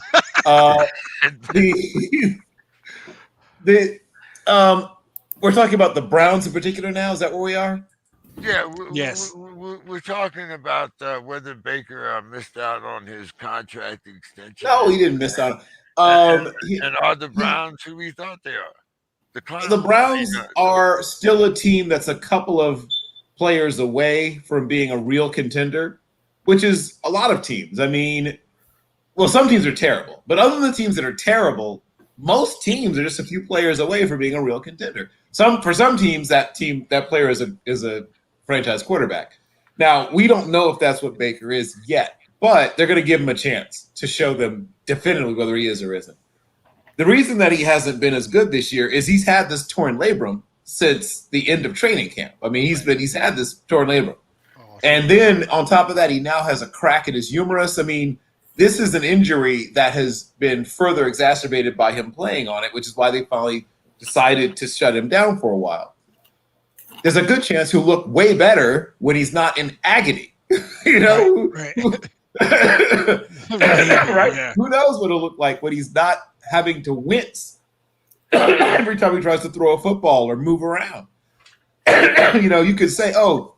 We're talking about the Browns in particular now. Is that where we are? Yeah, Yes. we're talking about whether Baker missed out on his contract extension, No, he didn't miss out. and, and, He, and are the he, Browns who we thought they are? The the clowns. I mean, Browns are still a team that's a couple of players away from being a real contender, which is a lot of teams. I mean, well, some teams are terrible, but other than the teams that are terrible, most teams are just a few players away from being a real contender. For some teams, that player is a franchise quarterback. Now, we don't know if that's what Baker is yet, but they're going to give him a chance to show them definitively whether he is or isn't. The reason that he hasn't been as good this year is he's had this torn labrum since the end of training camp. I mean, he's had this torn labrum. And then on top of that, he now has a crack in his humerus. I mean, this is an injury that has been further exacerbated by him playing on it, which is why they finally decided to shut him down for a while. There's a good chance he'll look way better when he's not in agony. You know? Right. Right? Yeah. Who knows what it'll look like when he's not having to wince every time he tries to throw a football or move around. You know, you could say, oh,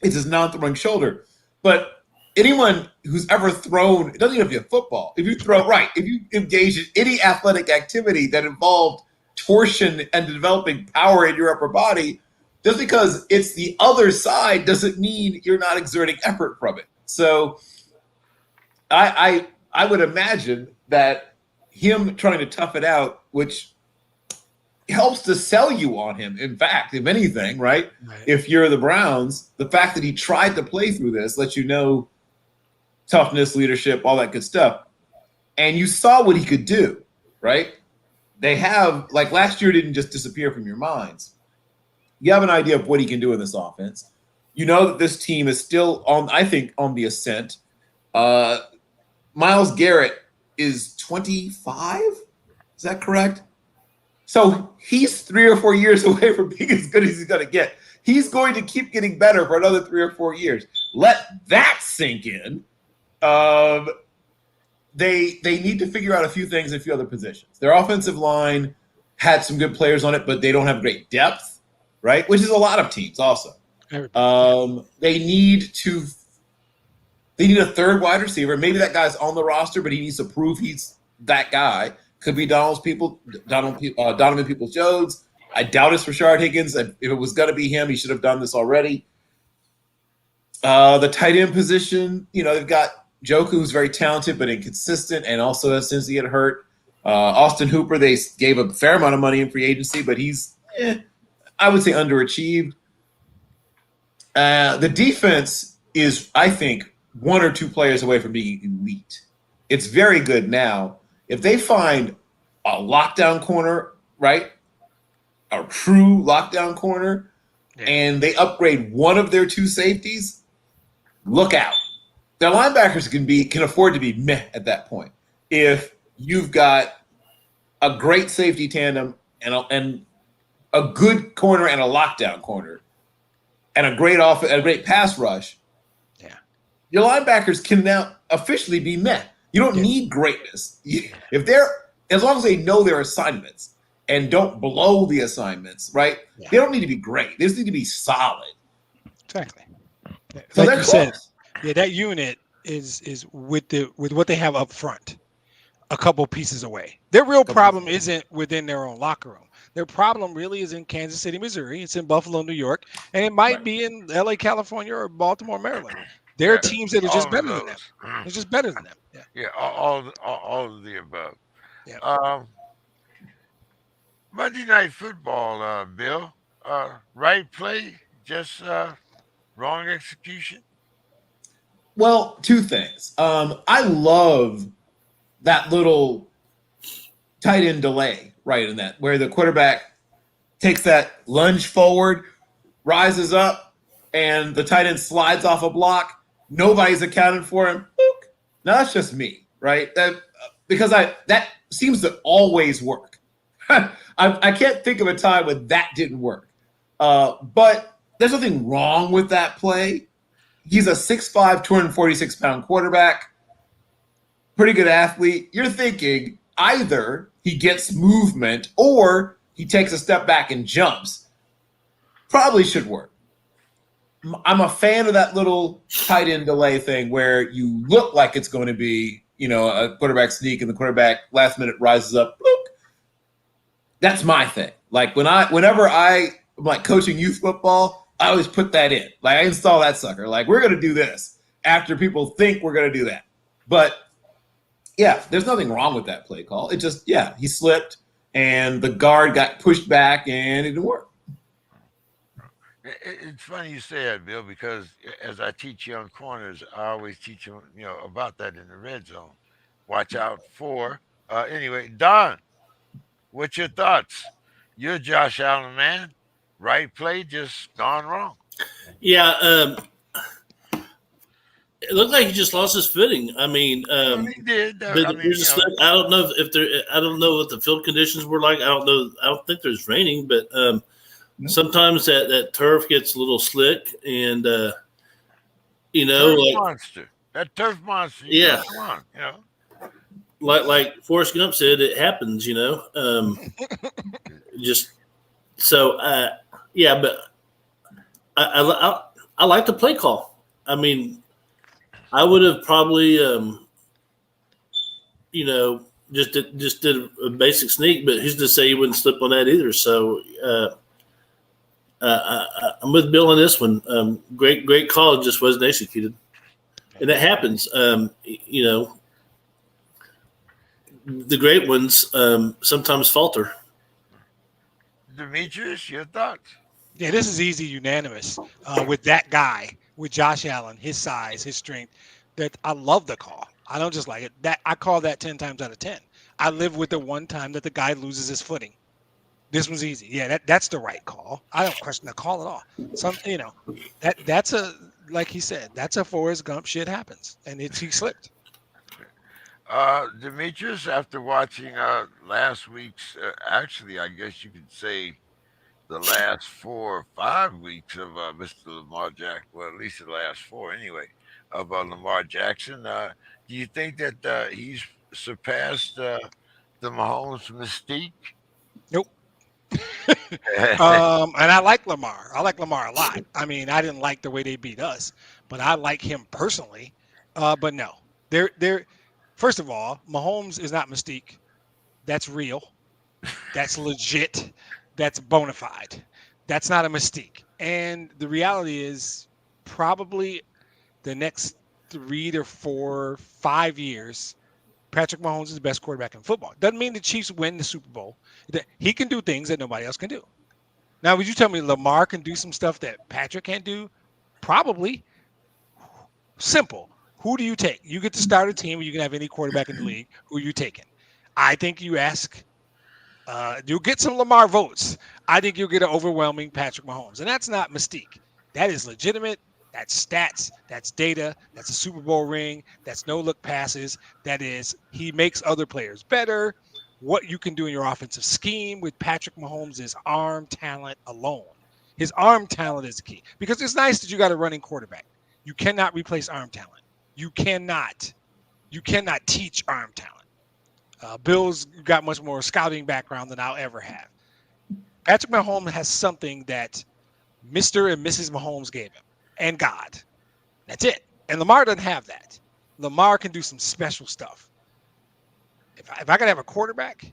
it's his non-throwing shoulder. But anyone who's ever thrown, it doesn't even have to be a football. If you engage in any athletic activity that involved torsion and developing power in your upper body, just because it's the other side doesn't mean you're not exerting effort from it. So I would imagine that him trying to tough it out, which helps to sell you on him. In fact, if anything, right? If you're the Browns, the fact that he tried to play through this lets you know toughness, leadership, all that good stuff. And you saw what he could do, right? They have, like last year didn't just disappear from your minds. You have an idea of what he can do in this offense. You know that this team is still on the ascent. Myles Garrett is 25. Is that correct? So he's 3 or 4 years away from being as good as he's going to get. He's going to keep getting better for another 3 or 4 years. Let that sink in. They need to figure out a few things in a few other positions. Their offensive line had some good players on it, but they don't have great depth, right? Which is a lot of teams also. They need a third wide receiver. Maybe that guy's on the roster, but he needs to prove he's that guy. Could be Donovan Peoples-Jones. I doubt it's Rashard Higgins. If it was going to be him, he should have done this already. The tight end position, you know, they've got Joku, who's very talented but inconsistent, and also has since he get hurt. Austin Hooper, they gave a fair amount of money in free agency, but he's, I would say, underachieved. The defense is, I think, 1 or 2 players away from being elite. It's very good now. If they find a lockdown corner, right, a true lockdown corner, and they upgrade one of their 2 safeties, look out. Their linebackers can afford to be meh at that point. If you've got a great safety tandem and a good corner and a lockdown corner and a great pass rush, your linebackers can now officially be meh. You don't need greatness. As long as they know their assignments and don't blow the assignments, right? They don't need to be great. They just need to be solid. Exactly. So like they're you close. said, that unit is with what they have up front, a couple pieces away. Their real problem isn't within their own locker room. Their problem really is in Kansas City, Missouri. It's in Buffalo, New York, and it might be in LA, California, or Baltimore, Maryland. There are teams that are just better than them. It's just better than them. All of the above. Yeah. Monday Night Football, Bill. Right play, just wrong execution. Well, 2 things. I love that little tight end delay right in that, where the quarterback takes that lunge forward, rises up, and the tight end slides off a block. Nobody's accounted for him. Book. Now that's just me, right? Because that seems to always work. I can't think of a time when that didn't work. But there's nothing wrong with that play. He's a 6'5", 246-pound quarterback, pretty good athlete. You're thinking either he gets movement or he takes a step back and jumps. Probably should work. I'm a fan of that little tight end delay thing where you look like it's going to be, a quarterback sneak and the quarterback last minute rises up. Bloop. That's my thing. Like whenever I'm like coaching youth football, I always put that in. Like I install that sucker. Like we're going to do this after people think we're going to do that. But yeah, there's nothing wrong with that play call. It just, he slipped and the guard got pushed back and it didn't work. It's funny you say that, Bill, because as I teach young corners, I always teach them, about that in the red zone. Watch out for. Anyway, Don, what's your thoughts? You're a Josh Allen man. Right play just gone wrong. Yeah, it looked like he just lost his footing. I mean, He did. there's a slip. I don't know if there. I don't know what the field conditions were like. I don't know. I don't think there's raining, but sometimes that turf gets a little slick, and turf monster. That turf monster. Yeah. Come on, like Forrest Gump said, it happens. Just so but I like the play call. I mean, I would have probably just did a basic sneak, but who's to say he wouldn't slip on that either? So I'm with Bill on this one. Great call, just wasn't executed, and that happens. The great ones sometimes falter. Demetrius, your thoughts? Yeah, this is easy, unanimous with that guy, with Josh Allen, his size, his strength. That I love the call. I don't just like it. That I call that 10 times out of 10. I live with the one time that the guy loses his footing. This one's easy. Yeah, that's the right call. I don't question the call at all. That's a, like he said, that's a Forrest Gump. Shit happens, and he slipped. Demetrius, after watching last week's, actually, I guess you could say the last 4 or 5 weeks of Mr. Lamar Jackson, well, at least the last 4 anyway, of Lamar Jackson, do you think that he's surpassed the Mahomes mystique? Nope. And I like Lamar. I like Lamar a lot. I mean, I didn't like the way they beat us, but I like him personally. But no, they're first of all, Mahomes is not mystique. That's real. That's legit. That's bona fide. That's not a mystique. And the reality is, probably the next 3 to 4, 5 years, Patrick Mahomes is the best quarterback in football. Doesn't mean the Chiefs win the Super Bowl. He can do things that nobody else can do. Now, would you tell me Lamar can do some stuff that Patrick can't do? Probably. Simple. Who do you take? You get to start a team where you can have any quarterback in the league. Who are you taking? I think you ask. You'll get some Lamar votes. I think you'll get an overwhelming Patrick Mahomes. And that's not mystique. That is legitimate. That's stats. That's data. That's a Super Bowl ring. That's no-look passes. That is, he makes other players better. What you can do in your offensive scheme with Patrick Mahomes is arm talent alone. His arm talent is the key. Because it's nice that you got a running quarterback. You cannot replace arm talent. You cannot teach arm talent. Bill's got much more scouting background than I'll ever have. Patrick Mahomes has something that Mr. and Mrs. Mahomes gave him, and God. That's it. And Lamar doesn't have that. Lamar can do some special stuff. If I could have a quarterback,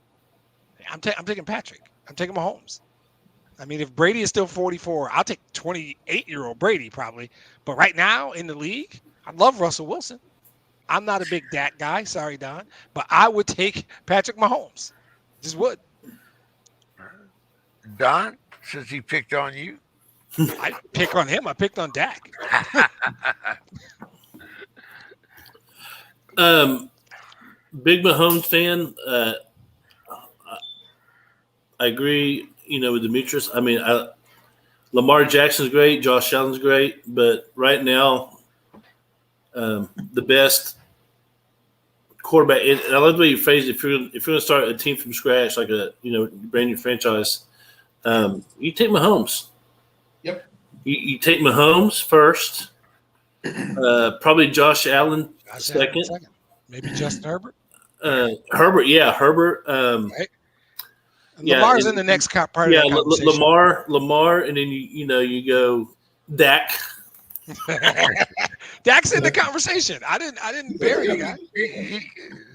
I'm taking Patrick. I'm taking Mahomes. I mean, if Brady is still 44, I'll take 28-year-old Brady probably. But right now in the league, I love Russell Wilson. I'm not a big Dak guy. Sorry, Don. But I would take Patrick Mahomes. Just would. Don, since he picked on you? I pick on him. I picked on Dak. Big Mahomes fan. I agree, with Demetrius. I mean, Lamar Jackson's great. Josh Allen's great. But right now, the best quarterback, and I love the way you phrased it. If you're going to start a team from scratch, like a brand new franchise, you take Mahomes. Yep. You take Mahomes first. Probably Josh Allen second. Maybe Justin Herbert. Herbert, yeah, Herbert. Right. Lamar's in the next part of that conversation. Lamar, and then you go Dak. Dak's in the conversation. I didn't bury the guy.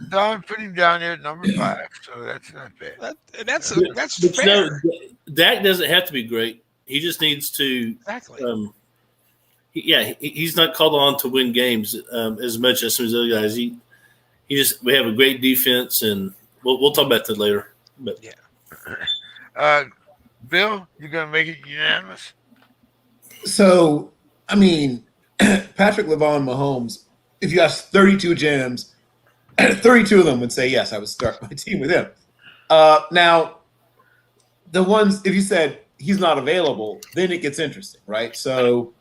Don put him down there at number 5, so that's not bad. That's But fair. Dak doesn't have to be great. He just needs to. Exactly. He's not called on to win games as much as some of those other guys. We have a great defense, and we'll talk about that later. But Bill, you gonna make it unanimous? So, I mean, Patrick LeVon Mahomes, if you ask 32 GMs, 32 of them would say, yes, I would start my team with him. Now, the ones, if you said he's not available, then it gets interesting, right? So,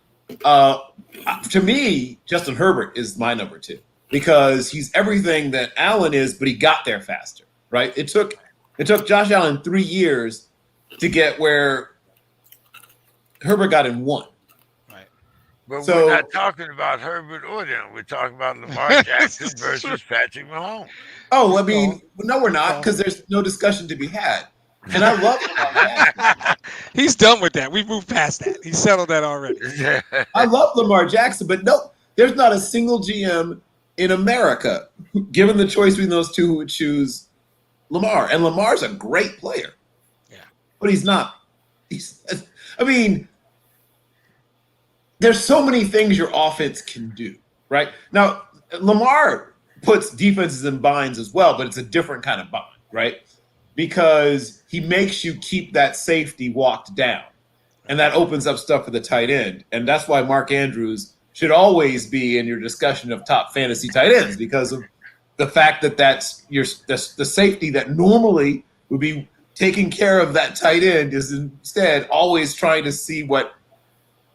to me, Justin Herbert is my number 2 because he's everything that Allen is, but he got there faster, right? It took Josh Allen 3 years to get where Herbert got in 1. But we're not talking about Herbert or them. We're talking about Lamar Jackson versus Patrick Mahomes. Oh, I mean, no, we're not, because there's no discussion to be had. And I love Lamar Jackson. He's done with that. We've moved past that. He settled that already. I love Lamar Jackson, but no, there's not a single GM in America, given the choice between those two, who would choose Lamar. And Lamar's a great player. Yeah. But he's not. There's so many things your offense can do, right? Now, Lamar puts defenses in binds as well, but it's a different kind of bind, right? Because he makes you keep that safety walked down, and that opens up stuff for the tight end. And that's why Mark Andrews should always be in your discussion of top fantasy tight ends, because of the fact that that's the safety that normally would be taking care of that tight end is instead always trying to see what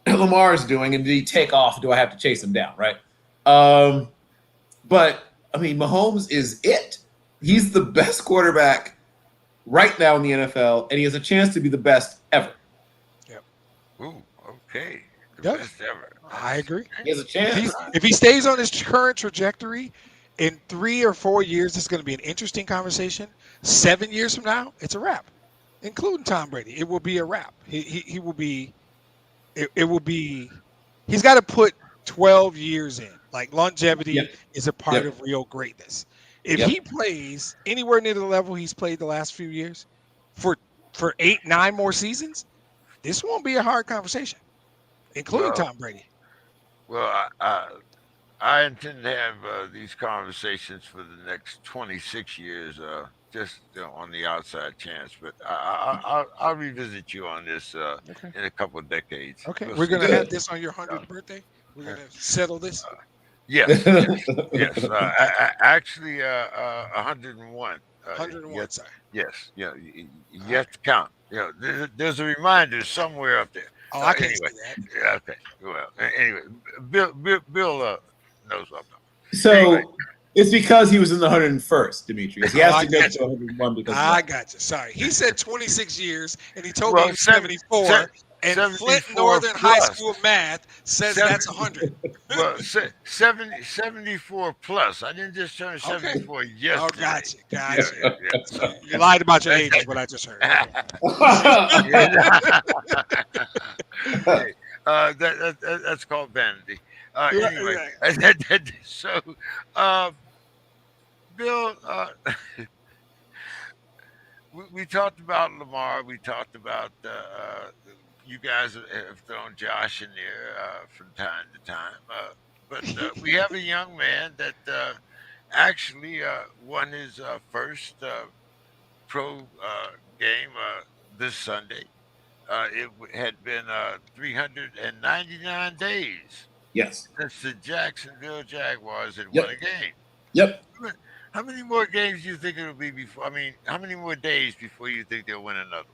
Lamar is doing, and did he take off? Do I have to chase him down, right? But, I mean, Mahomes is it. He's the best quarterback right now in the NFL, and he has a chance to be the best ever. Yep. Ooh, okay. Yep. Best ever. I agree. He has a chance. If he stays on his current trajectory, in 3 or 4 years, it's going to be an interesting conversation. 7 years from now, it's a wrap, including Tom Brady. It will be a wrap. He will be. It will be. He's got to put 12 years in. Like, longevity is a part of real greatness. If he plays anywhere near the level he's played the last few years, for 8, 9 more seasons, this won't be a hard conversation, including Tom Brady. Well, I intend to have these conversations for the next 26 years, just on the outside chance. But I'll revisit you on this in a couple of decades. Okay, we're going to have this on your 100th birthday. We're going to settle this. Yes. Actually, 101. 101, sorry. Yes. You have to count. There's a reminder somewhere up there. Oh, I can't anyway, see that. yeah, okay. Well, anyway, Bill knows what I'm talking. So Anyway. it's because he was in the 101st, Demetrius. He has to go to 101 because I got you. Sorry. He said 26 years, and he told Well, me he was 74. And 74 Flint Northern High plus. School math says that's 100. Well, 74 plus. I didn't just turn 74 yesterday. Oh, gotcha. Yeah. You lied about your age, is what I just heard. Hey, that's called vanity. Anyway, so Bill, we talked about Lamar. We talked about you guys have thrown Josh in there from time to time, but we have a young man that actually won his first pro game this Sunday. It had been 399 days yes. since the Jacksonville Jaguars had won a game. Yep. How many more games do you think it'll be before? I mean, how many more days before you think they'll win another?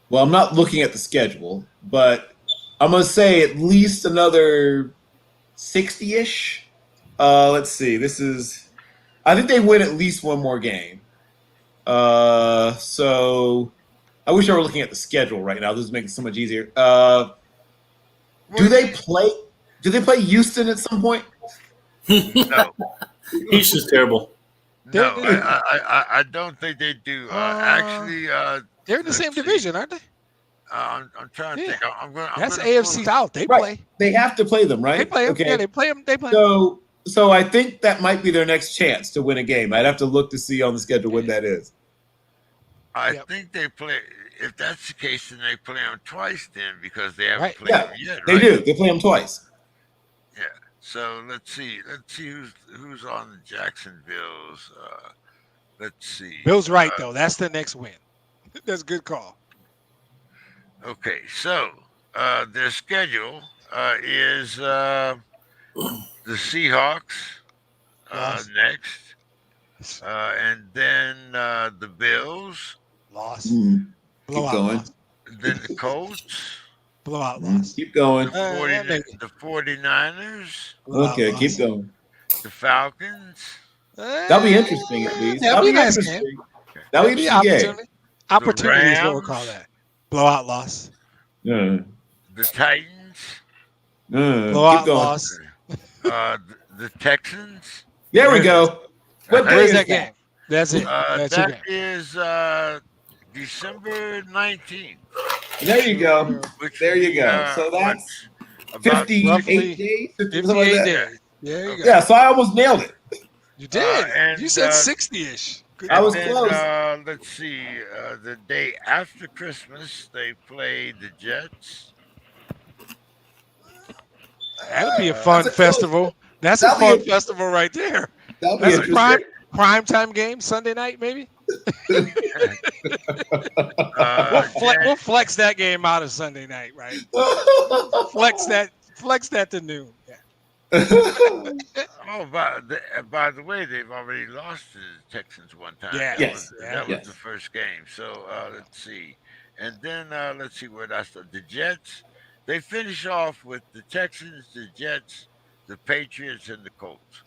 Well, I'm not looking at the schedule, but I'm going to say at least another 60-ish. Let's see. I think they win at least one more game. So I wish I were looking at the schedule right now. This is making it so much easier. Do they play Houston at some point? No. Houston's terrible. No, They're, I don't think they do. uh, Actually, they're in the same let's see. division, aren't they? I'm trying to Yeah. think. I'm That's gonna pull. AFC South. They Right. play. They have to play them, They right? play them. Yeah, Okay. they play them. They play 'em. So I think that might be their next chance to win a game. I'd have to look to see on the schedule when that is. I Yep. think they play. If that's the case, then they play them twice then because they haven't Right. played Yeah, them yet, they right? do. They play them twice. Yeah. So let's see. Let's see who's on the Jacksonville's. Let's see. Bill's right though. That's the next win. That's a good call. Okay. So their schedule is the Seahawks Loss. next, and then the Bills, Loss. Mm, keep Blowout going. loss. then the Colts, Blowout loss. Keep going. the 40, Maybe. the 49ers, Blowout Okay, loss. keep going. the Falcons. That'll be interesting at least. That'll be a nice interesting. game. That'll That'll be be an interesting game. opportunity. Opportunity is what we'll Rams. call that. Blowout loss. Yeah. The Titans, Blowout Keep going. loss. the Texans. There we go. What day Where's is that game? That's it. That's your That game. is December 19th. There you go. Which There you would be, go. So that's about 58 roughly days. 58 like that. days. There you go. Yeah, so I almost nailed it. You did. and, You said 60-ish. Good. I was and then, close. Let's see. The day after Christmas, they play the Jets. That'd be a fun That's a close- festival. That's a that'll fun be festival right there. That'll be That's a interesting. prime time game Sunday night, maybe. Jan- We'll flex that game out of Sunday night, right? Flex that to noon. Yeah. oh, by the way, they've already lost to the Texans one time. Yeah. That Yes. was, Yeah. that was Yes. the first game. So let's see. And then let's see where that's the Jets. They finish off with the Texans, the Jets, the Patriots, and the Colts.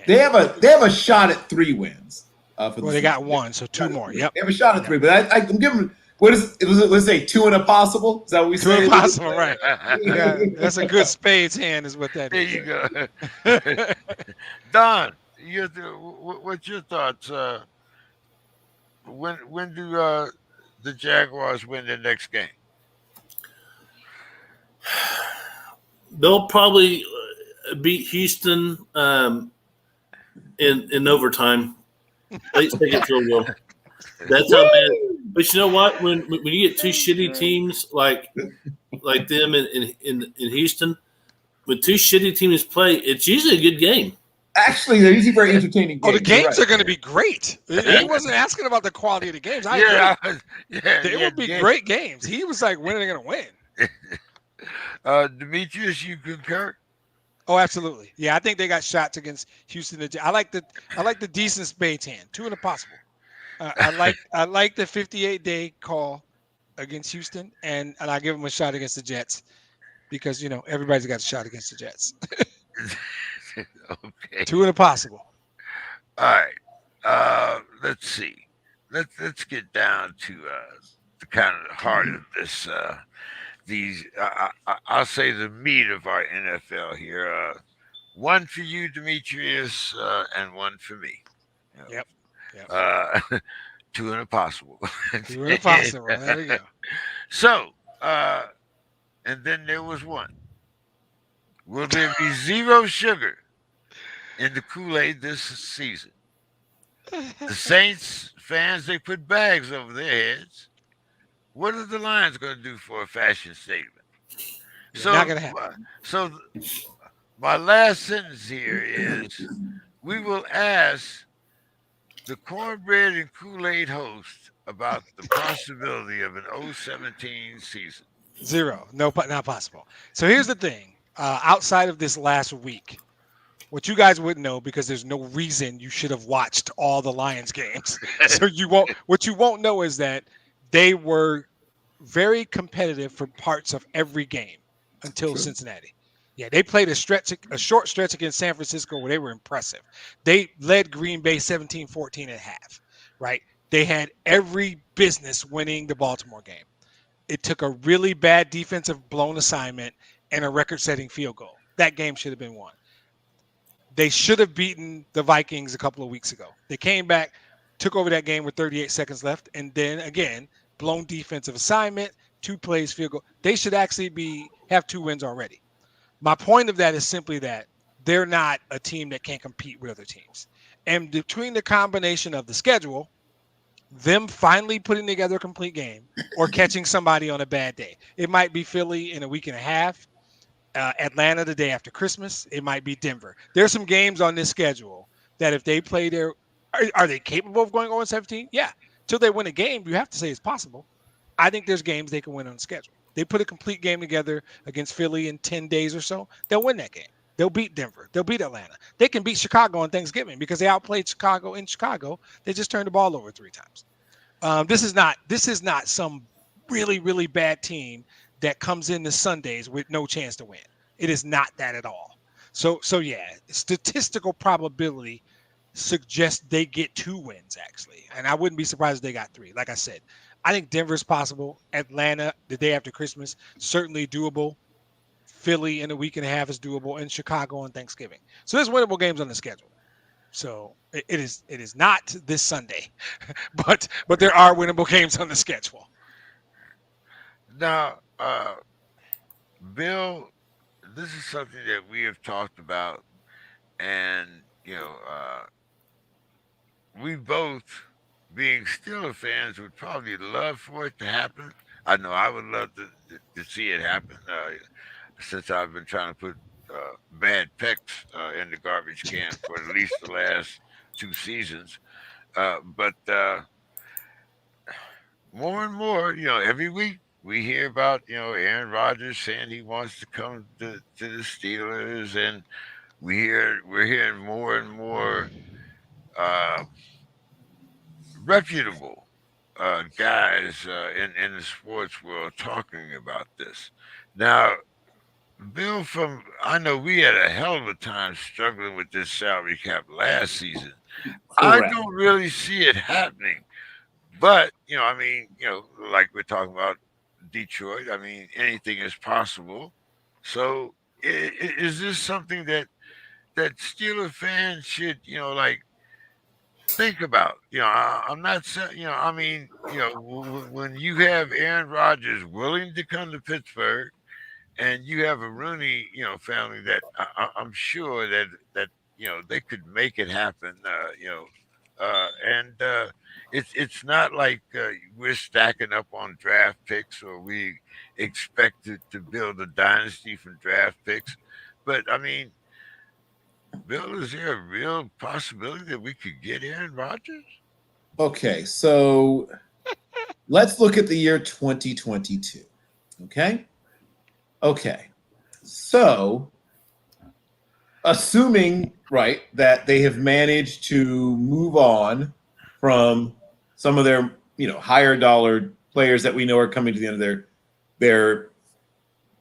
They have a shot at 3 wins. For the Well, they got season. one, so 2 more. Yep. They have a shot at 3, but I'm giving. What is it? Let's say 2 and a possible. Is that what we 2 say? impossible, right? Yeah, that's a good spades hand, is what that There is. you go. Don, what's your thoughts? When do the Jaguars win their next game? They'll probably beat Houston in overtime. Late second field goal. That's how bad. But you know what? When you get 2 shitty teams like them in Houston, when 2 shitty teams play, it's usually a good game. Actually, they're usually very entertaining. Oh, the You're games right. are going to be great. He wasn't asking about the quality of the games. I agree. They will be great games. He was like, when are they going to win? Demetrius, you concur? Oh, absolutely. Yeah, I think they got shots against Houston. I like the decent spades hand. 2 and a possible. I like the 58-day call against Houston, and I give them a shot against the Jets because everybody's got a shot against the Jets. Okay. 2 and a possible. All right. Let's see. Let's get down to the kind of the heart of this. I'll say the meat of our NFL here. One for you, Demetrius, and one for me. Yep. 2 and a possible. 2 and a possible. There we go. So, and then there was one. Will there be 0 sugar in the Kool-Aid this season? The Saints fans, they put bags over their heads. What are the Lions going to do for a fashion statement? Not going to happen. So my last sentence here is, we will ask the Cornbread and Kool-Aid host about the possibility of an 017 season. 0. No, not possible. So here's the thing. Outside of this last week, what you guys wouldn't know because there's no reason you should have watched all the Lions games. So what you won't know is that they were very competitive for parts of every game until Cincinnati. Yeah, they played a short stretch against San Francisco where they were impressive. They led Green Bay 17-14 at half, right? They had every business winning the Baltimore game. It took a really bad defensive blown assignment and a record-setting field goal. That game should have been won. They should have beaten the Vikings a couple of weeks ago. They came back, took over that game with 38 seconds left, and then again, blown defensive assignment, 2 plays, field goal. They should actually have 2 wins already. My point of that is simply that they're not a team that can compete with other teams. And between the combination of the schedule, them finally putting together a complete game, or catching somebody on a bad day. It might be Philly in a week and a half, Atlanta the day after Christmas. It might be Denver. There's some games on this schedule that if they play their, are they capable of going 0-17? Yeah. Till they win a game, you have to say it's possible. I think there's games they can win on the schedule. They put a complete game together against Philly in 10 days or so. They'll win that game. They'll beat Denver. They'll beat Atlanta. They can beat Chicago on Thanksgiving because they outplayed Chicago in Chicago. They just turned the ball over 3 times. This is not some really, really bad team that comes in the Sundays with no chance to win. It is not that at all. So yeah, statistical probability suggests they get 2 wins actually, and I wouldn't be surprised if they got 3. Like I said, I think Denver's possible. Atlanta the day after Christmas, certainly doable. Philly in a week and a half is doable, and Chicago on Thanksgiving. So there's winnable games on the schedule. So it is not this Sunday, but there are winnable games on the schedule. Now, Bill, this is something that we have talked about, and we both, being Steeler fans, would probably love for it to happen. I know I would love to see it happen. Since I've been trying to put bad picks in the garbage can for at least the last 2 seasons. But more and more, every week we hear about, Aaron Rodgers saying he wants to come to the Steelers, and we're hearing more and more uh, reputable guys in the sports world talking about this. Now, Bill, I know we had a hell of a time struggling with this salary cap last season. I Correct. don't really see it happening. But, I mean, like we're talking about Detroit, I mean, anything is possible. So is this something that Steeler fans should, like think about? I'm not saying, I mean, when you have Aaron Rodgers willing to come to Pittsburgh, and you have a Rooney, family that I'm sure that they could make it happen. And it's not like we're stacking up on draft picks, or we expect to build a dynasty from draft picks. But I mean, Bill, is there a real possibility that we could get Aaron Rodgers? Okay, so let's look at the year 2022. Okay. Okay. So, assuming, right, that they have managed to move on from some of their, higher dollar players that we know are coming to the end of their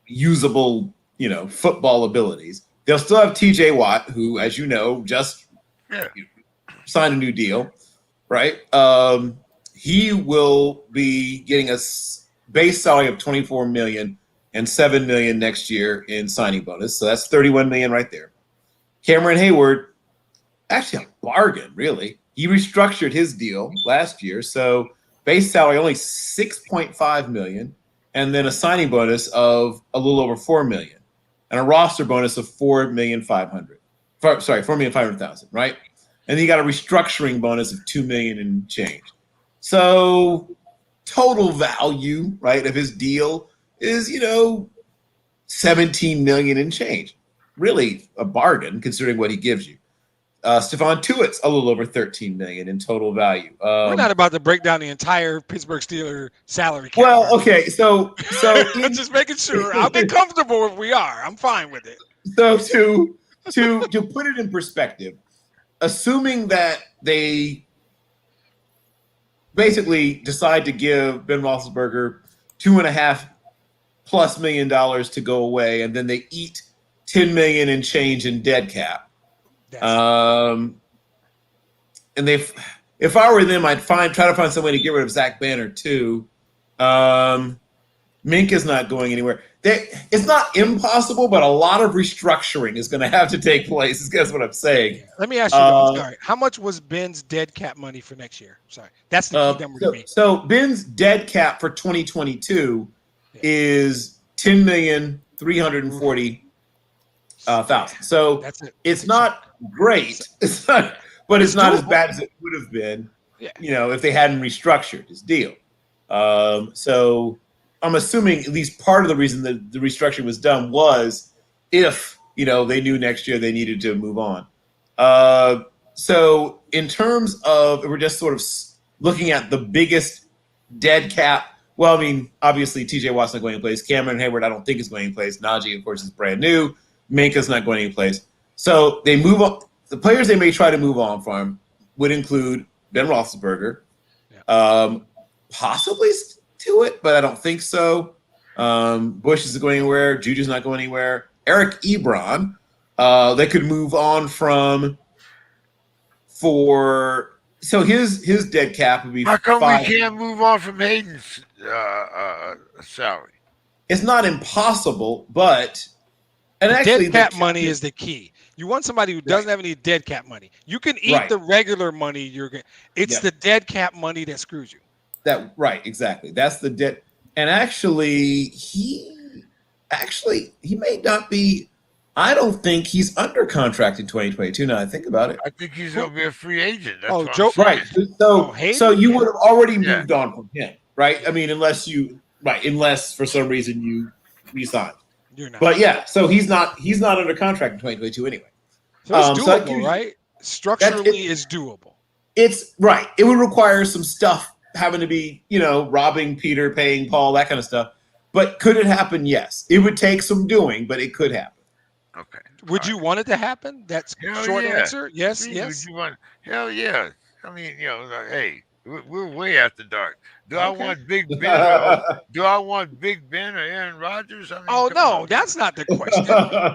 usable, football abilities. They'll still have TJ Watt, who, as you know, just Yeah. signed a new deal, right? He will be getting a base salary of $24 million and $7 million next year in signing bonus. So that's $31 million right there. Cameron Hayward, actually a bargain, really. He restructured his deal last year. So base salary only $6.5 million, and then a signing bonus of a little over $4 million, and a roster bonus of $4,500,000, right? And then you got a restructuring bonus of $2 million and change. So total value, right, of his deal is, $17 million and change. Really a bargain considering what he gives you. Stephon Tuitt's a little over $13 million in total value. We're not about to break down the entire Pittsburgh Steelers salary cap. Well, okay, so just making sure. I'll be comfortable if we are. I'm fine with it. So to put it in perspective, assuming that they basically decide to give Ben Roethlisberger $2.5+ million to go away, and then they eat $10 million in change in dead cap. And if I were them, I'd try to find some way to get rid of Zach Banner too. Minka's not going anywhere. It's not impossible, but a lot of restructuring is going to have to take place. Guess what I'm saying? Let me ask you, I'm sorry. How much was Ben's dead cap money for next year? Sorry. That's the key number to me. So Ben's dead cap for 2022 is $10,340,000. So it's not great. It's not, but it's not as bad as it would have been, if they hadn't restructured his deal. So I'm assuming at least part of the reason that the restructuring was done was if, they knew next year they needed to move on. So in terms of, we're just sort of looking at the biggest dead cap. Well, I mean, obviously TJ Watt's not going in place. Cameron Hayward, I don't think is going in place. Najee, of course, is brand new. Minka's not going in place. So they move on. The players they may try to move on from would include Ben Roethlisberger, possibly Stewart, but I don't think so. Bush isn't going anywhere. Juju's not going anywhere. Eric Ebron, they could move on from so his dead cap would be. How come we can't move on from Hayden's salary? It's not impossible, but actually dead cap money is the key. You want somebody who doesn't have any dead cap money. You can eat the regular money you're getting. It's the dead cap money that screws you. Exactly. That's the debt. And actually, he may not be. I don't think he's under contract in 2022. Now I think about it. I think he's going to be a free agent. That's Joe, right. So you would have already moved on from him, right? I mean, unless for some reason you resign. You're not. But so he's not under contract in 2022 anyway. So it's doable, right? Structurally, it's doable. It's right. It would require some stuff having to be, robbing Peter, paying Paul, that kind of stuff. But could it happen? Yes. It would take some doing, but it could happen. Okay. Would you want it to happen? That's short answer. Yes. Hell yeah. I mean, hey, we're way after dark. Do I want Big Ben? Do I want Big Ben or Aaron Rodgers? I mean, that's not the question.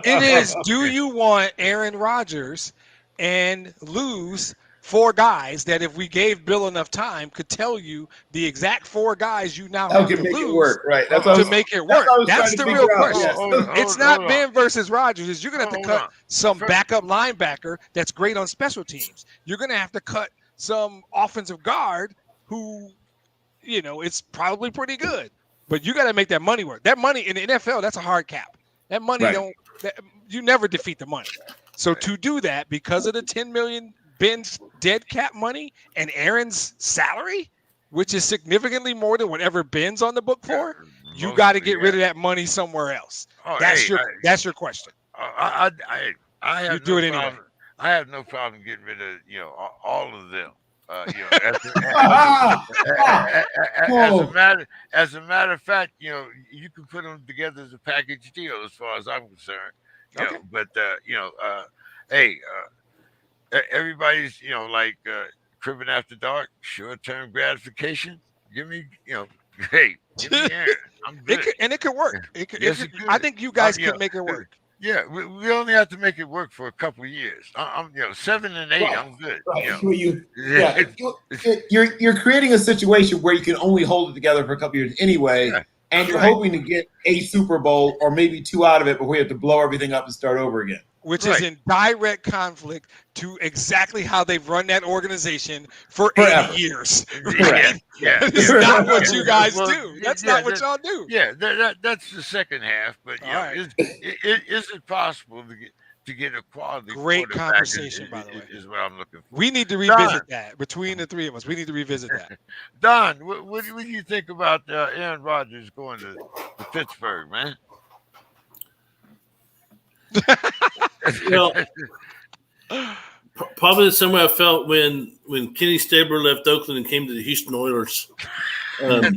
It is, do you want Aaron Rodgers and lose 4 guys that if we gave Bill enough time could tell you the exact 4 guys you now have to lose it work, right? Make it work. That's the real question. It's not Ben versus Rodgers. You're going to have to cut some backup linebacker that's great on special teams. You're going to have to cut some offensive guard who, it's probably pretty good. But you got to make that money work. That money in the NFL, that's a hard cap. That money you never defeat the money. So to do that, because of the $10 million Ben's dead cap money and Aaron's salary, which is significantly more than whatever Ben's on the book for, you got to get rid of that money somewhere else. That's your question. I have you do it anyway. I have no problem getting rid of all of them. As a matter of fact, you can put them together as a package deal, as far as I'm concerned. But hey. Everybody's, cribbing after dark, short-term gratification. Give me, hey, give me Aaron. I'm good. It could work. I think you guys can make it work. Yeah, we only have to make it work for a couple of years. I'm 7 and 8. Right. I'm good. Right. You're creating a situation where you can only hold it together for a couple of years anyway, and you're hoping to get a Super Bowl or maybe 2 out of it before you have to blow everything up and start over again. Which is in direct conflict to exactly how they've run that organization for 80 years. Right? It's not what you guys do. That's not what y'all do. Yeah, that's the second half. But is it possible to get a quality? Great conversation, by the way. Is what I'm looking for. We need to revisit that between the 3 of us. We need to revisit that. Don, what do you think about Aaron Rodgers going to Pittsburgh, man? Probably the same way I felt when Kenny Stabler left Oakland and came to the Houston Oilers. Okay.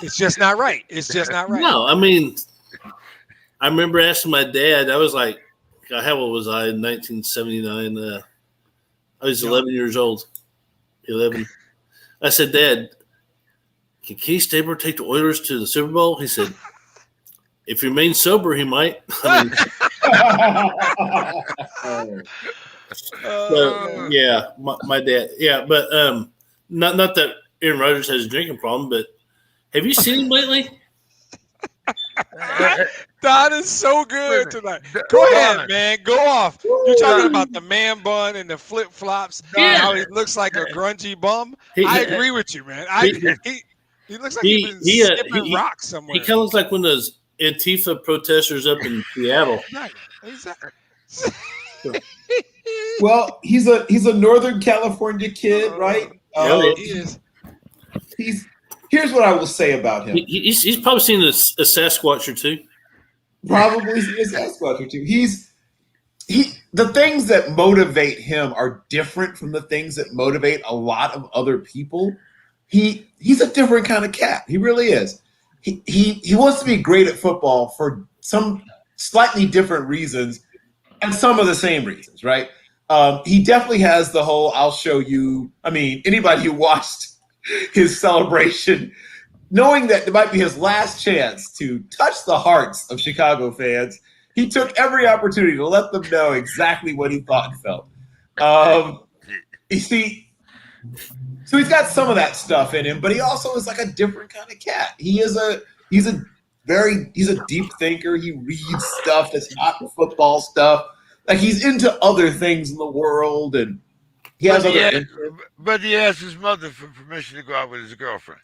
It's just not right. No, I mean, I remember asking my dad. I was like, how old was I in 1979? I was 11 years old. 11. I said, Dad, can Kenny Stabler take the Oilers to the Super Bowl? He said, if he remains sober, he might. I mean, my dad. Yeah, but not that Aaron Rodgers has a drinking problem, but Have you seen him lately? Don is so good tonight. Go ahead, man. Go off. You're talking about the man bun and the flip flops and how he looks like a grungy bum. I agree with you, man. He looks like he's been skipping rocks somewhere. He kind of looks like one of those Antifa protesters up in Seattle. Exactly. Well, he's a Northern California kid, right? He is. Here's what I will say about him. He's probably seen a Sasquatch or two. Probably seen a Sasquatch or two. The things that motivate him are different from the things that motivate a lot of other people. He's a different kind of cat. He really is. He wants to be great at football for some slightly different reasons and some of the same reasons, right? He definitely has the whole "I'll show you." I mean, anybody who watched his celebration, knowing that it might be his last chance to touch the hearts of Chicago fans, he took every opportunity to let them know exactly what he thought and felt. You see, so he's got some of that stuff in him, but he also is like a different kind of cat. He's a deep thinker. He reads stuff that's not football stuff. Like, he's into other things in the world, and he has but he asked his mother for permission to go out with his girlfriend.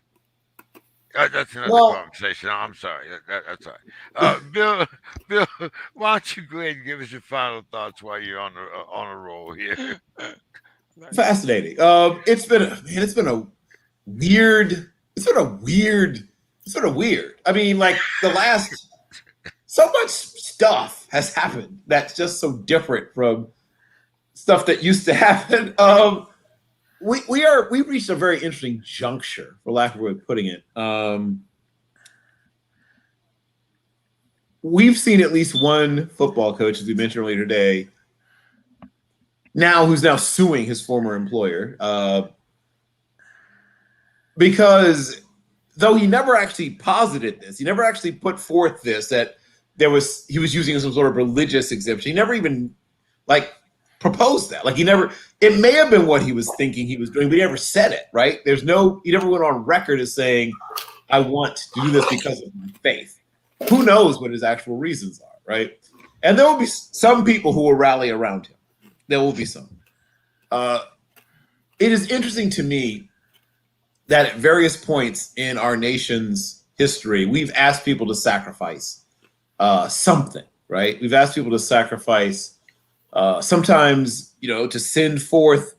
That's another conversation. I'm sorry. That's all right. Bill, why don't you go ahead and give us your final thoughts while you're on a roll here? Fascinating. It's been a weird. I mean, like, so much stuff has happened that's just so different from stuff that used to happen. We've reached a very interesting juncture, for lack of a way of putting it. We've seen at least one football coach, as we mentioned earlier today, who's now suing his former employer, because though he never actually posited this, he never actually put forth this, that he was using some sort of religious exemption. He never even proposed that. It may have been what he was thinking he was doing, but he never said it, right? He never went on record as saying, I want to do this because of my faith. Who knows what his actual reasons are, right? And there will be some people who will rally around him. There will be some. It is interesting to me that at various points in our nation's history, we've asked people to sacrifice something, right? We've asked people to sacrifice sometimes, to send forth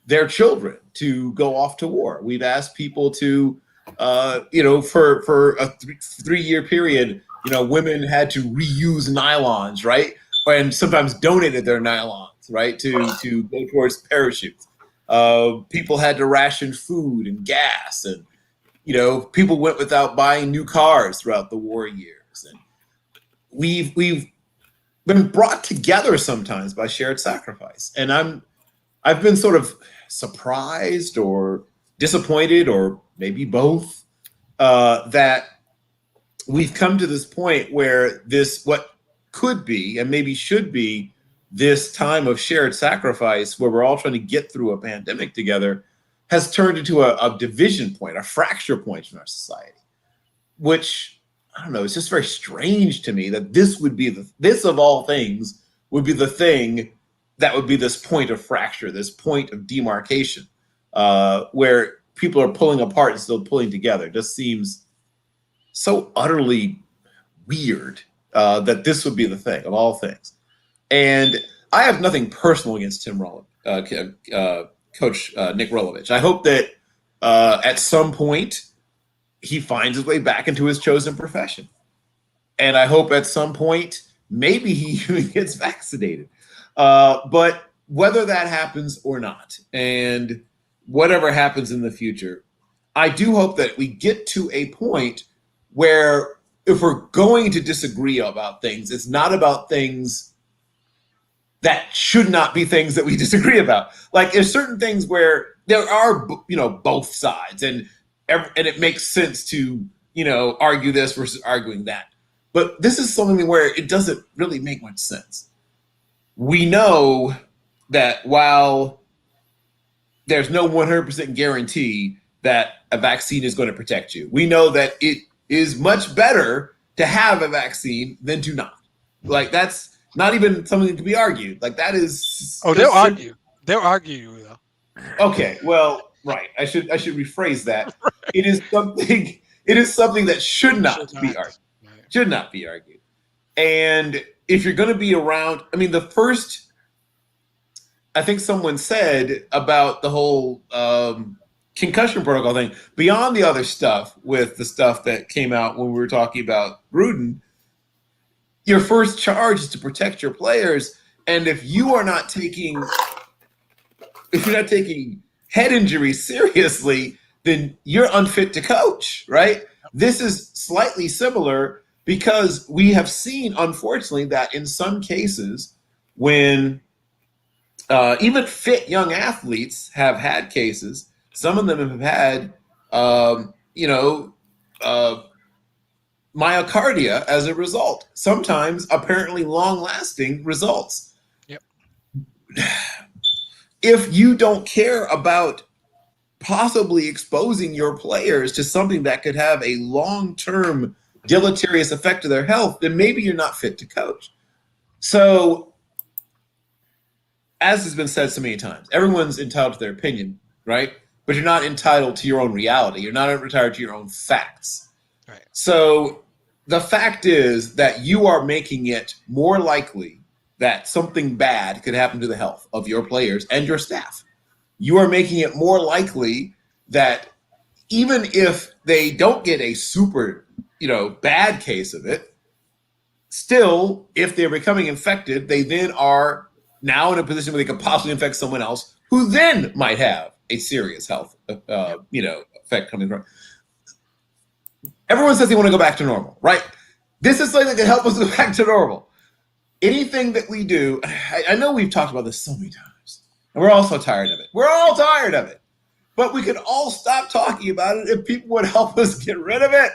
their children to go off to war. We've asked people to, for a 3-year period, women had to reuse nylons, right? And sometimes donated their nylons, right, to go towards parachutes. People had to ration food and gas, and people went without buying new cars throughout the war years. And we've been brought together sometimes by shared sacrifice. And I've been sort of surprised or disappointed, or maybe both, that we've come to this point where what could be and maybe should be this time of shared sacrifice, where we're all trying to get through a pandemic together, has turned into a division point, a fracture point in our society, which, I don't know, it's just very strange to me that this would be this of all things would be the thing that would be this point of fracture, this point of demarcation, where people are pulling apart and still pulling together. It just seems so utterly weird that this would be the thing of all things. And I have nothing personal against Coach Nick Rolovich. I hope that at some point he finds his way back into his chosen profession. And I hope at some point maybe he even gets vaccinated. But whether that happens or not, and whatever happens in the future, I do hope that we get to a point where, if we're going to disagree about things, it's not about things that should not be things that we disagree about. Like, there's certain things where there are, both sides, and it makes sense to, argue this versus arguing that. But this is something where it doesn't really make much sense. We know that while there's no 100% guarantee that a vaccine is going to protect you. We know that it is much better to have a vaccine than to not. Like, that's not even something to be argued. Like, that is. Oh, they'll argue. They'll argue you though. Okay, well, right. I should rephrase that. It is something. It is something that should not be argued. Should not be argued. And if you're going to be around, I mean, the first, I think someone said about the whole concussion protocol thing, beyond the other stuff with the stuff that came out when we were talking about Gruden, your first charge is to protect your players. And if you're not taking head injuries seriously, then you're unfit to coach, right? This is slightly similar because we have seen, unfortunately, that in some cases when even fit young athletes have had cases, some of them have had, myocardia as a result, sometimes apparently long-lasting results. Yep. If you don't care about possibly exposing your players to something that could have a long-term deleterious effect to their health, then maybe you're not fit to coach. So, as has been said so many times, everyone's entitled to their opinion, right? But you're not entitled to your own reality. You're not entitled to your own facts. Right. So the fact is that you are making it more likely that something bad could happen to the health of your players and your staff. You are making it more likely that even if they don't get a super, bad case of it, still, if they're becoming infected, they then are now in a position where they could possibly infect someone else who then might have a serious health, effect coming from. Everyone says they want to go back to normal, right? This is something that can help us go back to normal. Anything that we do, I know we've talked about this so many times, and we're all so tired of it. We're all tired of it. But we could all stop talking about it if people would help us get rid of it.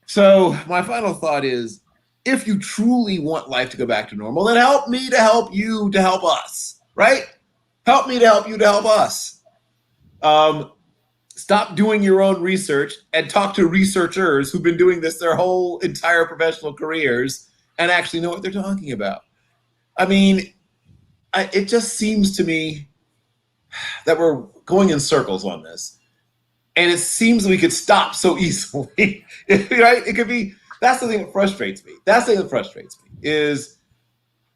So my final thought is, if you truly want life to go back to normal, then help me to help you to help us, right? Help me to help you to help us. Stop doing your own research and talk to researchers who've been doing this their whole entire professional careers and actually know what they're talking about. I mean, it just seems to me that we're going in circles on this. And it seems we could stop so easily, right? It could be, that's the thing that frustrates me. That's the thing that frustrates me, is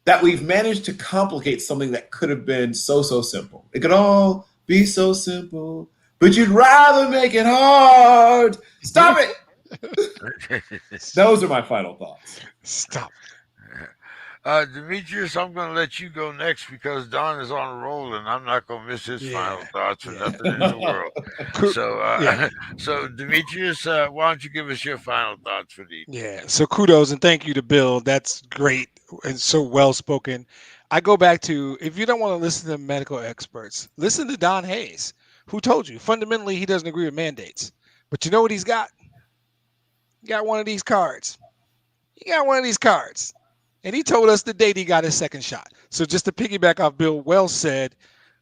that we've managed to complicate something that could have been so simple. It could all be so simple, but you'd rather make it hard. Stop it. Those are my final thoughts. Stop. Demetrius, I'm going to let you go next because Don is on a roll, and I'm not going to miss his final thoughts for nothing in the world. So Demetrius, why don't you give us your final thoughts for the evening? Yeah. So kudos and thank you to Bill. That's great and so well spoken. I go back to, if you don't want to listen to medical experts, listen to Don Hayes, who told you fundamentally he doesn't agree with mandates. But you know what he's got? He got one of these cards. And he told us the date he got his second shot. So just to piggyback off Bill Wells said,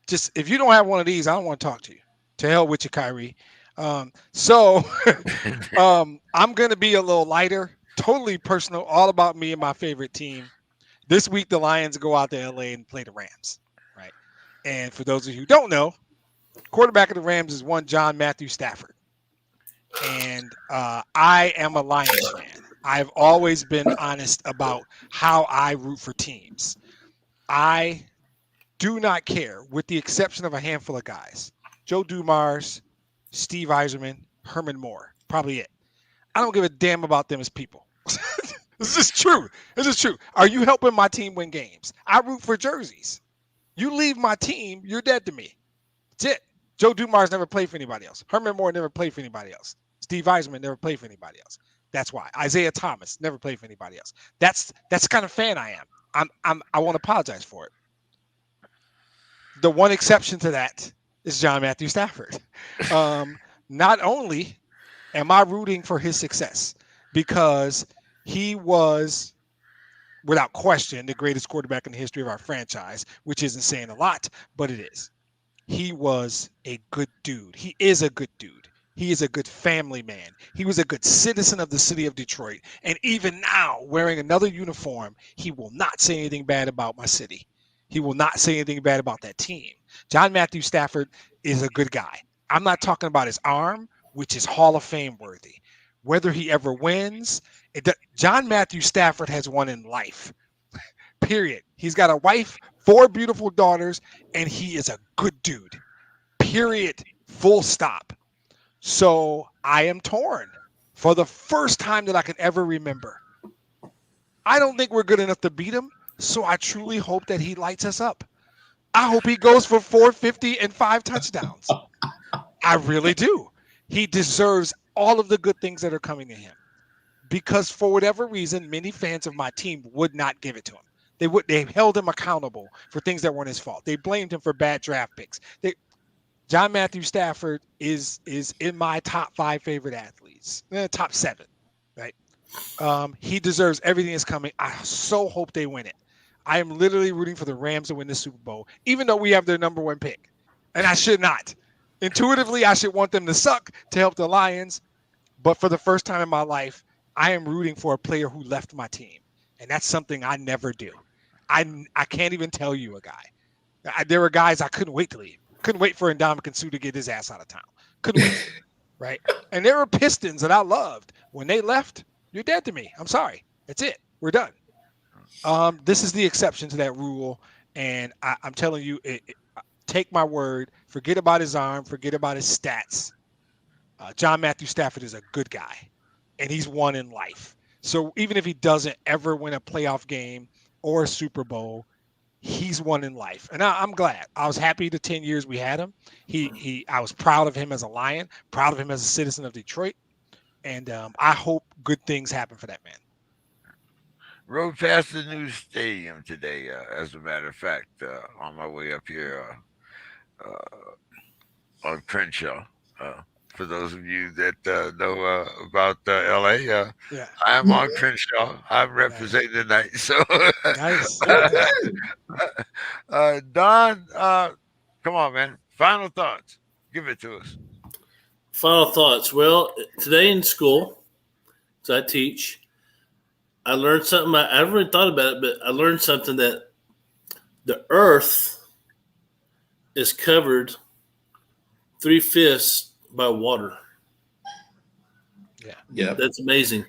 just if you don't have one of these, I don't want to talk to you. To hell with you, Kyrie. I'm going to be a little lighter, totally personal, all about me and my favorite team. This week, the Lions go out to LA and play the Rams, right? And for those of you who don't know, quarterback of the Rams is one John Matthew Stafford. And I am a Lions fan. I've always been honest about how I root for teams. I do not care, with the exception of a handful of guys. Joe Dumars, Steve Eiserman, Herman Moore. Probably it. I don't give a damn about them as people. This is true. Are you helping my team win games? I root for jerseys. You leave my team, you're dead to me. That's it. Joe Dumars never played for anybody else. Herman Moore never played for anybody else. Steve Eiserman never played for anybody else. That's why. Isaiah Thomas never played for anybody else. That's the kind of fan I am. I won't apologize for it. The one exception to that is John Matthew Stafford. Not only am I rooting for his success, because he was, without question, the greatest quarterback in the history of our franchise, which isn't saying a lot, but it is. he was a good dude. He is a good dude. He is a good family man. He was a good citizen of the city of Detroit. And even now, wearing another uniform, he will not say anything bad about my city. He will not say anything bad about that team. John Matthew Stafford is a good guy. I'm not talking about his arm, which is Hall of Fame worthy. Whether he ever wins, John Matthew Stafford has won in life. Period. He's got a wife, 4 beautiful daughters, and he is a good dude. Period. Full stop. So I am torn for the first time that I can ever remember. I don't think we're good enough to beat him, so I truly hope that he lights us up. I hope he goes for 450 and 5 touchdowns. I really do. He deserves all of the good things that are coming to him. Because for whatever reason, many fans of my team would not give it to him. They held him accountable for things that weren't his fault. They blamed him for bad draft picks. John Matthew Stafford is in my top 5 favorite athletes, top 7, right? He deserves everything that's coming. I so hope they win it. I am literally rooting for the Rams to win the Super Bowl, even though we have their number 1 pick, and I should not. Intuitively, I should want them to suck to help the Lions, but for the first time in my life, I am rooting for a player who left my team, and that's something I never do. I can't even tell you a guy. There were guys I couldn't wait to leave. Couldn't wait for Ndamukong Suh to get his ass out of town. Couldn't wait, right? And there were Pistons that I loved. When they left, you're dead to me. I'm sorry. That's it. We're done. This is the exception to that rule, and I'm telling you, take my word. Forget about his arm. Forget about his stats. John Matthew Stafford is a good guy, and he's won in life. So even if he doesn't ever win a playoff game or a Super Bowl, he's won in life. And I'm glad. I was happy the 10 years we had him. I was proud of him as a Lion, proud of him as a citizen of Detroit. And I hope good things happen for that man. Rode past the new stadium today, as a matter of fact, on my way up here on Crenshaw. For those of you that know about LA, Yeah. I am on Crenshaw. I'm representing tonight. So, Nice. Don, come on, man. Final thoughts. Give it to us. Final thoughts. Well, today in school, so I teach, I learned something. I haven't really thought about it, but I learned something that the earth is covered 3/5 by water. Yeah. That's amazing.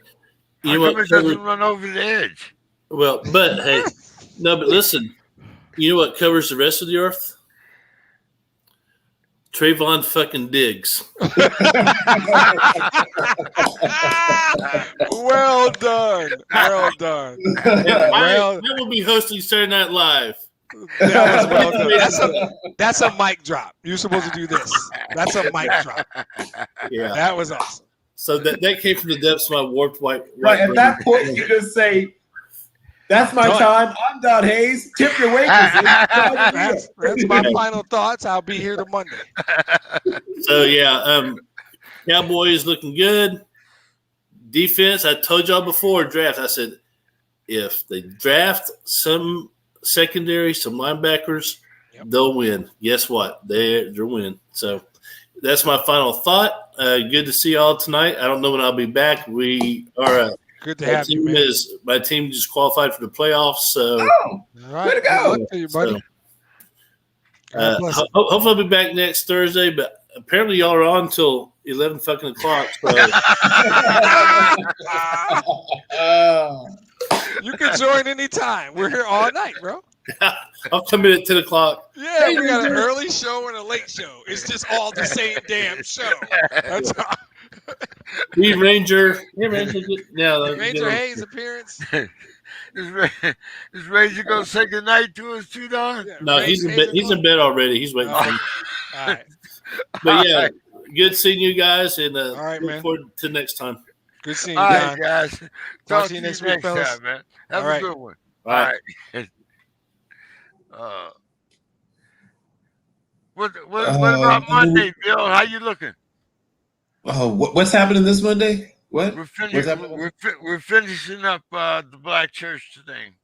How come it doesn't run over the edge? Well, but hey, no, but listen, you know what covers the rest of the earth? Trayvon fucking Diggs. Well done. Well done. I will be hosting Saturday Night Live. That was well done. That's a mic drop. You're supposed to do this. That's a mic drop. Yeah. That was awesome. So that came from the depths of my warped white. Right. At that point, you just say, "That's my time. I'm Don Hayes. Tip your waiters." That's my final thoughts. I'll be here to Monday. So yeah, Cowboys looking good. Defense, I told y'all before draft. I said if they draft some secondary, some linebackers, they'll win. Guess what? They're winning. So that's my final thought. Good to see y'all tonight. I don't know when I'll be back. We are good to have you, man. My team just qualified for the playoffs. So all right, way to go. Good luck to you, buddy. Hopefully I'll be back next Thursday, but apparently y'all are on until 11 fucking o'clock. So. You can join anytime. We're here all night, bro. I'll come in at 10 o'clock. Yeah, we got an early show and a late show. It's just all the same damn show. That's all. Ranger Hayes appearance. Is Ranger gonna say goodnight to us too, Don? Yeah, No, he's in bed. He's in bed already. He's waiting for me. All right. But yeah, good seeing you guys, and all right, look man. forward to next time. Good seeing you, All Don. right, guys. Talk to you next week, fellas. Time, man. Have All a right. good one. All right. What about Monday, Bill? How you looking? Oh, what's happening this Monday? What? We're finishing up the Black Church thing.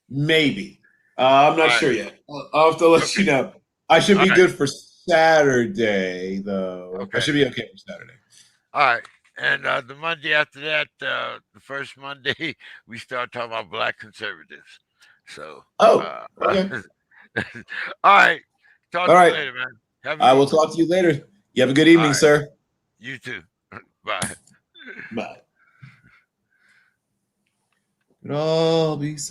Maybe. I'm not All sure right. yet. I'll have to let you know. I should All be right. good for Saturday, though. I Okay. should be okay for Saturday. All right. And the Monday after that, the first Monday, we start talking about black conservatives. So, Oh, uh, okay. all right. Talk All to you right. later, man. Have a I good will one. talk to you later. You have a good All evening, right. sir. You too. Bye. Bye. It'll all be so.